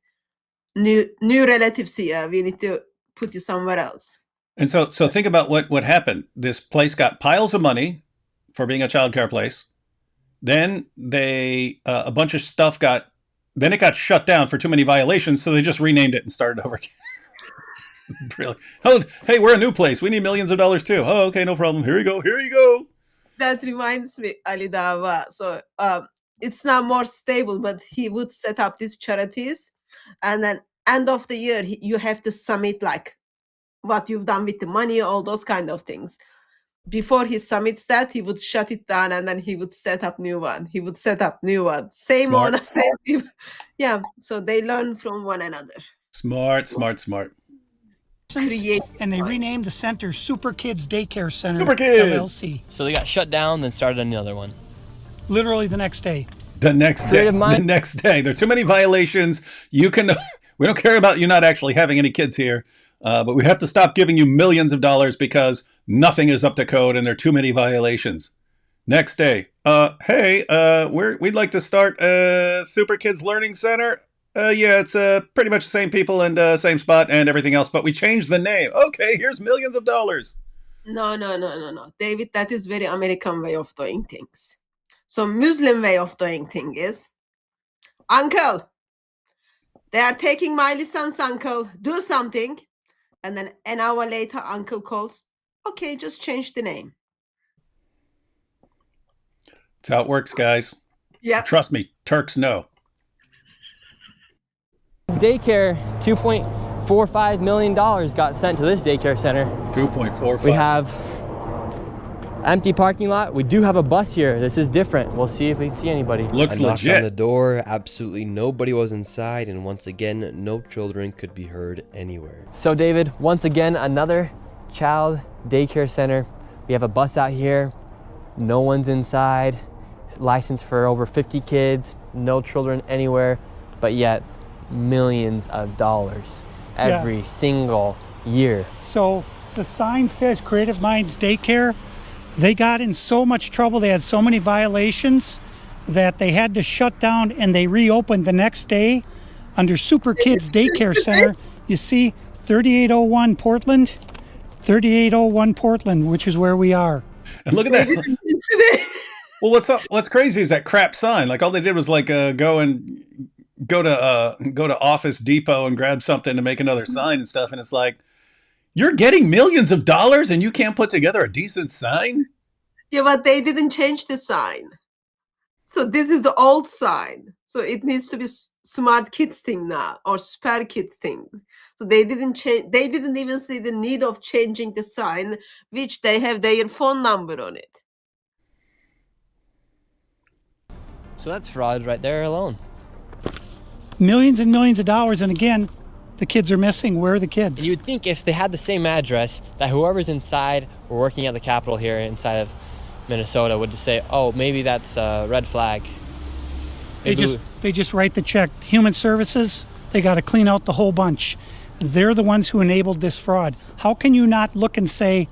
[SPEAKER 11] new relatives here. We need to put you somewhere else.
[SPEAKER 2] And so think about what happened. This place got piles of money for being a child care place. Then they a bunch of stuff then it got shut down for too many violations, so they just renamed it and started over again. Really? Oh, hey, we're a new place. We need millions of dollars too. Oh, okay, no problem. Here you go.
[SPEAKER 11] That reminds me, Ali Dava. So it's now more stable, but he would set up these charities, and then end of the year you have to submit like what you've done with the money, all those kind of things. Before he submits that, he would shut it down and then he would set up new one. Same
[SPEAKER 2] Smart.
[SPEAKER 11] owner, same people. Yeah, so they learn from one another.
[SPEAKER 2] Smart.
[SPEAKER 6] and they renamed the center Super Kids Daycare Center,
[SPEAKER 2] Super Kids.
[SPEAKER 6] LLC.
[SPEAKER 3] So they got shut down, then started another one.
[SPEAKER 6] Literally the next day.
[SPEAKER 2] The next day. There are too many violations. We don't care about you not actually having any kids here, but we have to stop giving you millions of dollars because nothing is up to code and there are too many violations. Next day. Hey, we'd like to start a Super Kids Learning Center. Yeah, it's pretty much the same people and same spot and everything else, but we changed the name. Okay, here's millions of dollars.
[SPEAKER 11] No. David, that is very American way of doing things. So Muslim way of doing things is, uncle, they are taking my license, uncle, do something. And then an hour later, uncle calls, okay, just change the name.
[SPEAKER 2] That's how it works, guys.
[SPEAKER 11] Yeah.
[SPEAKER 2] Trust me, Turks know.
[SPEAKER 3] Daycare, $2.45 million got sent to this daycare center.
[SPEAKER 2] 2.45.
[SPEAKER 3] We have empty parking lot. We do have a bus here. This is different. We'll see if we see anybody.
[SPEAKER 2] Looks
[SPEAKER 3] I knocked
[SPEAKER 2] legit.
[SPEAKER 3] on the door. Absolutely nobody was inside, and once again, no children could be heard anywhere. So David, once again, another child daycare center. We have a bus out here. No one's inside. Licensed for over 50 kids. No children anywhere, but yet millions of dollars every single year.
[SPEAKER 6] So The sign says Creative Minds Daycare. They got in so much trouble, they had so many violations that they had to shut down, and they reopened the next day under Super Kids Daycare Center. You see 3801 Portland, 3801 Portland, which is where we are.
[SPEAKER 2] And look at that. Well, what's crazy is that crap sign. Like all they did was like go to Office Depot and grab something to make another sign and stuff. And it's like, you're getting millions of dollars and you can't put together a decent sign?
[SPEAKER 11] Yeah, but they didn't change the sign. So this is the old sign. So it needs to be smart kids thing now, or spare kid thing. So they didn't change. They didn't even see the need of changing the sign, which they have their phone number on it.
[SPEAKER 3] So that's fraud right there alone.
[SPEAKER 6] Millions and millions of dollars, and again, the kids are missing. Where are the kids?
[SPEAKER 3] You would think if they had the same address, that whoever's inside or working at the Capitol here inside of Minnesota would just say, oh, maybe that's a red flag.
[SPEAKER 6] They just write the check. Human Services, they got to clean out the whole bunch. They're the ones who enabled this fraud. How can you not look and say,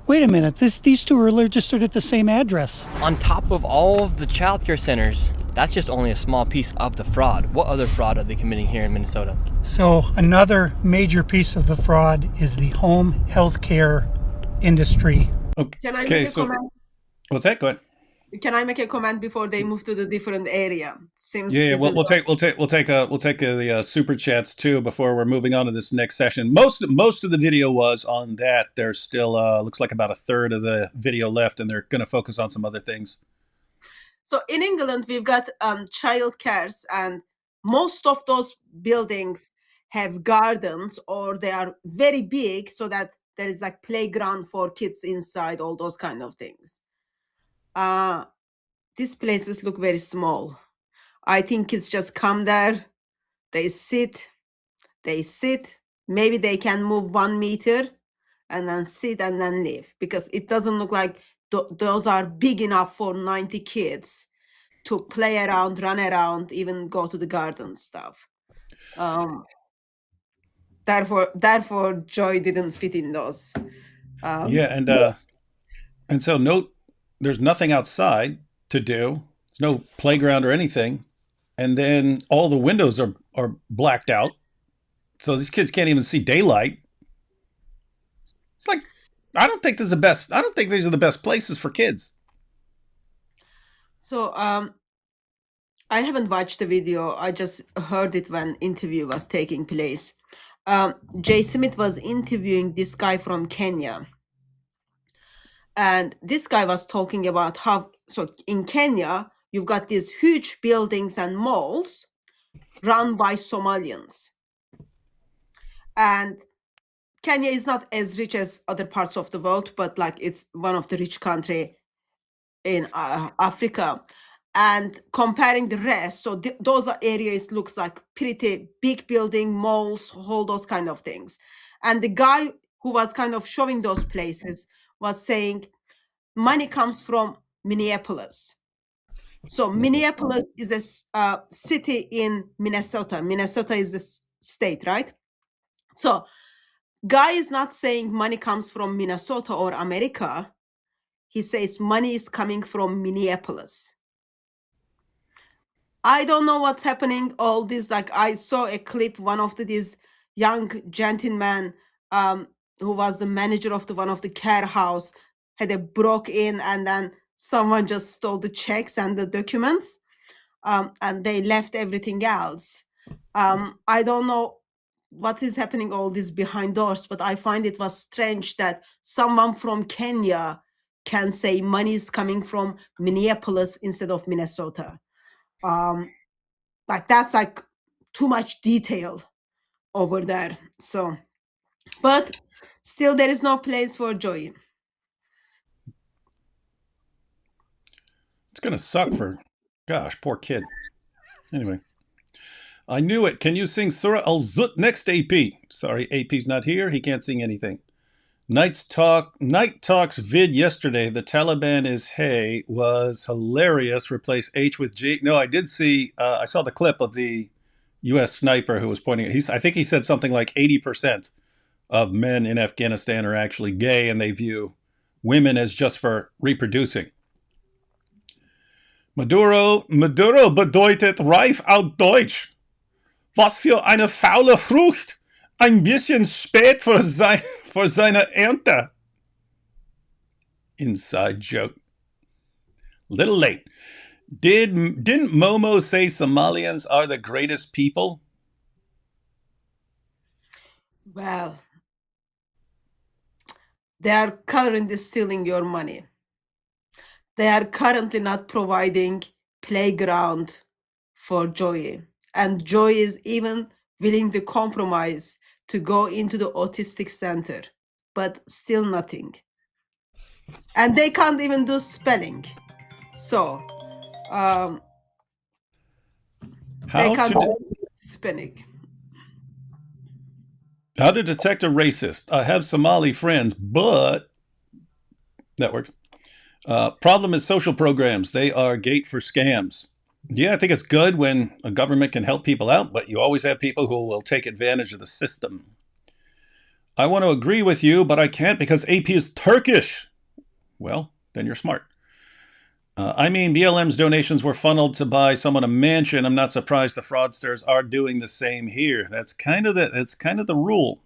[SPEAKER 6] wait a minute, these two are registered at the same address?
[SPEAKER 3] On top of all of the child care centers, that's just only a small piece of the fraud. What other fraud are they committing here in Minnesota?
[SPEAKER 6] So another major piece of the fraud is the home health care industry.
[SPEAKER 11] Can I make a comment?
[SPEAKER 2] What's that? Go ahead.
[SPEAKER 11] Can I make a comment before they move to the different area? Seems
[SPEAKER 2] we'll take the super chats too before we're moving on to this next session. Most of the video was on that. There's still looks like about a third of the video left, and they're going to focus on some other things.
[SPEAKER 11] So in England, we've got child cares, and most of those buildings have gardens, or they are very big, so that there is like playground for kids inside, all those kind of things. These places look very small. I think kids just come there, they sit, maybe they can move 1 meter and then sit and then leave, because it doesn't look like those are big enough for 90 kids to play around, run around, even go to the garden stuff. Therefore Joy didn't fit in those.
[SPEAKER 2] And so note, there's nothing outside to do. There's no playground or anything. And then all the windows are blacked out. So these kids can't even see daylight. It's like, I don't think these are the best places for kids.
[SPEAKER 11] So I haven't watched the video. I just heard it when interview was taking place. Jay Smith was interviewing this guy from Kenya. And this guy was talking about how, so in Kenya, you've got these huge buildings and malls run by Somalians. And Kenya is not as rich as other parts of the world, but like it's one of the rich country in Africa. And comparing the rest, so those are areas looks like pretty big building, malls, all those kind of things. And the guy who was kind of showing those places was saying money comes from Minneapolis. So Minneapolis is a city in Minnesota. Minnesota is the state, right? So guy is not saying money comes from Minnesota or America. He says money is coming from Minneapolis. I don't know what's happening. All this, like I saw a clip, one of these young gentlemen who was the manager of one of the care house had a broke in, and then someone just stole the checks and the documents, and they left everything else. I don't know what is happening all this behind doors, but I find it was strange that someone from Kenya can say money is coming from Minneapolis instead of Minnesota. Like that's like too much detail over there. So, but still there is no place for Joy.
[SPEAKER 2] It's gonna suck for, gosh, poor kid. Anyway, I knew it. Can you sing Surah Al-Zut next, AP? Sorry, AP's not here. He can't sing anything. Night Talk's vid yesterday, the Taliban is hey, was hilarious. Replace H with G. No, I did see, I saw the clip of the U.S. sniper who was pointing at, I think he said something like 80% of men in Afghanistan are actually gay, and they view women as just for reproducing. Maduro bedeutet reif auf Deutsch. Was für eine faule Frucht. Ein bisschen spät für seine Ernte. Inside joke. Little late. Didn't Momo say Somalians are the greatest people?
[SPEAKER 11] Well, they are currently stealing your money. They are currently not providing playground for Joey. And Joey is even willing to compromise to go into the autistic center, but still nothing. And they can't even do spelling. So, they can't do spelling.
[SPEAKER 2] How to detect a racist. I have Somali friends, but that works. Problem is social programs. They are gate for scams. Yeah, I think it's good when a government can help people out, but you always have people who will take advantage of the system. I want to agree with you, but I can't because AP is Turkish. Well, then you're smart. I mean, BLM's donations were funneled to buy someone a mansion. I'm not surprised the fraudsters are doing the same here. That's kind of the rule.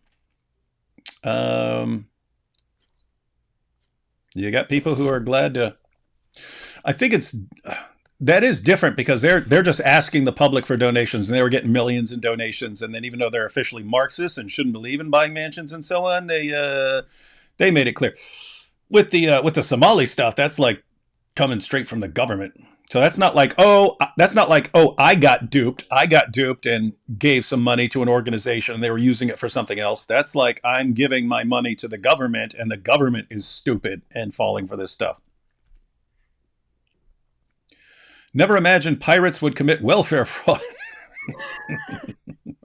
[SPEAKER 2] You got people who are glad to. I think that is different because they're just asking the public for donations, and they were getting millions in donations. And then even though they're officially Marxists and shouldn't believe in buying mansions and so on, they made it clear. With the Somali stuff, that's like coming straight from the government. So that's not like, I got duped and gave some money to an organization and they were using it for something else. That's like, I'm giving my money to the government and the government is stupid and falling for this stuff. Never imagined pirates would commit welfare fraud.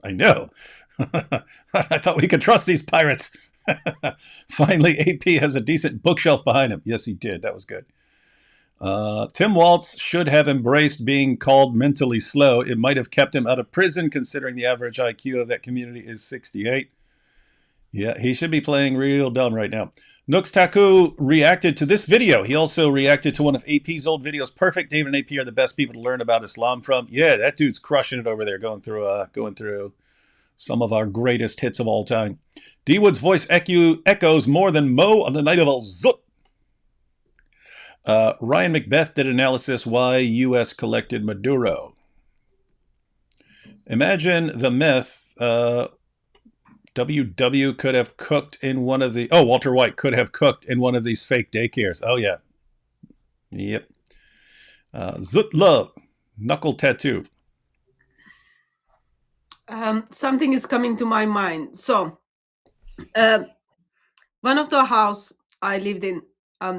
[SPEAKER 2] I know. I thought we could trust these pirates. Finally, AP has a decent bookshelf behind him. Yes, he did. That was good. Tim Waltz should have embraced being called mentally slow. It might have kept him out of prison, considering the average IQ of that community is 68. Yeah, he should be playing real dumb right now. Nooks Taku reacted to this video. He also reacted to one of AP's old videos. Perfect. David and AP are the best people to learn about Islam from. Yeah, that dude's crushing it over there, going through some of our greatest hits of all time. D Wood's voice echoes more than Mo on the night of Al-Zut. Ryan Macbeth did analysis why U.S. collected Maduro. Imagine the myth. WW could have cooked in one of the... Oh, Walter White could have cooked in one of these fake daycares. Oh, yeah. Yep. Zut love. Knuckle tattoo.
[SPEAKER 11] Something is coming to my mind. So, one of the house I lived in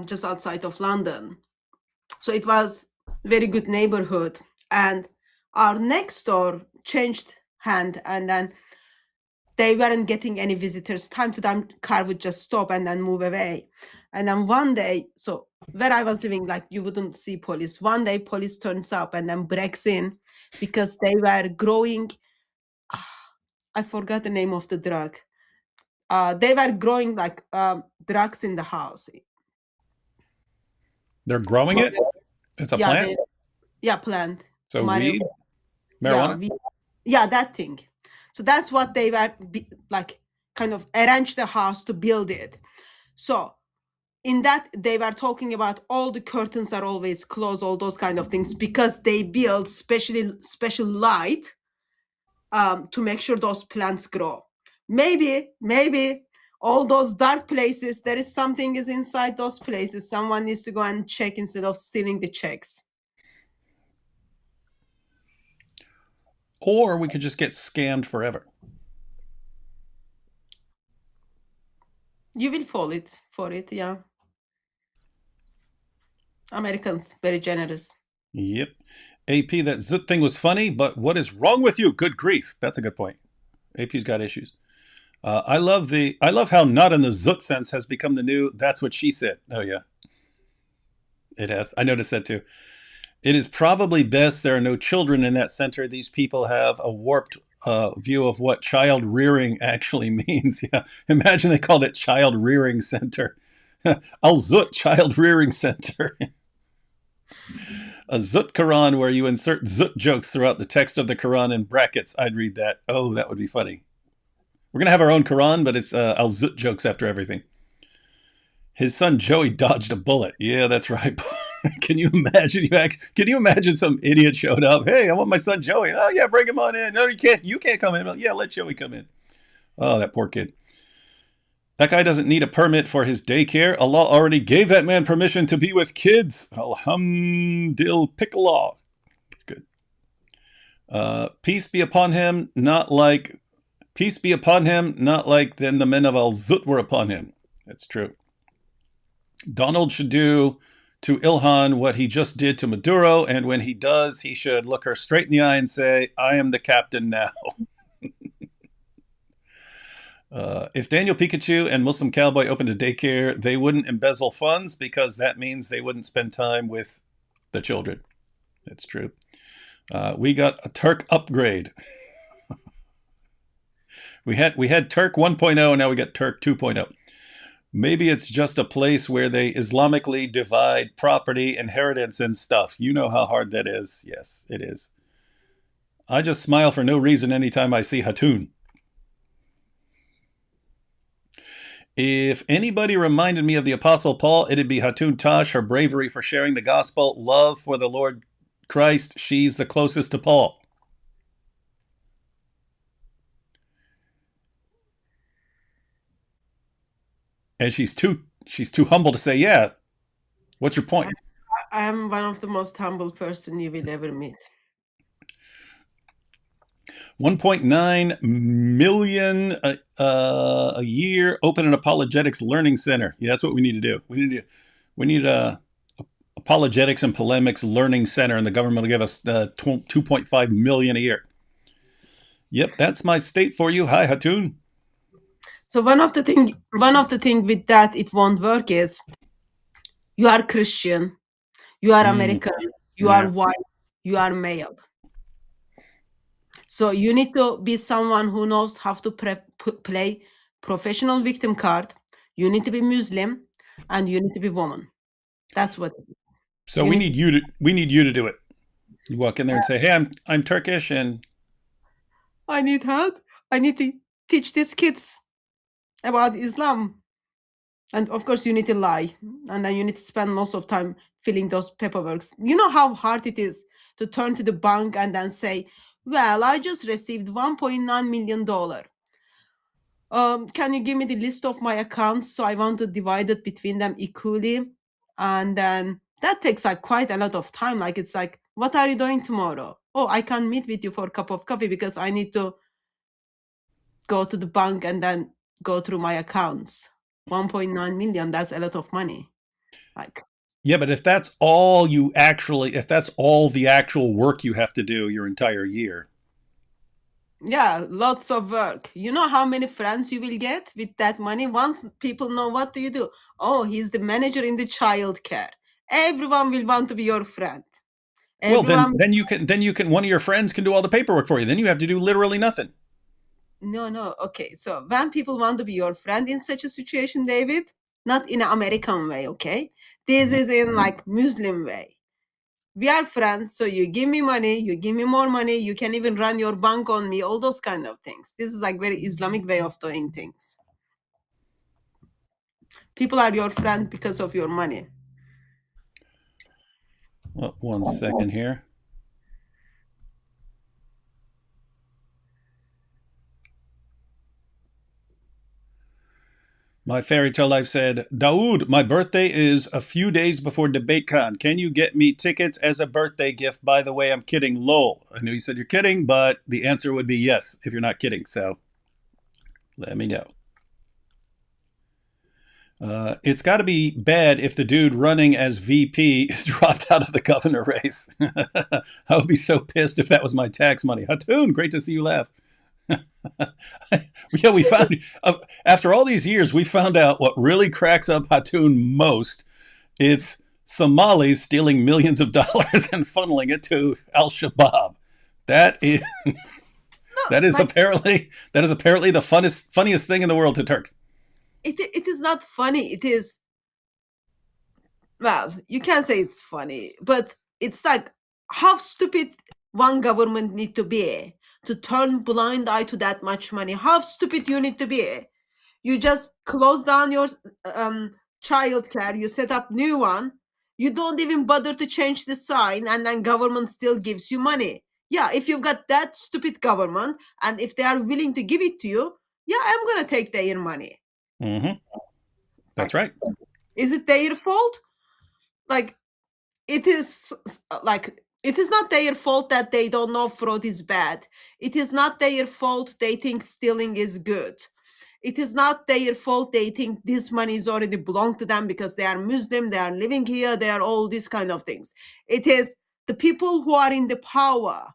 [SPEAKER 11] just outside of London. So it was very good neighborhood. And our next door changed hand and then they weren't getting any visitors. Time to time, car would just stop and then move away. And then one day, so where I was living, like you wouldn't see police. One day, police turns up and then breaks in because they were growing. I forgot the name of the drug. They were growing like drugs in the house.
[SPEAKER 2] They're growing it? It's a plant?
[SPEAKER 11] Plant.
[SPEAKER 2] So weed? Marijuana?
[SPEAKER 11] Yeah, that thing. So that's what they were kind of arranged the house to build it. So in that, they were talking about all the curtains are always closed, all those kind of things, because they build special light to make sure those plants grow. Maybe all those dark places, there is something is inside those places. Someone needs to go and check instead of stealing the checks.
[SPEAKER 2] Or we could just get scammed forever.
[SPEAKER 11] You will fall for it, yeah. Americans, very generous.
[SPEAKER 2] Yep. AP, that Zut thing was funny, but what is wrong with you? Good grief. That's a good point. AP's got issues. I love how not in the Zut sense has become the new that's what she said. Oh yeah. It has. I noticed that too. It is probably best there are no children in that center. These people have a warped view of what child rearing actually means. Yeah, imagine they called it Child Rearing Center. Al Zut Child Rearing Center. A Zut Quran where you insert Zut jokes throughout the text of the Quran in brackets. I'd read that. Oh, that would be funny. We're going to have our own Quran, but it's Al Zut jokes after everything. His son Joey dodged a bullet. Yeah, that's right. Can you imagine? Can you imagine some idiot showed up? Hey, I want my son Joey. Oh yeah, bring him on in. No, you can't. You can't come in. Yeah, let Joey come in. Oh, that poor kid. That guy doesn't need a permit for his daycare. Allah already gave that man permission to be with kids. Alhamdulillah. That's good. Peace be upon him, not like then the men of Al Zut were upon him. That's true. Donald should do to Ilhan what he just did to Maduro, and when he does, he should look her straight in the eye and say, I am the captain now. If Daniel Pikachu and Muslim Cowboy opened a daycare, they wouldn't embezzle funds because that means they wouldn't spend time with the children. That's true. We got a Turk upgrade. We had Turk 1.0, and now we got Turk 2.0. Maybe it's just a place where they Islamically divide property, inheritance, and stuff. You know how hard that is. Yes, it is. I just smile for no reason anytime I see Hatun. If anybody reminded me of the Apostle Paul, it'd be Hatun Tash, her bravery for sharing the gospel, love for the Lord Christ. She's the closest to Paul. And she's too humble to say, yeah. What's your point?
[SPEAKER 11] I am one of the most humble person you will ever meet.
[SPEAKER 2] 1.9 million a year. Open an apologetics learning center. Yeah, that's what we need to do. We need a apologetics and polemics learning center, and the government will give us 2.5 million a year. Yep, that's my state for you. Hi, Hatun.
[SPEAKER 11] So one of the thing with that it won't work is you are Christian, you are American, you are white, you are male. So you need to be someone who knows how to play professional victim card. You need to be Muslim, and you need to be woman. That's what it is.
[SPEAKER 2] So we need you to do it. You walk in there and say, "Hey, I'm Turkish, and
[SPEAKER 11] I need help. I need to teach these kids about Islam." And of course, you need to lie, and then you need to spend lots of time filling those paperwork. You know how hard it is to turn to the bank and then say, "Well, I just received $1.9 million. Can you give me the list of my accounts? So I want to divide it between them equally." And then that takes like quite a lot of time. Like it's like, what are you doing tomorrow? Oh, I can't meet with you for a cup of coffee because I need to go to the bank and then go through my accounts. 1.9 million, that's a lot of money. Like,
[SPEAKER 2] yeah, but if that's all the actual work you have to do your entire year.
[SPEAKER 11] Yeah, lots of work. You know how many friends you will get with that money? Once people know, what do you do? Oh, he's the manager in the child care. Everyone will want to be your friend.
[SPEAKER 2] Well, then you can one of your friends can do all the paperwork for you. Then you have to do literally nothing.
[SPEAKER 11] No. Okay, so when people want to be your friend in such a situation, David, not in an American way, okay? This is in like Muslim way. We are friends, so you give me money, you give me more money, you can even run your bank on me, all those kind of things. This is like very Islamic way of doing things. People are your friend because of your money.
[SPEAKER 2] Well, 1 second here. My fairy tale life said, Dawood, my birthday is a few days before DebateCon. Can you get me tickets as a birthday gift? By the way, I'm kidding. Lol. I knew you said you're kidding, but the answer would be yes if you're not kidding. So let me know. It's got to be bad if the dude running as VP is dropped out of the governor race. I would be so pissed if that was my tax money. Hatun, great to see you laugh. Yeah, we found after all these years, we found out what really cracks up Hatun most is Somalis stealing millions of dollars and funneling it to Al-Shabaab. That is
[SPEAKER 11] No,
[SPEAKER 2] That is
[SPEAKER 11] like
[SPEAKER 2] apparently the funniest thing in the world to Turks.
[SPEAKER 11] it is not funny. It is, well, you can say it's funny, but it's like how stupid one government need to be to turn blind eye to that much money. How stupid you need to be. You just close down your child care, you set up new one, you don't even bother to change the sign, and then government still gives you money. Yeah, if you've got that stupid government and if they are willing to give it to you, yeah, I'm gonna take their money.
[SPEAKER 2] Mm-hmm. That's
[SPEAKER 11] Like,
[SPEAKER 2] right.
[SPEAKER 11] is it their fault? Like, it is like it is not their fault that they don't know fraud is bad. It is not their fault they think stealing is good. It is not their fault they think this money is already belong to them because they are Muslim, they are living here, they are all these kind of things. It is the people who are in the power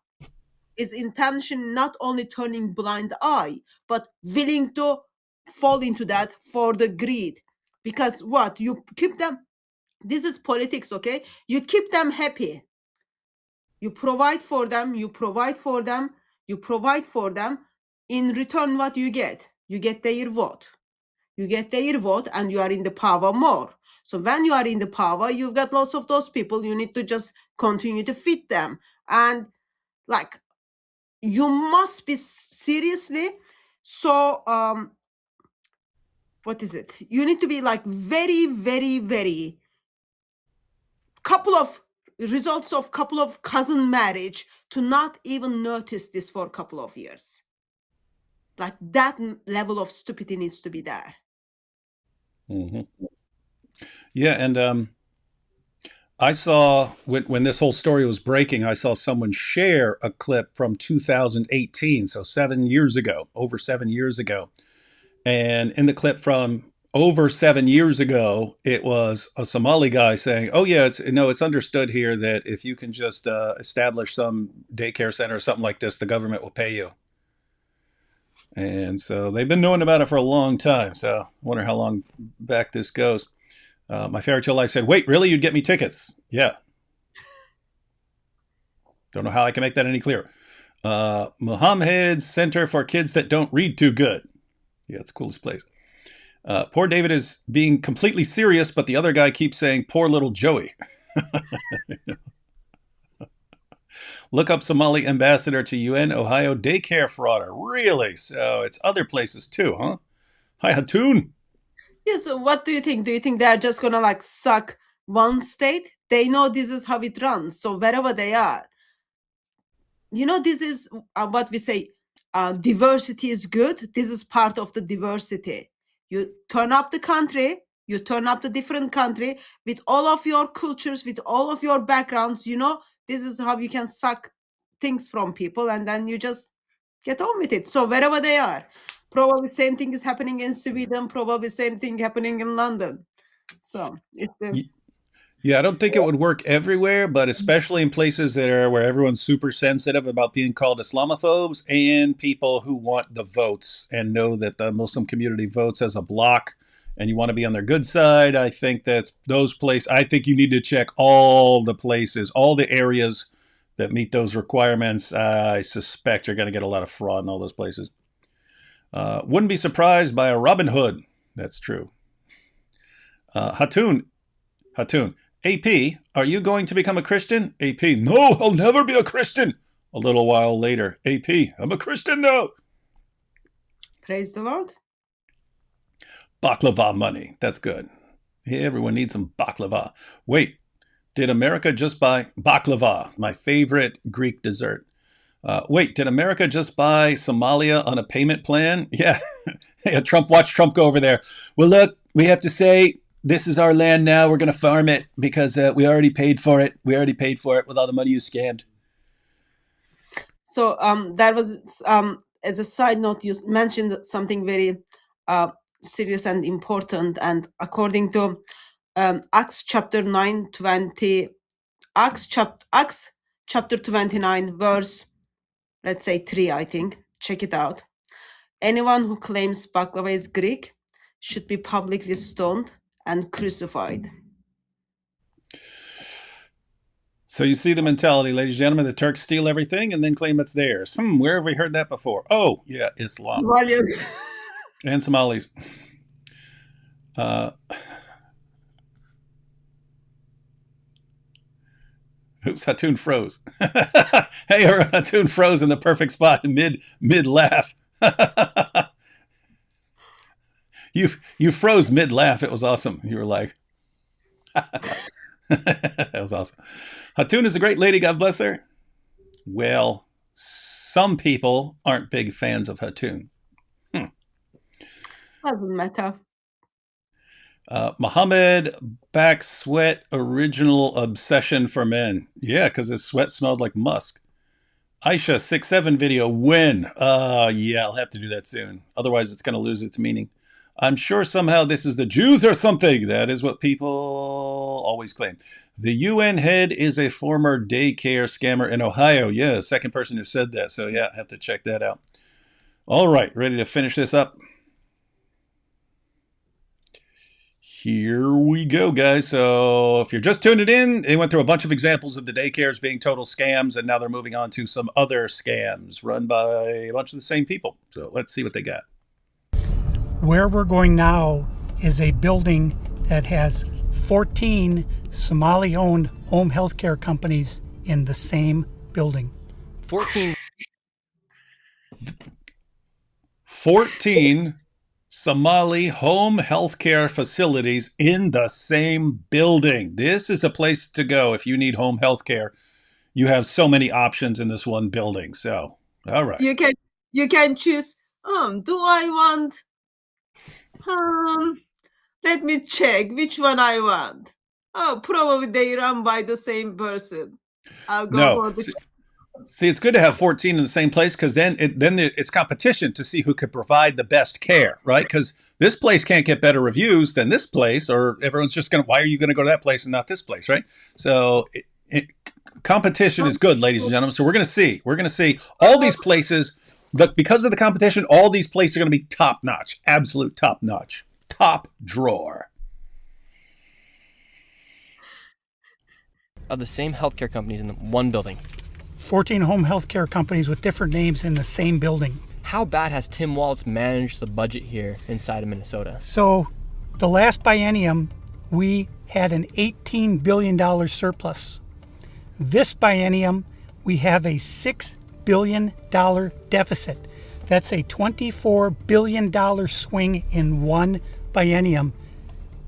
[SPEAKER 11] is intention not only turning blind eye, but willing to fall into that for the greed. Because what? You keep them, this is politics, okay? You keep them happy. You provide for them, you provide for them, you provide for them. In return, what you get? You get their vote. You get their vote and you are in the power more. So when you are in the power, you've got lots of those people. You need to just continue to feed them. And like, you must be seriously so what is it? You need to be like very, very, very couple of results of couple of cousin marriage to not even notice this for a couple of years. Like that level of stupidity needs to be there.
[SPEAKER 2] Mm-hmm. Yeah, and I saw when this whole story was breaking, I saw someone share a clip from 2018, so 7 years ago, over 7 years ago. And in the clip from over 7 years ago, it was a Somali guy saying, "Oh yeah, it's understood here that if you can just establish some daycare center or something like this, the government will pay you." And so they've been knowing about it for a long time. So I wonder how long back this goes. My fairy tale life said, "Wait, really? You'd get me tickets?" Yeah. Don't know how I can make that any clearer. Muhammad's Center for Kids That Don't Read Too Good. Yeah, it's the coolest place. Poor David is being completely serious, but the other guy keeps saying, "Poor little Joey." Look up Somali ambassador to UN Ohio daycare frauder. Really? So it's other places too, huh? Hi, Hatun.
[SPEAKER 11] Yeah, so what do you think? Do you think they're just gonna like suck one state? They know this is how it runs. So wherever they are, this is what we say, diversity is good. This is part of the diversity. You turn up the country, you turn up the different country with all of your cultures, with all of your backgrounds, this is how you can suck things from people, and then you just get on with it. So wherever they are, probably same thing is happening in Sweden, probably same thing happening in London. So it's
[SPEAKER 2] Yeah, I don't think it would work everywhere, but especially in places where everyone's super sensitive about being called Islamophobes and people who want the votes and know that the Muslim community votes as a bloc and you want to be on their good side. I think that's those places. I think you need to check all the places, all the areas that meet those requirements. I suspect you're going to get a lot of fraud in all those places. Wouldn't be surprised by a Robin Hood. That's true. Hatun, AP, are you going to become a Christian? AP, no, I'll never be a Christian. A little while later, AP, I'm a Christian now.
[SPEAKER 11] Praise the Lord.
[SPEAKER 2] Baklava money. That's good. Yeah, everyone needs some baklava. Wait, did America just buy baklava, my favorite Greek dessert? Wait, did America just buy Somalia on a payment plan? Yeah. Watch Trump go over there. Well, look, we have to say, this is our land now. We're going to farm it because we already paid for it. We already paid for it with all the money you scammed.
[SPEAKER 11] So that was, as a side note, you mentioned something very serious and important. And according to Acts chapter 9:20, Acts chapter 29, verse, let's say 3, I think. Check it out. Anyone who claims baklava is Greek should be publicly stoned and crucified.
[SPEAKER 2] So you see the mentality, ladies and gentlemen. The Turks steal everything and then claim it's theirs. Where have we heard that before? Oh, yeah, Islam. And Somalis. Oops, Hatun froze. Hey, Hatun froze in the perfect spot mid laugh. You froze mid laugh. It was awesome. You were like, that was awesome. Hatun is a great lady. God bless her. Well, some people aren't big fans of Hatun.
[SPEAKER 11] Doesn't matter.
[SPEAKER 2] Muhammad back sweat original obsession for men. Yeah, because his sweat smelled like musk. Aisha 6'7" video when? Yeah, I'll have to do that soon. Otherwise, it's going to lose its meaning. I'm sure somehow this is the Jews or something. That is what people always claim. The UN head is a former daycare scammer in Ohio. Yeah, second person who said that. So yeah, I have to check that out. All right, ready to finish this up? Here we go, guys. So if you're just tuning in, they went through a bunch of examples of the daycares being total scams, and now they're moving on to some other scams run by a bunch of the same people. So let's see what they got.
[SPEAKER 6] Where we're going now is a building that has 14 Somali-owned home health care companies in the same building.
[SPEAKER 3] 14
[SPEAKER 2] Somali home healthcare facilities in the same building. This is a place to go if you need home healthcare. You have so many options in this one building. So, all right.
[SPEAKER 11] You can choose. Do I want? Let me check which one I want. Oh, probably they run by the same person. I'll go for the.
[SPEAKER 2] See, it's good to have 14 in the same place because then it's competition to see who could provide the best care, right? Because this place can't get better reviews than this place, or everyone's just going to, why are you going to go to that place and not this place, right? So competition is good, ladies and gentlemen. So we're going to see all these places, but because of the competition, all these places are going to be top notch, absolute top notch, top drawer.
[SPEAKER 3] Of the same healthcare companies in one building.
[SPEAKER 6] 14 home health care companies with different names in the same building.
[SPEAKER 3] How bad has Tim Walz managed the budget here inside of Minnesota?
[SPEAKER 6] So the last biennium, we had an $18 billion surplus. This biennium, we have a $6 billion deficit. That's a $24 billion swing in one biennium.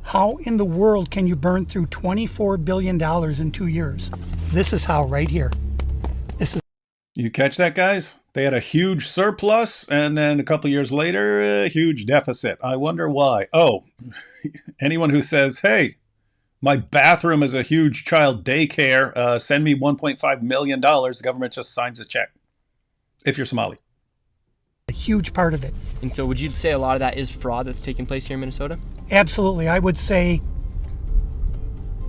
[SPEAKER 6] How in the world can you burn through $24 billion in 2 years? This is how, right here.
[SPEAKER 2] You catch that, guys? They had a huge surplus, and then a couple years later, a huge deficit. I wonder why. Oh, anyone who says, hey, my bathroom is a huge child daycare, send me $1.5 million, the government just signs a check, if you're Somali.
[SPEAKER 6] A huge part of it.
[SPEAKER 3] And so would you say a lot of that is fraud that's taking place here in Minnesota?
[SPEAKER 6] Absolutely. I would say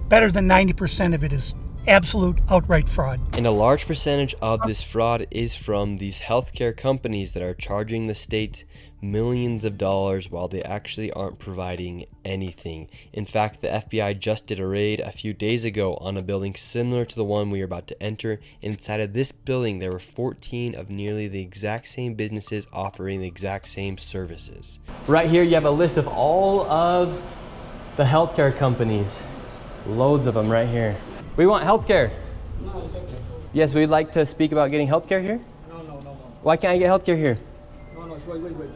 [SPEAKER 6] better than 90% of it is absolute outright fraud.
[SPEAKER 3] And a large percentage of this fraud is from these healthcare companies that are charging the state millions of dollars while they actually aren't providing anything. In fact, the FBI just did a raid a few days ago on a building similar to the one we are about to enter. Inside of this building, there were 14 of nearly the exact same businesses offering the exact same services. Right here, you have a list of all of the healthcare companies. Loads of them right here. We want healthcare.
[SPEAKER 12] No, it's okay.
[SPEAKER 3] Yes, we'd like to speak about getting healthcare here.
[SPEAKER 12] No.
[SPEAKER 3] Why can't I get healthcare here?
[SPEAKER 12] No, wait.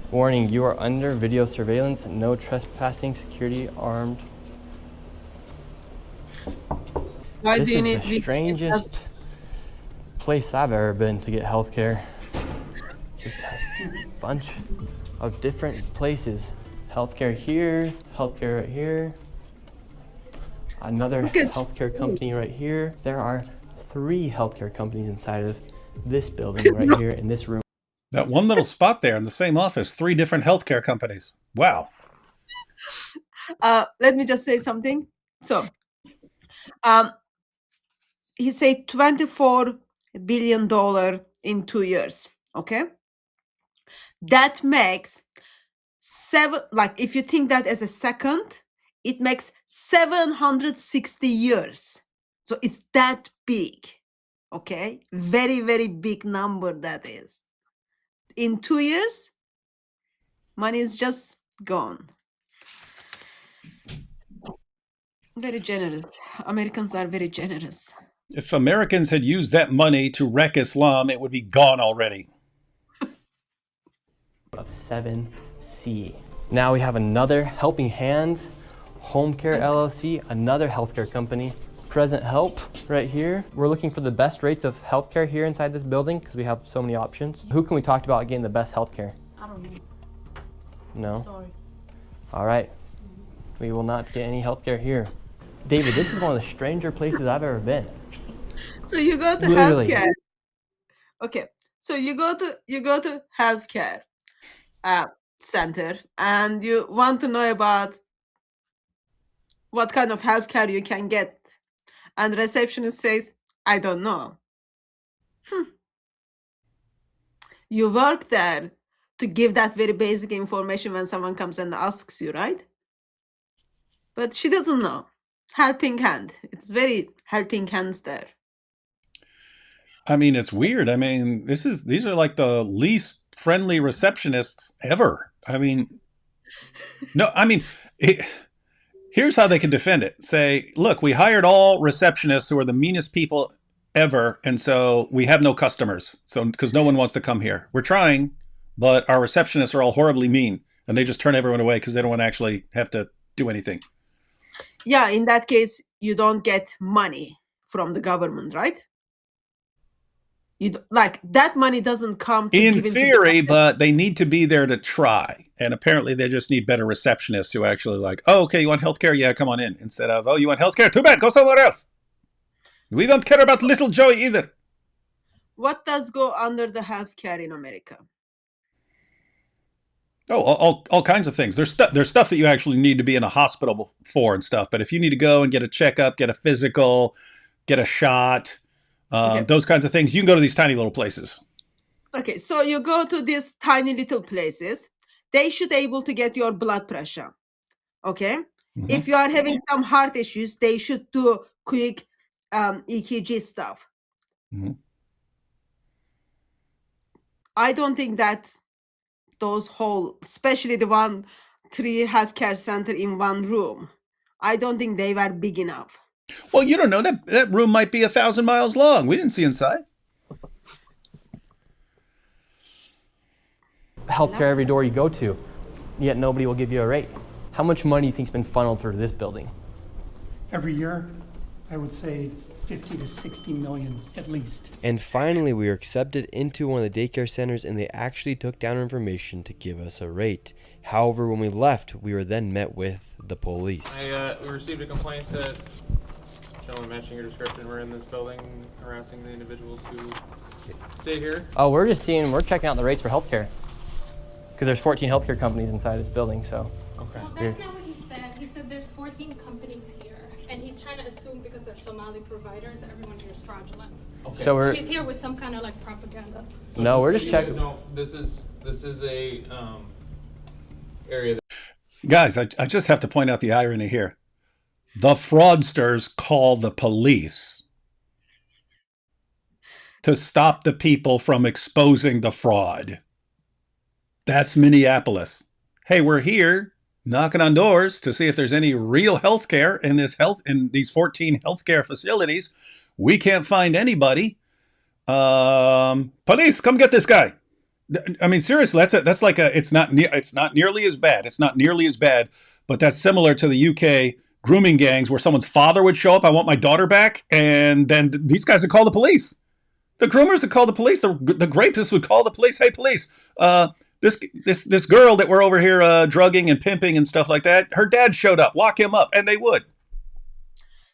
[SPEAKER 3] Warning, you are under video surveillance. No trespassing, security, armed.
[SPEAKER 11] Why
[SPEAKER 3] This
[SPEAKER 11] do you
[SPEAKER 3] is
[SPEAKER 11] need
[SPEAKER 3] the strangest place I've ever been to get healthcare. Just a bunch of different places. Healthcare here, healthcare right here. Another healthcare company right here. There are 3 healthcare companies inside of this building right here in this room.
[SPEAKER 2] That one little spot there in the same office, 3 different healthcare companies. Wow.
[SPEAKER 11] Let me just say something. So, he said $24 billion in 2 years. Okay, that makes if you think that as a second, it makes 760 years. So it's that big, okay? Very, very big number that is. In 2 years, money is just gone. Very generous. Americans are very generous.
[SPEAKER 2] If Americans had used that money to wreck Islam, it would be gone already.
[SPEAKER 3] Of 7C. Now we have another Helping Hands, Home Care LLC, another healthcare company. Present Help right here. We're looking for the best rates of healthcare here inside this building because we have so many options. Who can we talk about getting the best healthcare?
[SPEAKER 4] I don't know.
[SPEAKER 3] No?
[SPEAKER 4] Sorry.
[SPEAKER 3] All right. We will not get any healthcare here. David, this is one of the stranger places I've ever been.
[SPEAKER 11] So you go to
[SPEAKER 3] Literally.
[SPEAKER 11] healthcare. Okay. So you go to healthcare center and you want to know about what kind of healthcare you can get. And receptionist says, I don't know. You work there to give that very basic information when someone comes and asks you, right? But she doesn't know. Helping hand. It's very helping hands there.
[SPEAKER 2] I mean, it's weird. I mean, these are like the least friendly receptionists ever. I mean, no, I mean, here's how they can defend it. Say, look, we hired all receptionists who are the meanest people ever, and so we have no customers. So because no one wants to come here. We're trying, but our receptionists are all horribly mean, and they just turn everyone away because they don't want to actually have to do anything.
[SPEAKER 11] Yeah, in that case, you don't get money from the government, right? Like that money doesn't come to
[SPEAKER 2] in
[SPEAKER 11] given
[SPEAKER 2] theory,
[SPEAKER 11] to
[SPEAKER 2] but they need to be there to try. And apparently they just need better receptionists who actually like, oh, okay, you want healthcare? Yeah, come on in. Instead of, oh, you want healthcare? Too bad, go somewhere else. We don't care about little Joey either.
[SPEAKER 11] What does go under the healthcare in America?
[SPEAKER 2] Oh, all kinds of things. There's stuff that you actually need to be in a hospital for and stuff. But if you need to go and get a checkup, get a physical, get a shot, those kinds of things, you can go to these tiny little places.
[SPEAKER 11] Okay, so you go to these tiny little places. They should able to get your blood pressure. Okay?
[SPEAKER 2] Mm-hmm.
[SPEAKER 11] If you are having some heart issues, they should do quick EKG stuff.
[SPEAKER 2] Mm-hmm.
[SPEAKER 11] I don't think that those whole, especially the 3 healthcare center in one room, I don't think they were big enough.
[SPEAKER 2] Well, you don't know. That room might be 1,000 miles long. We didn't see inside.
[SPEAKER 3] Healthcare every door you go to, yet nobody will give you a rate. How much money do you think has been funneled through this building?
[SPEAKER 6] Every year, I would say 50 to 60 million at least.
[SPEAKER 3] And finally, we were accepted into one of the daycare centers and they actually took down our information to give us a rate. However, when we left, we were then met with the police.
[SPEAKER 12] We received a complaint that gentlemen matching your description were in this building harassing the individuals who stay here.
[SPEAKER 3] Oh, we're checking out the rates for healthcare. Because there's 14 healthcare companies inside this building, so.
[SPEAKER 12] Okay.
[SPEAKER 13] Well, that's not what he said. He said there's 14 companies here, and he's trying to assume because they're Somali providers, everyone here is fraudulent.
[SPEAKER 12] Okay.
[SPEAKER 3] So
[SPEAKER 13] he's here with some kind of like propaganda.
[SPEAKER 12] So
[SPEAKER 3] no, we're just checking.
[SPEAKER 12] No, this is a area that.
[SPEAKER 2] Guys, I just have to point out the irony here. The fraudsters call the police to stop the people from exposing the fraud. That's Minneapolis. Hey, we're here knocking on doors to see if there's any real health care in these 14 healthcare facilities. We can't find anybody. Police, come get this guy. I mean, seriously, it's not nearly as bad. It's not nearly as bad, but that's similar to the UK grooming gangs where someone's father would show up. I want my daughter back. And then these guys would call the police. The groomers would call the police. The rapists would call the police. Hey, police, this girl that we're over here drugging and pimping and stuff like that, her dad showed up. Lock him up. And they would.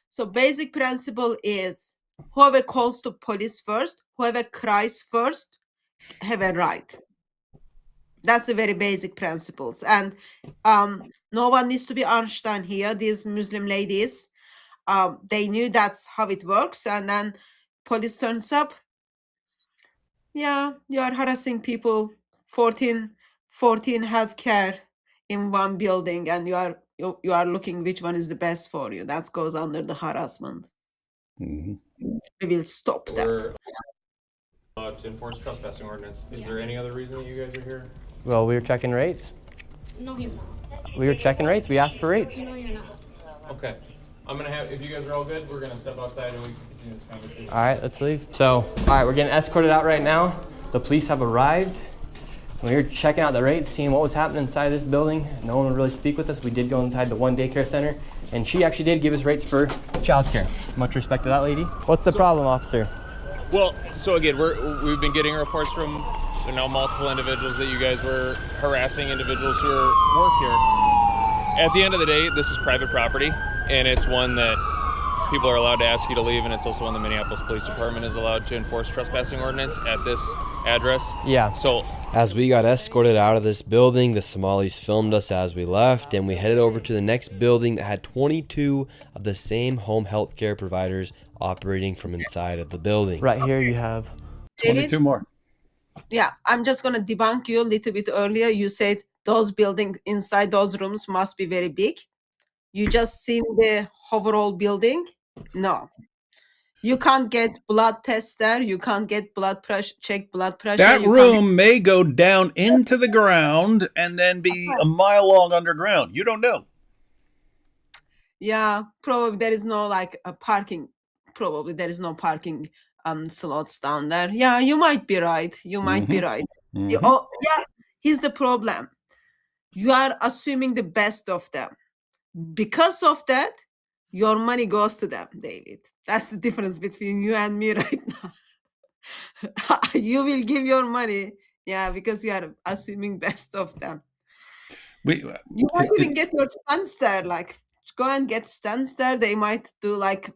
[SPEAKER 11] So basic principle is whoever calls the police first, whoever cries first, have a right. That's the very basic principles. And no one needs to be Einstein here. These Muslim ladies, they knew that's how it works. And then police turns up. Yeah, you are harassing people. 14 healthcare in one building, and you are looking which one is the best for you. That goes under the harassment.
[SPEAKER 2] Mm-hmm.
[SPEAKER 11] We will stop that.
[SPEAKER 12] We're to enforce trespassing ordinance. Is there any other reason that you guys are here?
[SPEAKER 3] Well, we were checking rates.
[SPEAKER 13] No, he's not.
[SPEAKER 3] We were checking rates. We asked for rates.
[SPEAKER 13] No, you're not.
[SPEAKER 12] Okay. I'm gonna have, if you guys are all good, we're gonna step outside and we can continue this conversation.
[SPEAKER 3] All right, let's leave. So, all right, we're getting escorted out right now. The police have arrived. We were checking out the rates, seeing what was happening inside this building. No one would really speak with us. We did go inside the one daycare center, and she actually did give us rates for childcare. Much respect to that lady. What's the problem, officer?
[SPEAKER 12] Well, so again, we've been getting reports from multiple individuals that you guys were harassing individuals who work here. At the end of the day, this is private property, and it's one that people are allowed to ask you to leave, and it's also one the Minneapolis Police Department is allowed to enforce trespassing ordinance at this address.
[SPEAKER 3] Yeah.
[SPEAKER 12] So
[SPEAKER 3] as we got escorted out of this building, the Somalis filmed us as we left, and we headed over to the next building that had 22 of the same home health care providers operating from inside of the building. Right here you have
[SPEAKER 2] 22 more.
[SPEAKER 11] Yeah, I'm just going to debunk you a little bit earlier. You said those buildings inside those rooms must be very big. You just seen the overall building? No. You can't get blood tests there. You can't get blood pressure, check blood pressure.
[SPEAKER 2] That room may go down into the ground and then be a mile long underground. You don't know.
[SPEAKER 11] Yeah, probably there is no like a parking. Probably there is no parking slots down there. Yeah, you might be right. You might be right. Yeah, here's the problem. You are assuming the best of them. Because of that, your money goes to them, David. That's the difference between you and me right now. You will give your money, yeah, because you are assuming best of them. You might even get your stunts there, like go and get stunts there. They might do like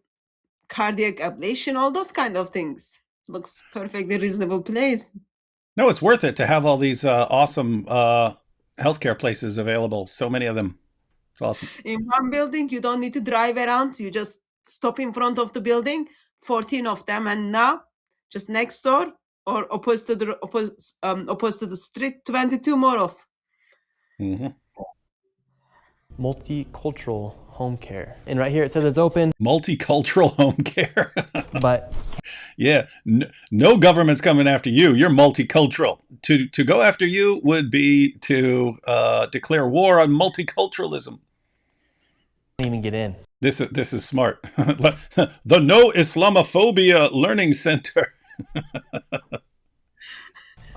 [SPEAKER 11] cardiac ablation, all those kind of things. Looks perfectly reasonable place.
[SPEAKER 2] No, it's worth it to have all these awesome healthcare places available. So many of them. It's awesome.
[SPEAKER 11] In one building, you don't need to drive around. You just stop in front of the building, 14 of them. And now, just next door or opposite to the street, 22 more of.
[SPEAKER 3] Multicultural home care. And right here it says it's open.
[SPEAKER 2] Multicultural home care.
[SPEAKER 3] But
[SPEAKER 2] yeah, no government's coming after you. You're multicultural. To go after you would be to declare war on multiculturalism.
[SPEAKER 3] Can't even get in.
[SPEAKER 2] This is smart. The No Islamophobia Learning Center.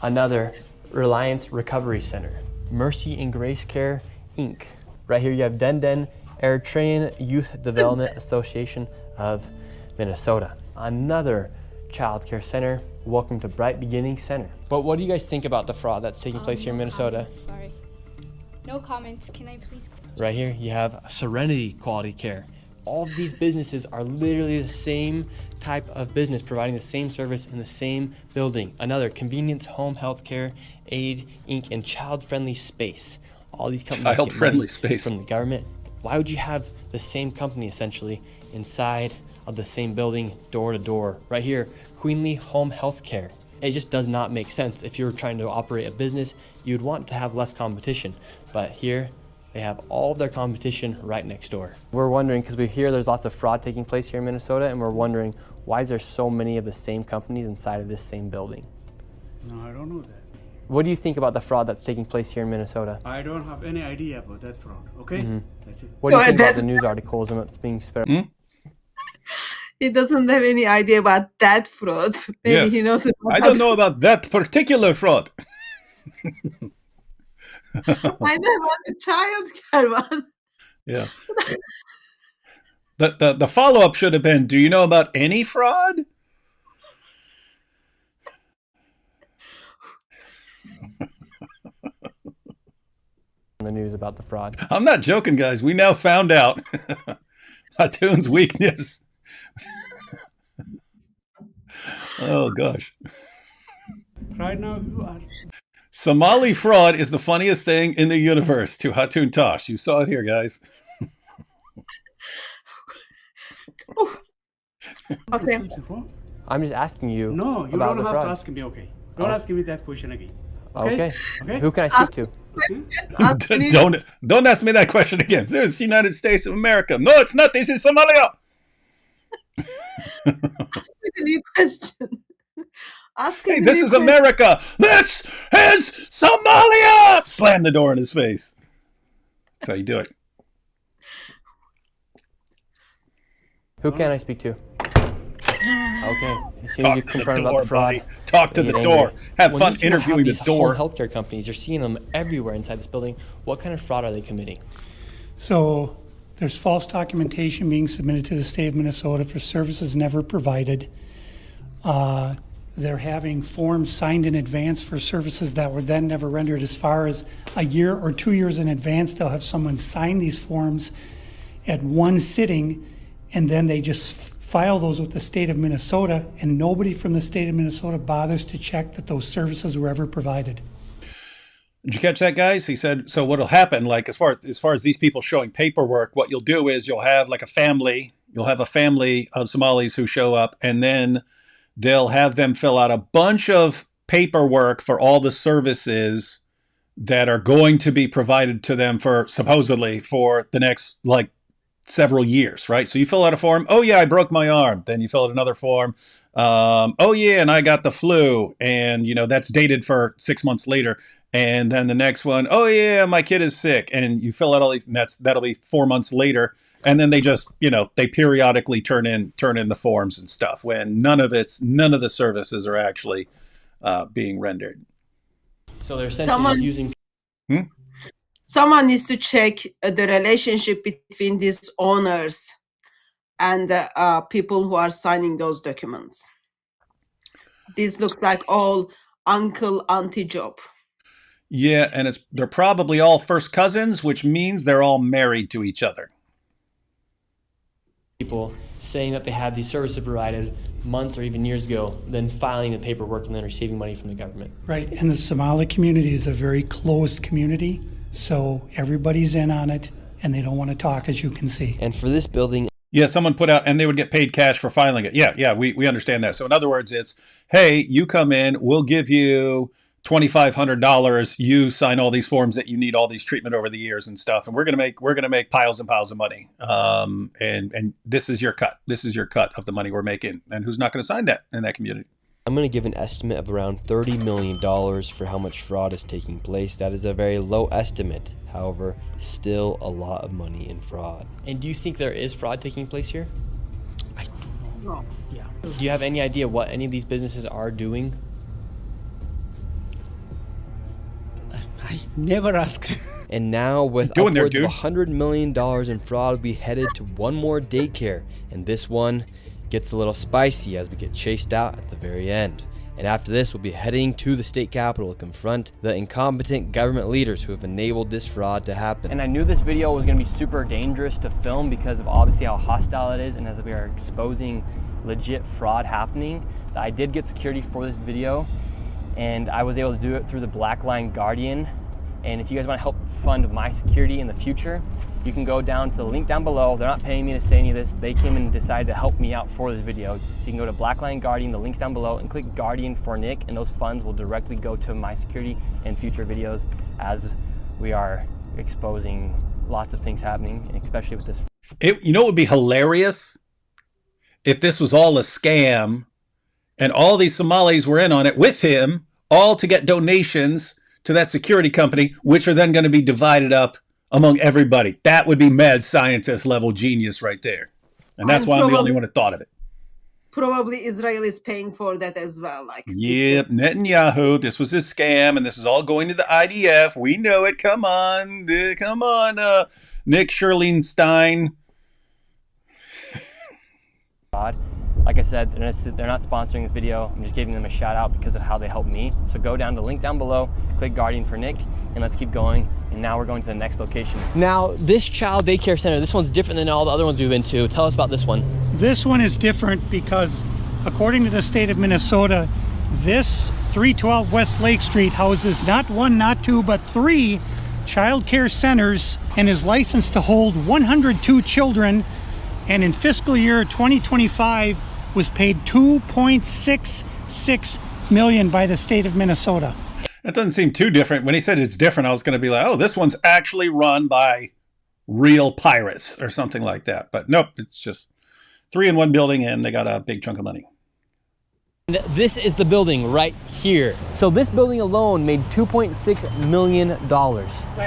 [SPEAKER 3] Another Reliance Recovery Center. Mercy and Grace Care, Inc. Right here you have Den Eritrean Youth Development Association of Minnesota. Another child care center. Welcome to Bright Beginning Center. But what do you guys think about the fraud that's taking place here in Minnesota?
[SPEAKER 14] Sorry. No comments. Can I please?
[SPEAKER 3] Right here you have Serenity Quality Care. All of these businesses are literally the same type of business, providing the same service in the same building. Another Convenience Home Healthcare Aid Inc. and Child Friendly Space. All these companies get money from the government. Why would you have the same company essentially inside of the same building, door to door? Right here, Queenly Home Healthcare. It just does not make sense. If you're trying to operate a business, you'd want to have less competition. But here, they have all of their competition right next door. We're wondering, because we hear there's lots of fraud taking place here in Minnesota, and we're wondering, why is there so many of the same companies inside of this same building?
[SPEAKER 15] No, I don't know that.
[SPEAKER 3] What do you think about the fraud that's taking place here in Minnesota?
[SPEAKER 15] I don't have any idea about that fraud, okay? That's it.
[SPEAKER 3] What do you think about the news articles and what's being spread?
[SPEAKER 11] He doesn't have any idea about that fraud. Maybe he knows about
[SPEAKER 2] I don't know about that particular fraud.
[SPEAKER 11] I know about the child care one.
[SPEAKER 2] Yeah. The follow-up should have been, do you know about any fraud?
[SPEAKER 3] The news about the fraud.
[SPEAKER 2] I'm not joking, guys. We now found out Hatoon's weakness. Oh, gosh.
[SPEAKER 15] Right now, you are.
[SPEAKER 2] Somali fraud is the funniest thing in the universe to Hatoon Tosh. You saw it here, guys.
[SPEAKER 11] Okay.
[SPEAKER 3] I'm just asking you.
[SPEAKER 15] No, you
[SPEAKER 3] about
[SPEAKER 15] don't
[SPEAKER 3] the
[SPEAKER 15] have
[SPEAKER 3] fraud.
[SPEAKER 15] to ask me, okay? Don't ask me that question again.
[SPEAKER 3] Okay. Who can I speak to?
[SPEAKER 2] Don't ask me that question again. This is the United States of America. No, it's not. This is Somalia.
[SPEAKER 11] Ask me the new question. Ask
[SPEAKER 2] Hey,
[SPEAKER 11] him the
[SPEAKER 2] this
[SPEAKER 11] new
[SPEAKER 2] is
[SPEAKER 11] question.
[SPEAKER 2] America. This is Somalia. Slam the door in his face. That's how you do it.
[SPEAKER 3] Who can I speak to? Okay. As soon as you confront about the fraud,
[SPEAKER 2] talk to the door. Have
[SPEAKER 3] When
[SPEAKER 2] fun
[SPEAKER 3] these people
[SPEAKER 2] interviewing
[SPEAKER 3] have
[SPEAKER 2] the
[SPEAKER 3] these
[SPEAKER 2] door.
[SPEAKER 3] home healthcare companies, you're seeing them everywhere inside this building. What kind of fraud are they committing?
[SPEAKER 6] So there's false documentation being submitted to the state of Minnesota for services never provided. They're having forms signed in advance for services that were then never rendered. As far as a year or 2 years in advance, they'll have someone sign these forms at one sitting, and then they just file those with the state of Minnesota, and nobody from the state of Minnesota bothers to check that those services were ever provided.
[SPEAKER 2] Did you catch that, guys? He said, so what'll happen, like as far as these people showing paperwork, what you'll do is you'll have a family of Somalis who show up, and then they'll have them fill out a bunch of paperwork for all the services that are going to be provided to them for supposedly for the next several years, right? So you fill out a form. Oh yeah, I broke my arm. Then you fill out another form. Oh yeah, and I got the flu, and that's dated for 6 months later. And then the next one, oh yeah, my kid is sick, and you fill out all these. And that'll be 4 months later. And then they just, they periodically turn in the forms and stuff when none of the services are actually being rendered.
[SPEAKER 3] So they're essentially using.
[SPEAKER 11] Someone needs to check the relationship between these owners and people who are signing those documents. This looks like all uncle-auntie job.
[SPEAKER 2] Yeah, and they're probably all first cousins, which means they're all married to each other.
[SPEAKER 3] People saying that they had these services provided months or even years ago, then filing the paperwork and then receiving money from the government.
[SPEAKER 6] Right, and the Somali community is a very closed community, so everybody's in on it, and they don't want to talk, as you can see.
[SPEAKER 3] And for this building...
[SPEAKER 2] Yeah, someone put out, and they would get paid cash for filing it. Yeah, we understand that. So in other words, it's, hey, you come in, we'll give you $2,500. You sign all these forms that you need, all these treatment over the years and stuff, and we're gonna make piles and piles of money. And this is your cut. This is your cut of the money we're making. And who's not going to sign that in that community?
[SPEAKER 3] I'm going to give an estimate of around $30 million for how much fraud is taking place. That is a very low estimate. However, still a lot of money in fraud. And do you think there is fraud taking place here?
[SPEAKER 6] I don't know.
[SPEAKER 11] No.
[SPEAKER 6] Yeah.
[SPEAKER 3] Do you have any idea what any of these businesses are doing?
[SPEAKER 6] I never ask.
[SPEAKER 3] And now with upwards of $100 million in fraud, we headed to one more daycare. And this one gets a little spicy as we get chased out at the very end. And after this, we'll be heading to the state capitol to confront the incompetent government leaders who have enabled this fraud to happen. And I knew this video was going to be super dangerous to film because of obviously how hostile it is, and as we are exposing legit fraud happening. I did get security for this video, and I was able to do it through the Blackline Guardian. And if you guys want to help fund my security in the future, you can go down to the link down below. They're not paying me to say any of this. They came and decided to help me out for this video. So you can go to Blackline Guardian, the link's down below, and click Guardian for Nick, and those funds will directly go to my security and future videos as we are exposing lots of things happening, especially with this.
[SPEAKER 2] You know what would be hilarious? If this was all a scam and all these Somalis were in on it with him, all to get donations to that security company, which are then going to be divided up among everybody. That would be mad scientist level genius right there. And that's why I'm the only one who thought of it.
[SPEAKER 11] Probably Israel is paying for that as well.
[SPEAKER 2] Yep, Netanyahu, this was a scam, and this is all going to the IDF. We know it. Come on, Nick Shirley Stein.
[SPEAKER 3] Like I said, they're not sponsoring this video. I'm just giving them a shout out because of how they helped me. So go down to the link down below, click Guardian for Nick, and let's keep going. And now we're going to the next location. Now, this child daycare center, this one's different than all the other ones we've been to. Tell us about this one.
[SPEAKER 6] This one is different because according to the state of Minnesota, this 312 West Lake Street houses not one, not two, but 3 child care centers and is licensed to hold 102 children. And in fiscal year 2025 was paid $2.66 million by the state of Minnesota.
[SPEAKER 2] That doesn't seem too different. When he said it's different, I was going to be like, oh, this one's actually run by real pirates or something like that. But nope, it's 3 in one building, and they got a big chunk of money.
[SPEAKER 3] This is the building right here. So this building alone made $2.6 million.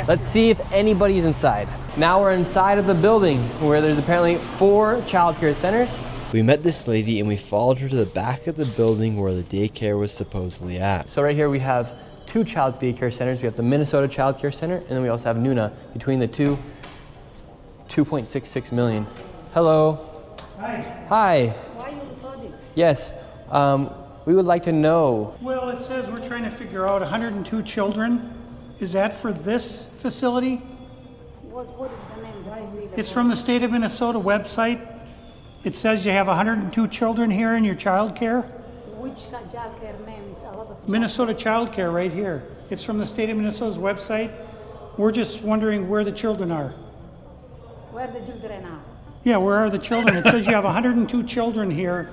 [SPEAKER 3] Let's see if anybody's inside. Now we're inside of the building where there's apparently 4 childcare centers. We met this lady and we followed her to the back of the building where the daycare was supposedly at. So right here we have 2 child daycare centers. We have the Minnesota Child Care Center, and then we also have Nuna. Between the two, $2.66 million. Hello.
[SPEAKER 6] Hi.
[SPEAKER 3] Hi.
[SPEAKER 7] Why are you recording?
[SPEAKER 3] Yes. We would like to know.
[SPEAKER 6] Well, it says we're trying to figure out 102 children. Is that for this facility?
[SPEAKER 7] What is the name? Why is it?
[SPEAKER 6] It's from the state of Minnesota website. It says you have 102 children here in your child care.
[SPEAKER 7] Which child care name is a lot of
[SPEAKER 6] Minnesota Child Care right here. It's from the state of Minnesota's website. We're just wondering where the children are.
[SPEAKER 7] Where the children are?
[SPEAKER 6] Yeah, where are the children? It says you have 102 children here,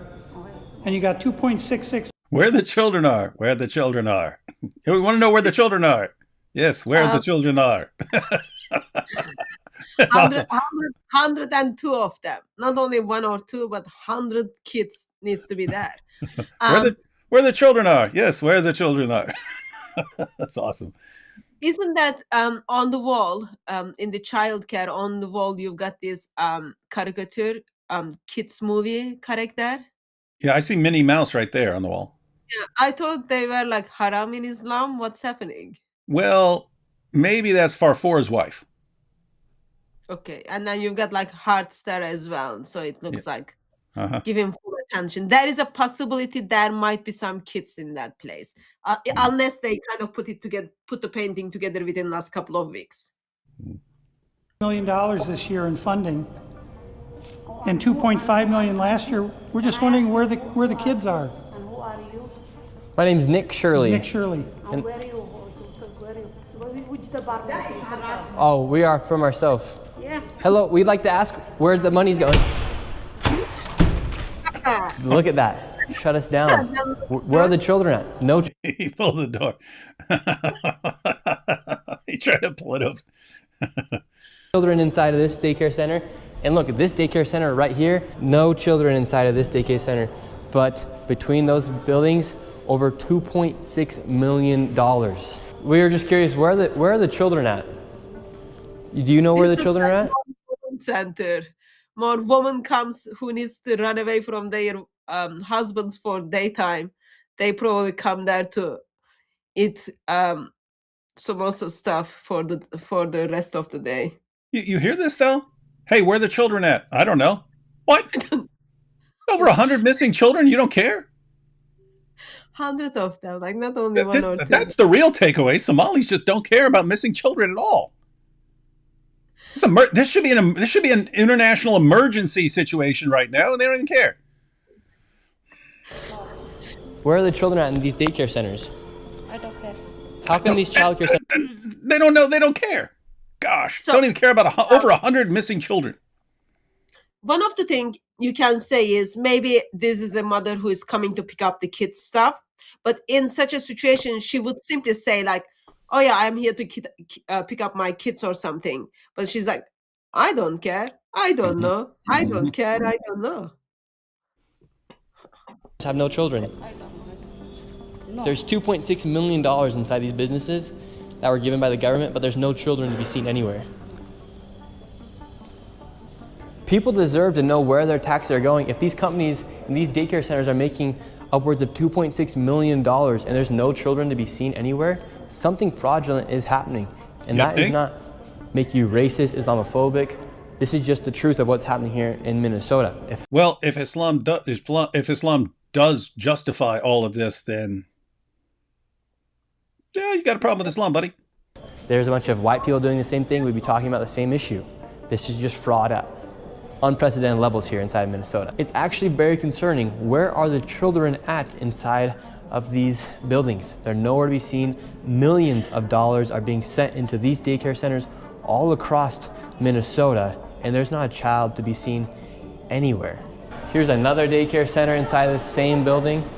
[SPEAKER 6] and you got 2.66.
[SPEAKER 2] Where the children are. Where the children are. We want to know where the children are. Yes, where the children are.
[SPEAKER 11] 102 of them. Not only 1 or 2, but 100 kids needs to be there.
[SPEAKER 2] Where the children are. Yes, where the children are. That's awesome.
[SPEAKER 11] Isn't that on the wall, in the childcare, on the wall, you've got this caricature, kids movie character?
[SPEAKER 2] Yeah, I see Minnie Mouse right there on the wall.
[SPEAKER 11] Yeah, I thought they were like haram in Islam. What's happening?
[SPEAKER 2] Well, maybe that's Farfour's wife.
[SPEAKER 11] Okay, and then you've got like hearts there as well, so it looks like
[SPEAKER 2] Uh-huh.
[SPEAKER 11] give him full attention. There is a possibility there might be some kids in that place, unless they kind of put the painting together within the last couple of weeks.
[SPEAKER 6] $1 million this year in funding, and 2.5 million last year. We're just wondering where the kids are.
[SPEAKER 7] And who are you?
[SPEAKER 3] My name's Nick Shirley.
[SPEAKER 6] Nick Shirley.
[SPEAKER 7] And where are you? Which department?
[SPEAKER 3] Oh, we are from ourselves.
[SPEAKER 7] Yeah.
[SPEAKER 3] Hello, we'd like to ask where the money's going. Look at that. Shut us down. Where are the children at? No.
[SPEAKER 2] He pulled the door. He tried to pull it up.
[SPEAKER 3] Children inside of this daycare center. And look at this daycare center right here. No children inside of this daycare center. But between those buildings, over $2.6 million. We were just curious, where are the children at? Do you know where the children are at?
[SPEAKER 11] Center. More woman comes who needs to run away from their husbands for daytime. They probably come there to eat samosa stuff for the rest of the day.
[SPEAKER 2] You hear this though? Hey, where are the children at? I don't know. What? Over 100 missing children? You don't care?
[SPEAKER 11] 100 of them, like not only 1 or 2.
[SPEAKER 2] That's the real takeaway. Somalis just don't care about missing children at all. This should be an international emergency situation right now, and they don't even care.
[SPEAKER 3] Where are the children at in these daycare centers?
[SPEAKER 14] I don't care.
[SPEAKER 3] How come these childcare centers?
[SPEAKER 2] They don't know. They don't care. Gosh, don't even care about over 100 missing children.
[SPEAKER 11] One of the things you can say is maybe this is a mother who is coming to pick up the kids' stuff, but in such a situation, she would simply say like, oh yeah, I'm here to pick up my kids or something. But she's like, I don't care. I don't know. I don't care. I don't know.
[SPEAKER 3] Have no children. There's $2.6 million inside these businesses that were given by the government, but there's no children to be seen anywhere. People deserve to know where their taxes are going. If these companies and these daycare centers are making upwards of $2.6 million and there's no children to be seen anywhere, something fraudulent is happening. And that is not make you racist, Islamophobic. This is just the truth of what's happening here in Minnesota.
[SPEAKER 2] If Islam does justify all of this, then yeah, you got a problem with Islam, buddy.
[SPEAKER 3] There's a bunch of white people doing the same thing, we'd be talking about the same issue. This is just fraud at unprecedented levels here inside Minnesota. It's actually very concerning. Where are the children at inside of these buildings? They're nowhere to be seen. Millions of dollars are being sent into these daycare centers all across Minnesota, and there's not a child to be seen anywhere. Here's another daycare center inside this same building.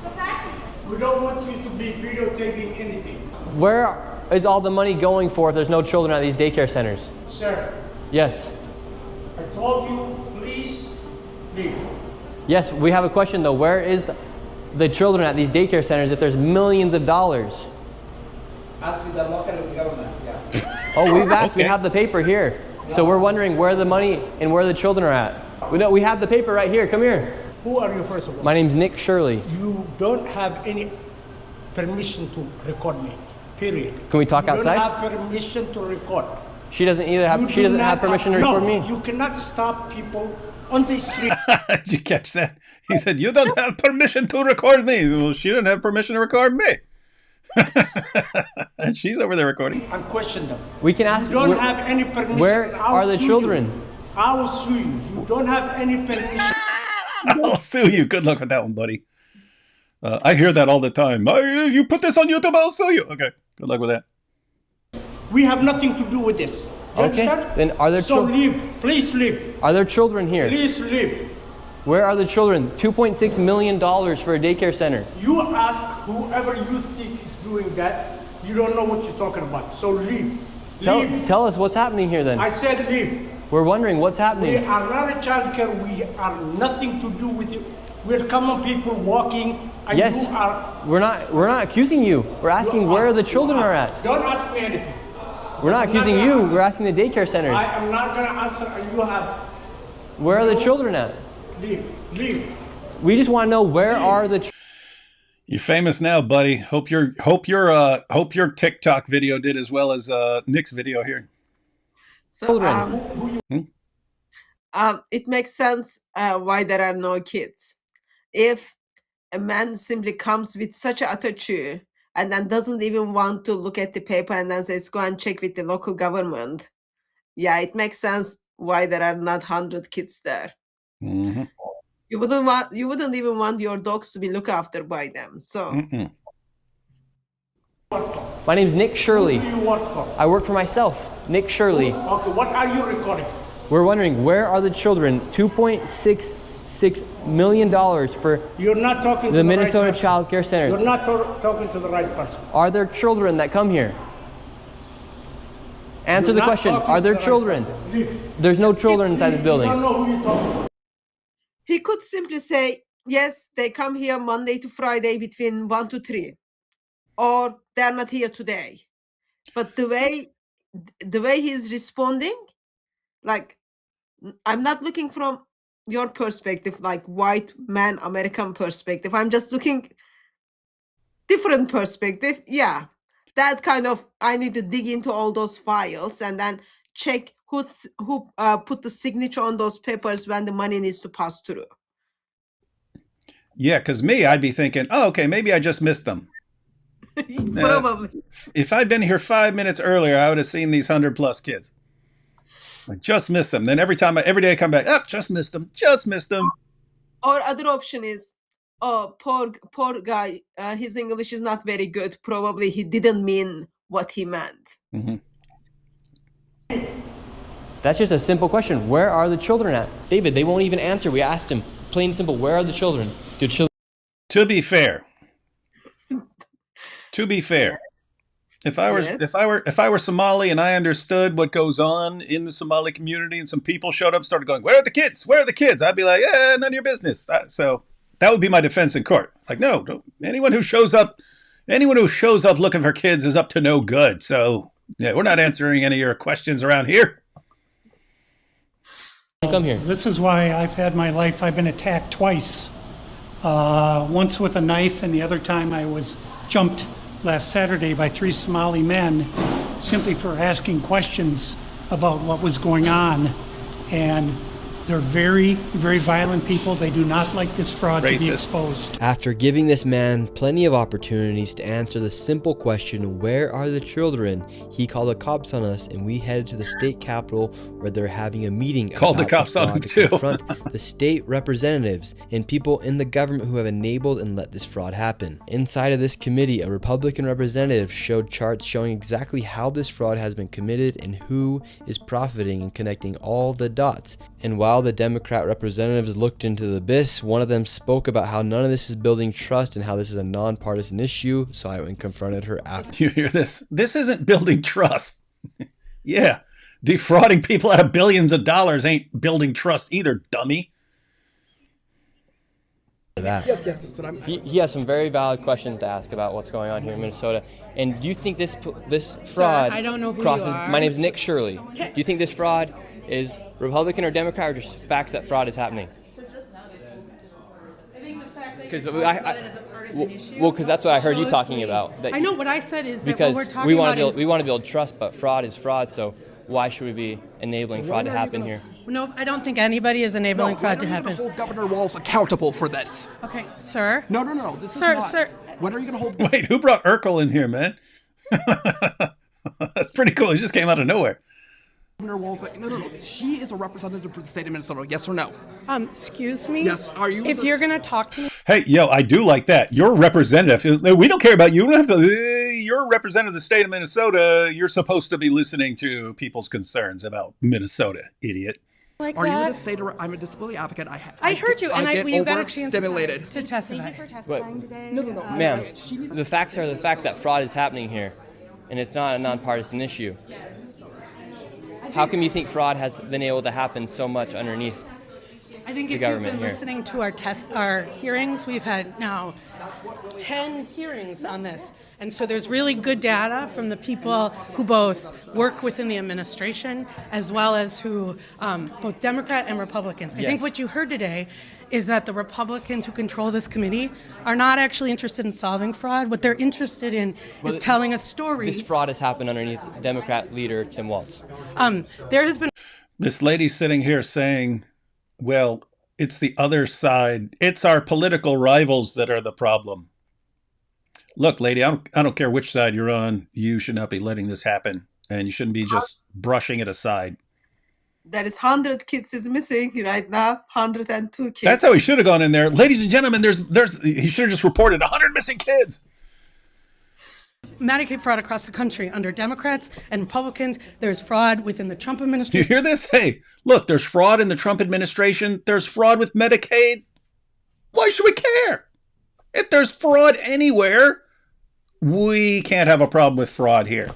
[SPEAKER 15] We don't want you to be videotaping anything.
[SPEAKER 3] Where is all the money going for if there's no children at these daycare centers?
[SPEAKER 15] Sir.
[SPEAKER 3] Yes.
[SPEAKER 15] I told you, please leave.
[SPEAKER 3] Yes, we have a question though. Where is the children at these daycare centers if there's millions of dollars?
[SPEAKER 16] Ask the local government, yeah.
[SPEAKER 3] Oh, we've asked. We have the paper here. So we're wondering where the money and where the children are at. We have the paper right here. Come here.
[SPEAKER 15] Who are you, first of all?
[SPEAKER 3] My name's Nick Shirley.
[SPEAKER 15] You don't have any permission to record me, period.
[SPEAKER 3] Can we talk outside?
[SPEAKER 15] You don't have permission to record.
[SPEAKER 3] She doesn't either have. She doesn't have permission to record me.
[SPEAKER 15] You cannot stop people on the street.
[SPEAKER 2] Did you catch that? He said, "You don't have permission to record me." Well, she didn't have permission to record me. And she's over there recording.
[SPEAKER 15] And question them.
[SPEAKER 3] We can ask.
[SPEAKER 15] You don't have any permission.
[SPEAKER 3] Where are the children?
[SPEAKER 15] I will sue you. You don't have any permission.
[SPEAKER 2] I'll sue you. Good luck with that one, buddy. I hear that all the time. If you put this on YouTube, I'll sue you. Okay. Good luck with that.
[SPEAKER 15] We have nothing to do with this. You
[SPEAKER 3] okay.
[SPEAKER 15] understand?
[SPEAKER 3] Then are there
[SPEAKER 15] children? So leave. Please leave.
[SPEAKER 3] Are there children here?
[SPEAKER 15] Please leave.
[SPEAKER 3] Where are the children? $2.6 million for a daycare center.
[SPEAKER 15] You ask whoever you think is doing that. You don't know what you're talking about. So leave.
[SPEAKER 3] Tell us what's happening here then.
[SPEAKER 15] I said leave.
[SPEAKER 3] We're wondering what's happening.
[SPEAKER 15] We are not a child care. We are nothing to do with it. We're common people walking. And
[SPEAKER 3] yes.
[SPEAKER 15] You are.
[SPEAKER 3] We're not accusing you. We're asking where the children are at.
[SPEAKER 15] Don't ask me anything.
[SPEAKER 3] We're not accusing you. We're asking the daycare centers.
[SPEAKER 15] I am not going to answer. You have.
[SPEAKER 3] Where are the children at?
[SPEAKER 15] Leave. Leave.
[SPEAKER 3] We just want to know where are the.
[SPEAKER 2] You're famous now, buddy. Hope your TikTok video did as well as Nick's video here.
[SPEAKER 11] So, it makes sense why there are no kids. If a man simply comes with such an attitude and then doesn't even want to look at the paper and then says, go and check with the local government. Yeah, it makes sense why there are not 100 kids there.
[SPEAKER 2] Mm-hmm.
[SPEAKER 11] You wouldn't even want your dogs to be looked after by them. So.
[SPEAKER 2] Mm-mm.
[SPEAKER 3] My name's Nick Shirley.
[SPEAKER 15] Who do you work for?
[SPEAKER 3] I work for myself, Nick Shirley.
[SPEAKER 15] Okay, what are you recording?
[SPEAKER 3] We're wondering where are the children? $2.66 million for
[SPEAKER 15] You're not talking
[SPEAKER 3] the
[SPEAKER 15] to
[SPEAKER 3] Minnesota
[SPEAKER 15] right
[SPEAKER 3] Child Care Center.
[SPEAKER 15] You're not talking to the right person.
[SPEAKER 3] Are there children that come here? Answer the question. Are there children? There's no children inside this building.
[SPEAKER 15] I don't know who you're talking about.
[SPEAKER 11] He could simply say, yes, they come here Monday to Friday between 1 to 3. Or they're not here today. But the way he's responding, like, I'm not looking from your perspective, like white man American perspective. I'm just looking different perspective. Yeah, that kind of, I need to dig into all those files and then check who put the signature on those papers when the money needs to pass through.
[SPEAKER 2] Yeah, because me, I'd be thinking, oh, okay, maybe I just missed them.
[SPEAKER 11] Probably.
[SPEAKER 2] If I'd been here 5 minutes earlier, I would have seen these 100+ kids. I just missed them. Then every day I come back, just missed them.
[SPEAKER 11] Or other option is, oh, poor guy, his English is not very good. Probably he didn't mean what he meant.
[SPEAKER 2] Mm-hmm.
[SPEAKER 3] That's just a simple question. Where are the children at? David, they won't even answer. We asked him, plain and simple, where are the children?
[SPEAKER 2] To be fair, if I were Somali and I understood what goes on in the Somali community and some people showed up, started going, "Where are the kids? Where are the kids?" I'd be like, none of your business. So that would be my defense in court. Like, no, anyone who shows up looking for kids is up to no good. So yeah, we're not answering any of your questions around here.
[SPEAKER 3] Come here.
[SPEAKER 6] This is why I've had my life. I've been attacked twice. Once with a knife, and the other time I was jumped last Saturday by 3 Somali men simply for asking questions about what was going on. And they're very, very violent people. They do not like this fraud to be exposed.
[SPEAKER 3] After giving this man plenty of opportunities to answer the simple question, where are the children, he called the cops on us, and we headed to the state capitol where they're having a meeting.
[SPEAKER 2] Called the cops on him too.
[SPEAKER 3] Confront the state representatives and people in the government who have enabled and let this fraud happen. Inside of this committee, a Republican representative showed charts showing exactly how this fraud has been committed and who is profiting and connecting all the dots. And while the Democrat representatives looked into the abyss, one of them spoke about how none of this is building trust and how this is a nonpartisan issue. So I went and confronted her after.
[SPEAKER 2] You hear this? This isn't building trust. Yeah. Defrauding people out of billions of dollars ain't building trust either, dummy.
[SPEAKER 3] That.
[SPEAKER 16] Yes, but I'm.
[SPEAKER 3] He has some very valid questions to ask about what's going on here in Minnesota. And do you think this fraud
[SPEAKER 4] I don't know who
[SPEAKER 3] crosses?
[SPEAKER 4] you are.
[SPEAKER 3] My name's Nick Shirley. Do you think this fraud is Republican or Democrat, or just facts that fraud is happening? Because because that's what I heard you talking about. That
[SPEAKER 4] I know what I said is that
[SPEAKER 3] because
[SPEAKER 4] what we're talking
[SPEAKER 3] we want
[SPEAKER 4] about
[SPEAKER 3] to build, build trust, but fraud is fraud. So why should we be enabling fraud to happen here?
[SPEAKER 4] No, I don't think anybody is enabling fraud to happen.
[SPEAKER 5] Hold Governor Walz accountable for this.
[SPEAKER 4] Okay, sir.
[SPEAKER 5] No. This is not.
[SPEAKER 4] Sir.
[SPEAKER 5] When are you going to hold?
[SPEAKER 2] Wait, who brought Urkel in here, man? That's pretty cool. He just came out of nowhere.
[SPEAKER 5] Governor Walz, no. She is a representative for the state of Minnesota. Yes or no?
[SPEAKER 4] Excuse me.
[SPEAKER 5] Yes. Are you?
[SPEAKER 4] If you're gonna talk to me.
[SPEAKER 2] Hey, yo, I do like that. You're a representative. We don't care about you. You don't have to. You're a representative of the state of Minnesota. You're supposed to be listening to people's concerns about Minnesota, idiot.
[SPEAKER 4] Like
[SPEAKER 5] are you
[SPEAKER 4] that?
[SPEAKER 5] going to say to her, I'm a disability advocate?
[SPEAKER 4] I heard you, and
[SPEAKER 5] we
[SPEAKER 4] got a chance
[SPEAKER 5] stimulated.
[SPEAKER 4] to testify.
[SPEAKER 14] Thank you for testifying today.
[SPEAKER 5] No.
[SPEAKER 3] Ma'am, the facts are the facts that fraud is happening here, and it's not a nonpartisan issue. How come you think fraud has been able to happen so much underneath
[SPEAKER 4] I think
[SPEAKER 3] the
[SPEAKER 4] if you've
[SPEAKER 3] government
[SPEAKER 4] been
[SPEAKER 3] here?
[SPEAKER 4] listening to our hearings, we've had now 10 hearings on this. And so there's really good data from the people who both work within the administration as well as who, both Democrat and Republicans. I think what you heard today is that the Republicans who control this committee are not actually interested in solving fraud. What they're interested in is telling a story.
[SPEAKER 3] This fraud has happened underneath Democrat leader Tim Walz.
[SPEAKER 4] There has been...
[SPEAKER 2] This lady sitting here saying, well, it's the other side. It's our political rivals that are the problem. Look, lady, I don't care which side you're on. You should not be letting this happen, and you shouldn't be just brushing it aside.
[SPEAKER 11] There is 100 kids is missing right now. 102 kids.
[SPEAKER 2] That's how he should have gone in there, ladies and gentlemen. He should have just reported 100 missing kids.
[SPEAKER 4] Medicaid fraud across the country under Democrats and Republicans. There's fraud within the Trump administration.
[SPEAKER 2] Do you hear this? Hey, look, there's fraud in the Trump administration. There's fraud with Medicaid. Why should we care? If there's fraud anywhere, we can't have a problem with fraud here.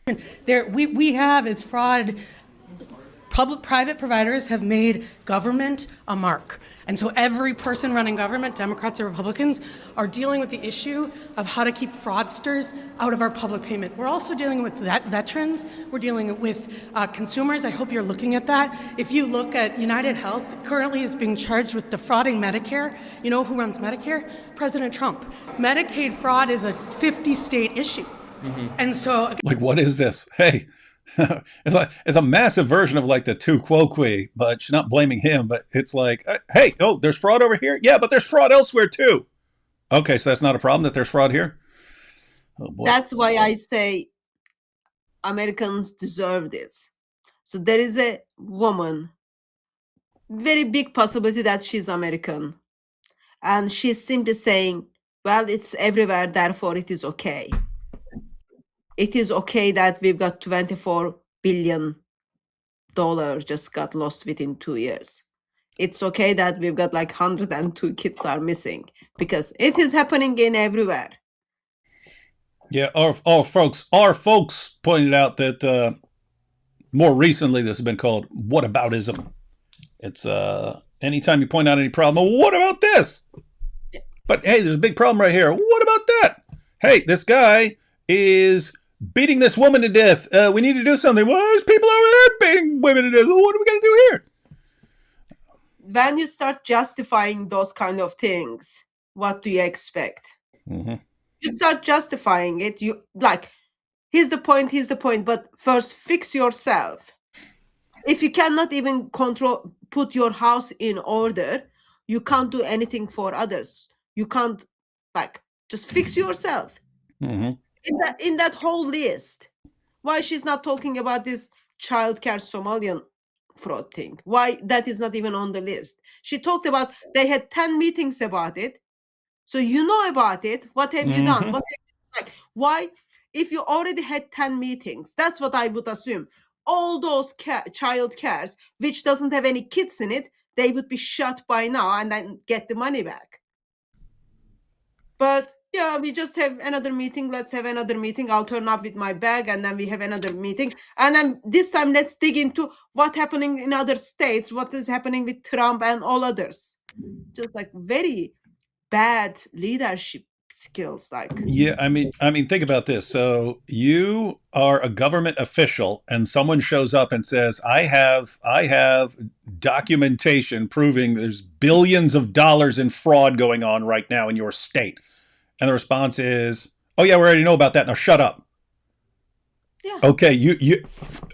[SPEAKER 4] We have is fraud. Private providers have made government a mark. And so every person running government, Democrats or Republicans, are dealing with the issue of how to keep fraudsters out of our public payment. We're also dealing with veterans. We're dealing with consumers. I hope you're looking at that. If you look at United Health, currently is being charged with defrauding Medicare. You know who runs Medicare? President Trump. Medicaid fraud is a 50-state issue. Mm-hmm. And so...
[SPEAKER 2] Like, what is this? Hey... it's a massive version of like the tu quoque, but she's not blaming him, but it's like, hey, oh, there's fraud over here. Yeah, but there's fraud elsewhere too. Okay, so that's not a problem that there's fraud here. Oh, boy.
[SPEAKER 11] That's why I say Americans deserve this. So there is a woman, very big possibility that she's American, and she's simply saying, well, it's everywhere, therefore it is okay. It is okay that we've got $24 billion just got lost within 2 years. It's okay that we've got like 102 kids are missing because it is happening in everywhere.
[SPEAKER 2] Yeah, our folks pointed out that more recently this has been called whataboutism. It's anytime you point out any problem, well, what about this? Yeah. But hey, there's a big problem right here. What about that? Hey, this guy is beating this woman to death. We need to do something. Well, there's people over there beating women to death. What are we going to do here?
[SPEAKER 11] When you start justifying those kind of things, what do you expect? Mm-hmm. You start justifying it. You like, here's the point. But first, fix yourself. If you cannot even put your house in order, you can't do anything for others. You can't just fix yourself. Mm-hmm. In that whole list, why she's not talking about this childcare Somalian fraud thing? Why that is not even on the list? She talked about they had 10 meetings about it. So you know about it. What have you done? Why, if you already had 10 meetings, that's what I would assume. All those child cares, which doesn't have any kids in it, they would be shut by now and then get the money back. But yeah, we just have another meeting. Let's have another meeting. I'll turn up with my bag and then we have another meeting. And then this time, let's dig into what's happening in other states, what is happening with Trump and all others. Just like very bad leadership skills. Like,
[SPEAKER 2] Yeah, I mean, think about this. So you are a government official, and someone shows up and says, I have documentation proving there's billions of dollars in fraud going on right now in your state." And the response is, "Oh yeah, we already know about that. Now shut up."
[SPEAKER 11] Yeah.
[SPEAKER 2] Okay, you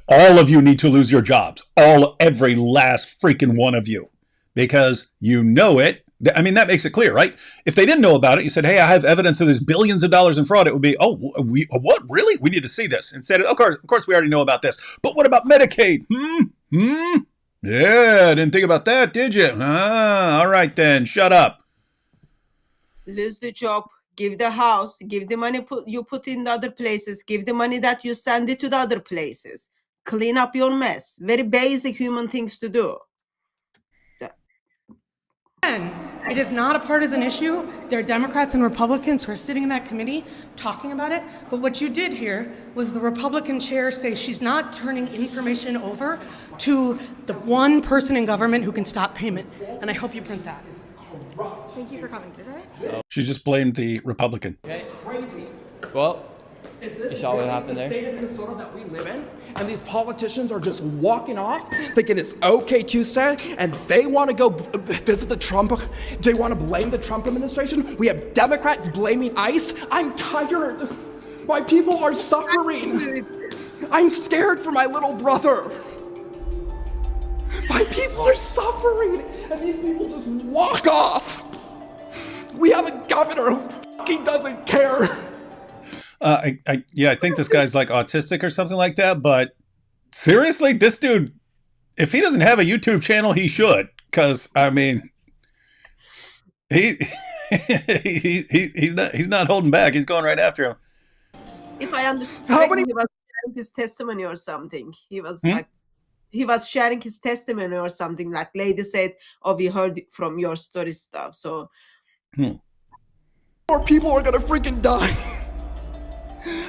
[SPEAKER 2] all of you need to lose your jobs. Every last freaking one of you. Because you know it. I mean, that makes it clear, right? If they didn't know about it, you said, "Hey, I have evidence of this billions of dollars in fraud," it would be, "Oh, what? Really? We need to see this." Instead, of course, we already know about this. But what about Medicaid? Yeah, didn't think about that, did you? All right then, shut up.
[SPEAKER 11] Lose the job, give the house, give the money you put in the other places, give the money that you send it to the other places. Clean up your mess. Very basic human things to do.
[SPEAKER 4] It is not a partisan issue. There are Democrats and Republicans who are sitting in that committee talking about it. But what you did here was the Republican chair say she's not turning information over to the one person in government who can stop payment. And I hope you print that.
[SPEAKER 9] Thank you for coming today.
[SPEAKER 2] She just blamed the Republican.
[SPEAKER 3] Okay.
[SPEAKER 5] Crazy.
[SPEAKER 3] Well,
[SPEAKER 5] If
[SPEAKER 3] you
[SPEAKER 5] this
[SPEAKER 3] saw what
[SPEAKER 5] is
[SPEAKER 3] happened
[SPEAKER 5] the
[SPEAKER 3] there?
[SPEAKER 5] state of Minnesota that we live in, and these politicians are just walking off, thinking it's okay Tuesday, and they want to go visit the Trump, they want to blame the Trump administration. We have Democrats blaming ICE. I'm tired. My people are suffering. I'm scared for my little brother. My people are suffering, and these people just walk off. We have a governor who fucking doesn't care.
[SPEAKER 2] I think this guy's like autistic or something like that. But seriously, this dude, if he doesn't have a YouTube channel, he should. Because I mean, he's not holding back. He's going right after him.
[SPEAKER 11] If I understood correctly, he was sharing his testimony or something. He was like, he was sharing his testimony or something. Like, lady said, "Oh, we heard from your story stuff." So,
[SPEAKER 5] more people are gonna freaking die.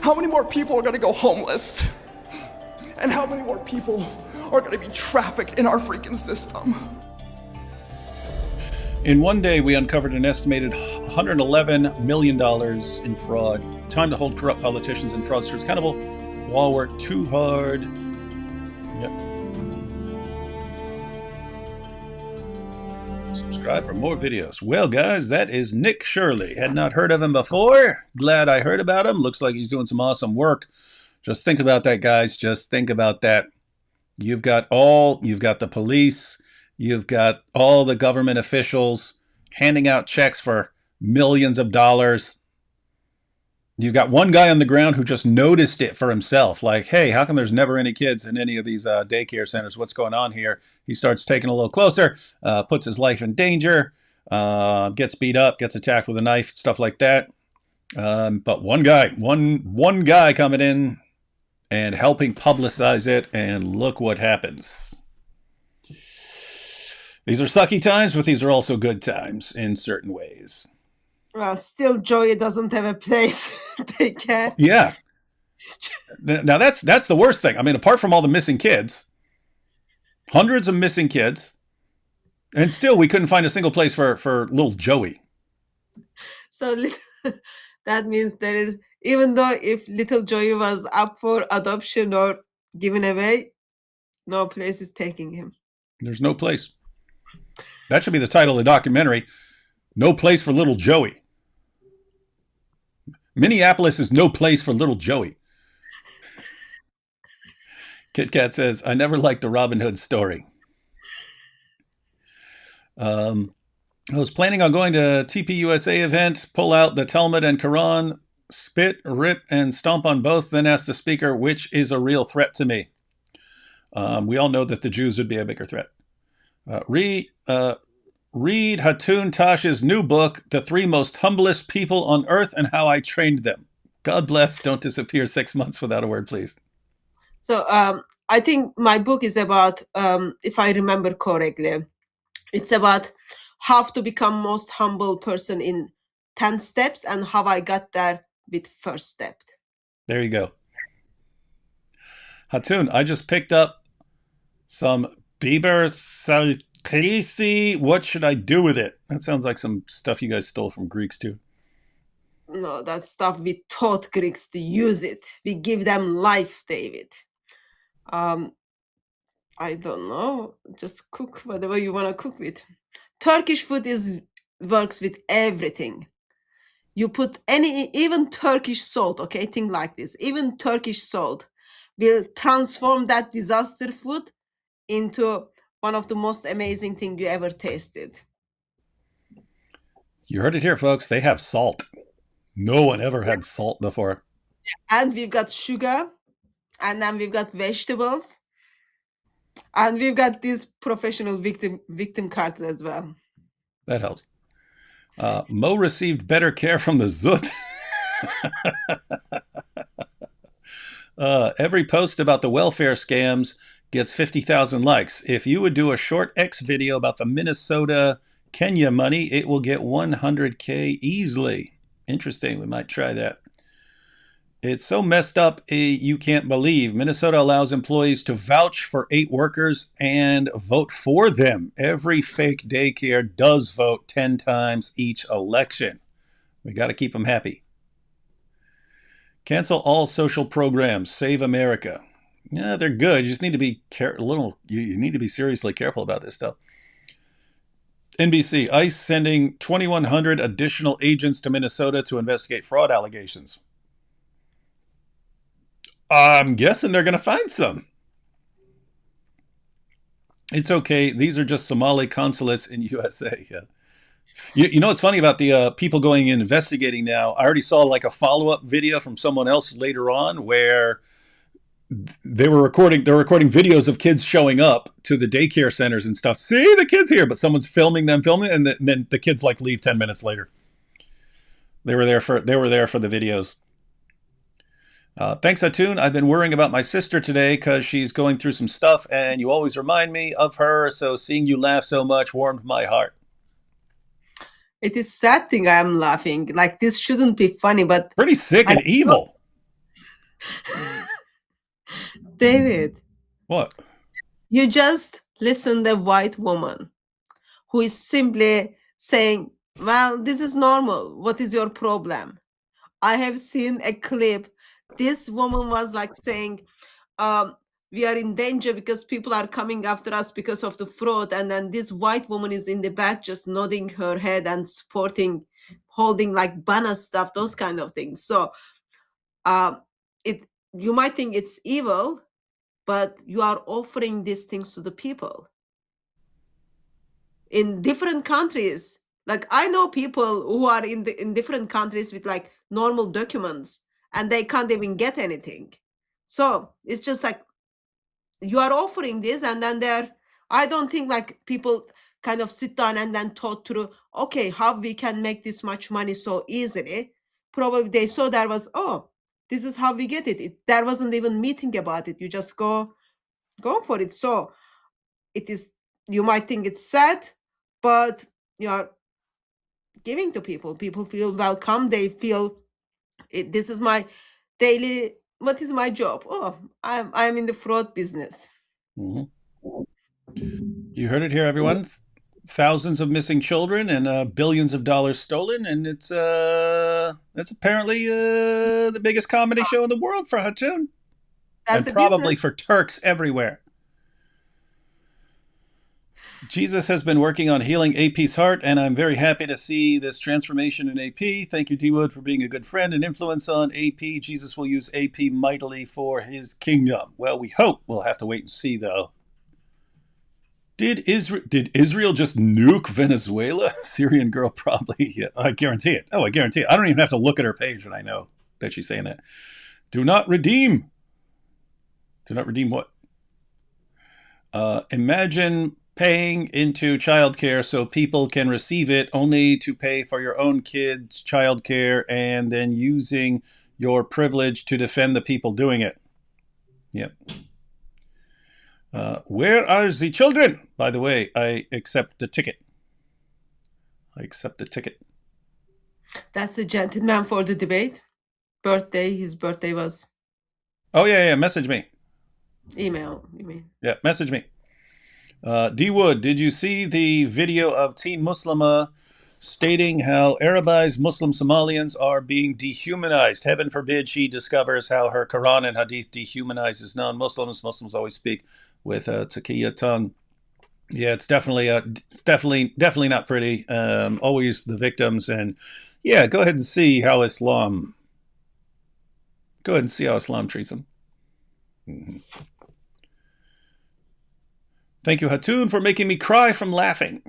[SPEAKER 5] How many more people are gonna go homeless? And how many more people are gonna be trafficked in our freaking system?
[SPEAKER 2] In one day, we uncovered an estimated $111 million in fraud. Time to hold corrupt politicians and fraudsters accountable. Wall work too hard. Yep. Subscribe for more videos. Well, guys, that is Nick Shirley. Had not heard of him before. Glad I heard about him. Looks like he's doing some awesome work. Just think about that, guys. Just think about that. You've got the police. You've got all the government officials handing out checks for millions of dollars. You've got one guy on the ground who just noticed it for himself. Like, hey, how come there's never any kids in any of these daycare centers? What's going on here? He starts taking a little closer, puts his life in danger, gets beat up, gets attacked with a knife, stuff like that. But one guy coming in and helping publicize it, and look what happens. These are sucky times, but these are also good times in certain ways.
[SPEAKER 11] well, still, Joey doesn't have a place. Take care.
[SPEAKER 2] Yeah. Now that's the worst thing. I mean, apart from all the missing kids, hundreds of missing kids, and still we couldn't find a single place for little Joey.
[SPEAKER 11] So that means there is, even though if little Joey was up for adoption or given away, no place is taking him.
[SPEAKER 2] There's no place. That should be the title of the documentary. No place for little Joey. Minneapolis is no place for little Joey. Kit Kat says, I never liked the Robin Hood story. I was planning on going to TPUSA event, pull out the Talmud and Quran, spit, rip, and stomp on both, then ask the speaker, which is a real threat to me. We all know that the Jews would be a bigger threat. Read Hatun Tash's new book, The Three Most Humblest People on Earth and How I Trained Them. God bless. Don't disappear 6 months without a word, please.
[SPEAKER 11] So I think my book is about, if I remember correctly, it's about how to become most humble person in 10 steps and how I got there with first step.
[SPEAKER 2] There you go. Hatun, I just picked up some Bieber Krisi, what should I do with it? That sounds like some stuff you guys stole from Greeks too.
[SPEAKER 11] No, that stuff we taught Greeks to use it. We give them life, David. I don't know. Just cook whatever you want to cook with. Turkish food works with everything. You put even Turkish salt, okay? Think like this. Even Turkish salt will transform that disaster food into one of the most amazing thing you ever tasted.
[SPEAKER 2] You heard it here, folks. They have salt. No one ever had salt before.
[SPEAKER 11] And we've got sugar, and then we've got vegetables, and we've got these professional victim cards as well.
[SPEAKER 2] That helps. Mo received better care from the Zut. Every post about the welfare scams gets 50,000 likes. If you would do a short X video about the Minnesota Kenya money, it will get 100K easily. Interesting. We might try that. It's so messed up, you can't believe. Minnesota allows employees to vouch for 8 workers and vote for them. Every fake daycare does vote 10 times each election. We got to keep them happy. Cancel all social programs. Save America. Yeah, they're good. You just need to be you need to be seriously careful about this stuff. NBC, ICE sending 2,100 additional agents to Minnesota to investigate fraud allegations. I'm guessing they're going to find some. It's okay. These are just Somali consulates in USA. Yeah. You know what's funny about the people going and investigating now? I already saw like a follow-up video from someone else later on where they're recording videos of kids showing up to the daycare centers and stuff. See, the kids here, but someone's filming, and then the kids like leave 10 minutes later. They were there for the videos. Thanks, Atun. I've been worrying about my sister today because she's going through some stuff, and you always remind me of her. So seeing you laugh so much warmed my heart.
[SPEAKER 11] It is sad thing I'm laughing. Like, this shouldn't be funny, but
[SPEAKER 2] pretty sick and evil.
[SPEAKER 11] David.
[SPEAKER 2] What?
[SPEAKER 11] You just listen to a white woman who is simply saying, well, this is normal. What is your problem? I have seen a clip. This woman was like saying, we are in danger because people are coming after us because of the fraud. And then this white woman is in the back just nodding her head and supporting, holding like banner stuff, those kind of things. So you might think it's evil, but you are offering these things to the people. In different countries, like I know people who are in different countries with like normal documents, and they can't even get anything. So it's just like you are offering this, and then I don't think like people kind of sit down and then thought through, okay, how we can make this much money so easily. Probably they saw there was, this is how we get it. There wasn't even meeting about it. You just go for it. So it is, you might think it's sad, but you are giving to people. People feel welcome. They feel this is my daily, what is my job? I'm in the fraud business.
[SPEAKER 2] Mm-hmm. You heard it here, everyone. Thousands of missing children and billions of dollars stolen, and it's apparently the biggest comedy show in the world for Hatun. And probably for Turks everywhere. Jesus has been working on healing AP's heart, and I'm very happy to see this transformation in AP. Thank you, D-Wood, for being a good friend and influence on AP. Jesus will use AP mightily for his kingdom. Well, we hope. We'll have to wait and see, though. Did Israel just nuke Venezuela? Syrian girl probably. Yeah, I guarantee it. Oh, I guarantee it. I don't even have to look at her page, and I know that she's saying that. Do not redeem. Do not redeem what? Imagine paying into childcare so people can receive it only to pay for your own kids' childcare and then using your privilege to defend the people doing it. Yep. Where are the children? By the way, I accept the ticket.
[SPEAKER 11] That's the gentleman for the debate. His birthday was.
[SPEAKER 2] Oh, yeah. Message me.
[SPEAKER 11] Email, you mean?
[SPEAKER 2] Yeah, message me. D Wood, did you see the video of Teen Muslima stating how Arabized Muslim Somalians are being dehumanized? Heaven forbid she discovers how her Quran and Hadith dehumanizes non-Muslims. Muslims always speak with a taqiyya tongue. Yeah, it's definitely not pretty. Always the victims, and yeah, go ahead and see how Islam. Go ahead and see how Islam treats them. Mm-hmm. Thank you, Hatun, for making me cry from laughing.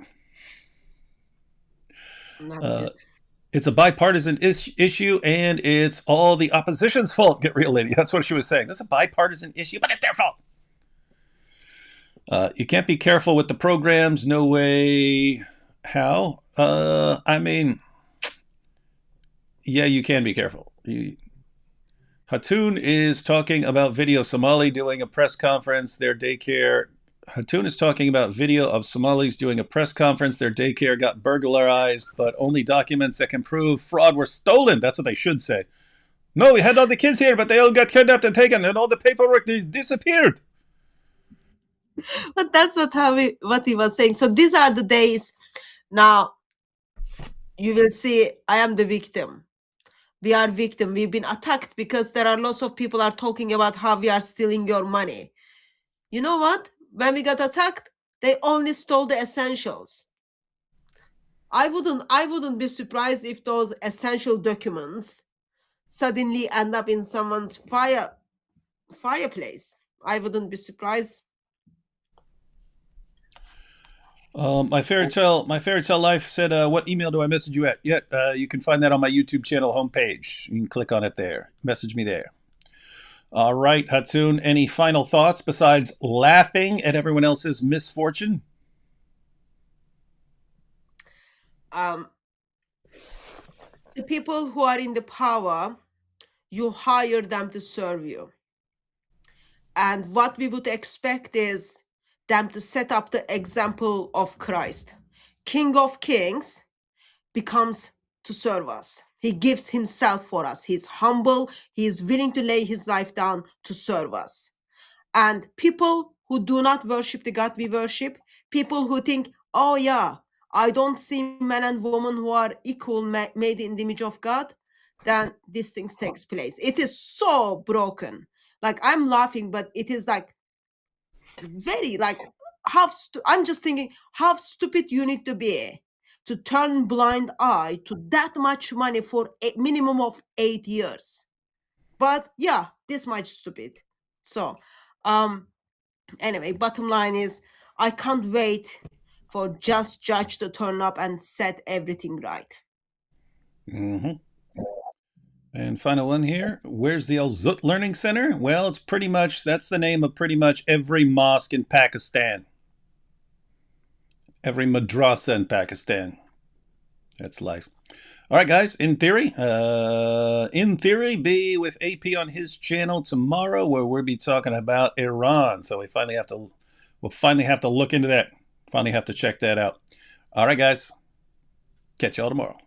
[SPEAKER 2] It's a bipartisan issue, and it's all the opposition's fault. Get real, lady. That's what she was saying. This is a bipartisan issue, but it's their fault. You can't be careful with the programs. No way. How? I mean, yeah, you can be careful. Hatun is talking about video Somali doing a press conference. Their daycare. Hatun is talking about video of Somalis doing a press conference. Their daycare got burglarized, but only documents that can prove fraud were stolen. That's what they should say. No, we had all the kids here, but they all got kidnapped and taken, and all the paperwork disappeared.
[SPEAKER 11] But that's what he was saying. So these are the days. Now, you will see, I am the victim. We are victim. We've been attacked because there are lots of people are talking about how we are stealing your money. You know what? When we got attacked, they only stole the essentials. I wouldn't be surprised if those essential documents suddenly end up in someone's fireplace. I wouldn't be surprised.
[SPEAKER 2] My fairy tale life said, "What email do I message you at?" You can find that on my YouTube channel homepage. You can click on it there. Message me there. All right, Hatun, any final thoughts besides laughing at everyone else's misfortune?
[SPEAKER 11] The people who are in the power, you hire them to serve you. And what we would expect is them to set up the example of Christ. King of Kings becomes to serve us. He gives himself for us. He's humble. He is willing to lay his life down to serve us. And people who do not worship the God we worship, people who think, oh yeah, I don't see men and women who are equal, made in the image of God, then these things takes place. It is so broken. Like, I'm laughing, but it is like very like I'm just thinking how stupid you need to be to turn blind eye to that much money for a minimum of 8 years. But yeah, this much stupid. So anyway, bottom line is I can't wait for just judge to turn up and set everything right.
[SPEAKER 2] Mm-hmm. And final one here. Where's the Al Zut Learning Center? Well, it's pretty much, that's the name of pretty much every mosque in Pakistan. Every madrasa in Pakistan. That's life. All right, guys. In theory, be with AP on his channel tomorrow, where we'll be talking about Iran. So we'll finally have to look into that. Finally have to check that out. All right, guys. Catch y'all tomorrow.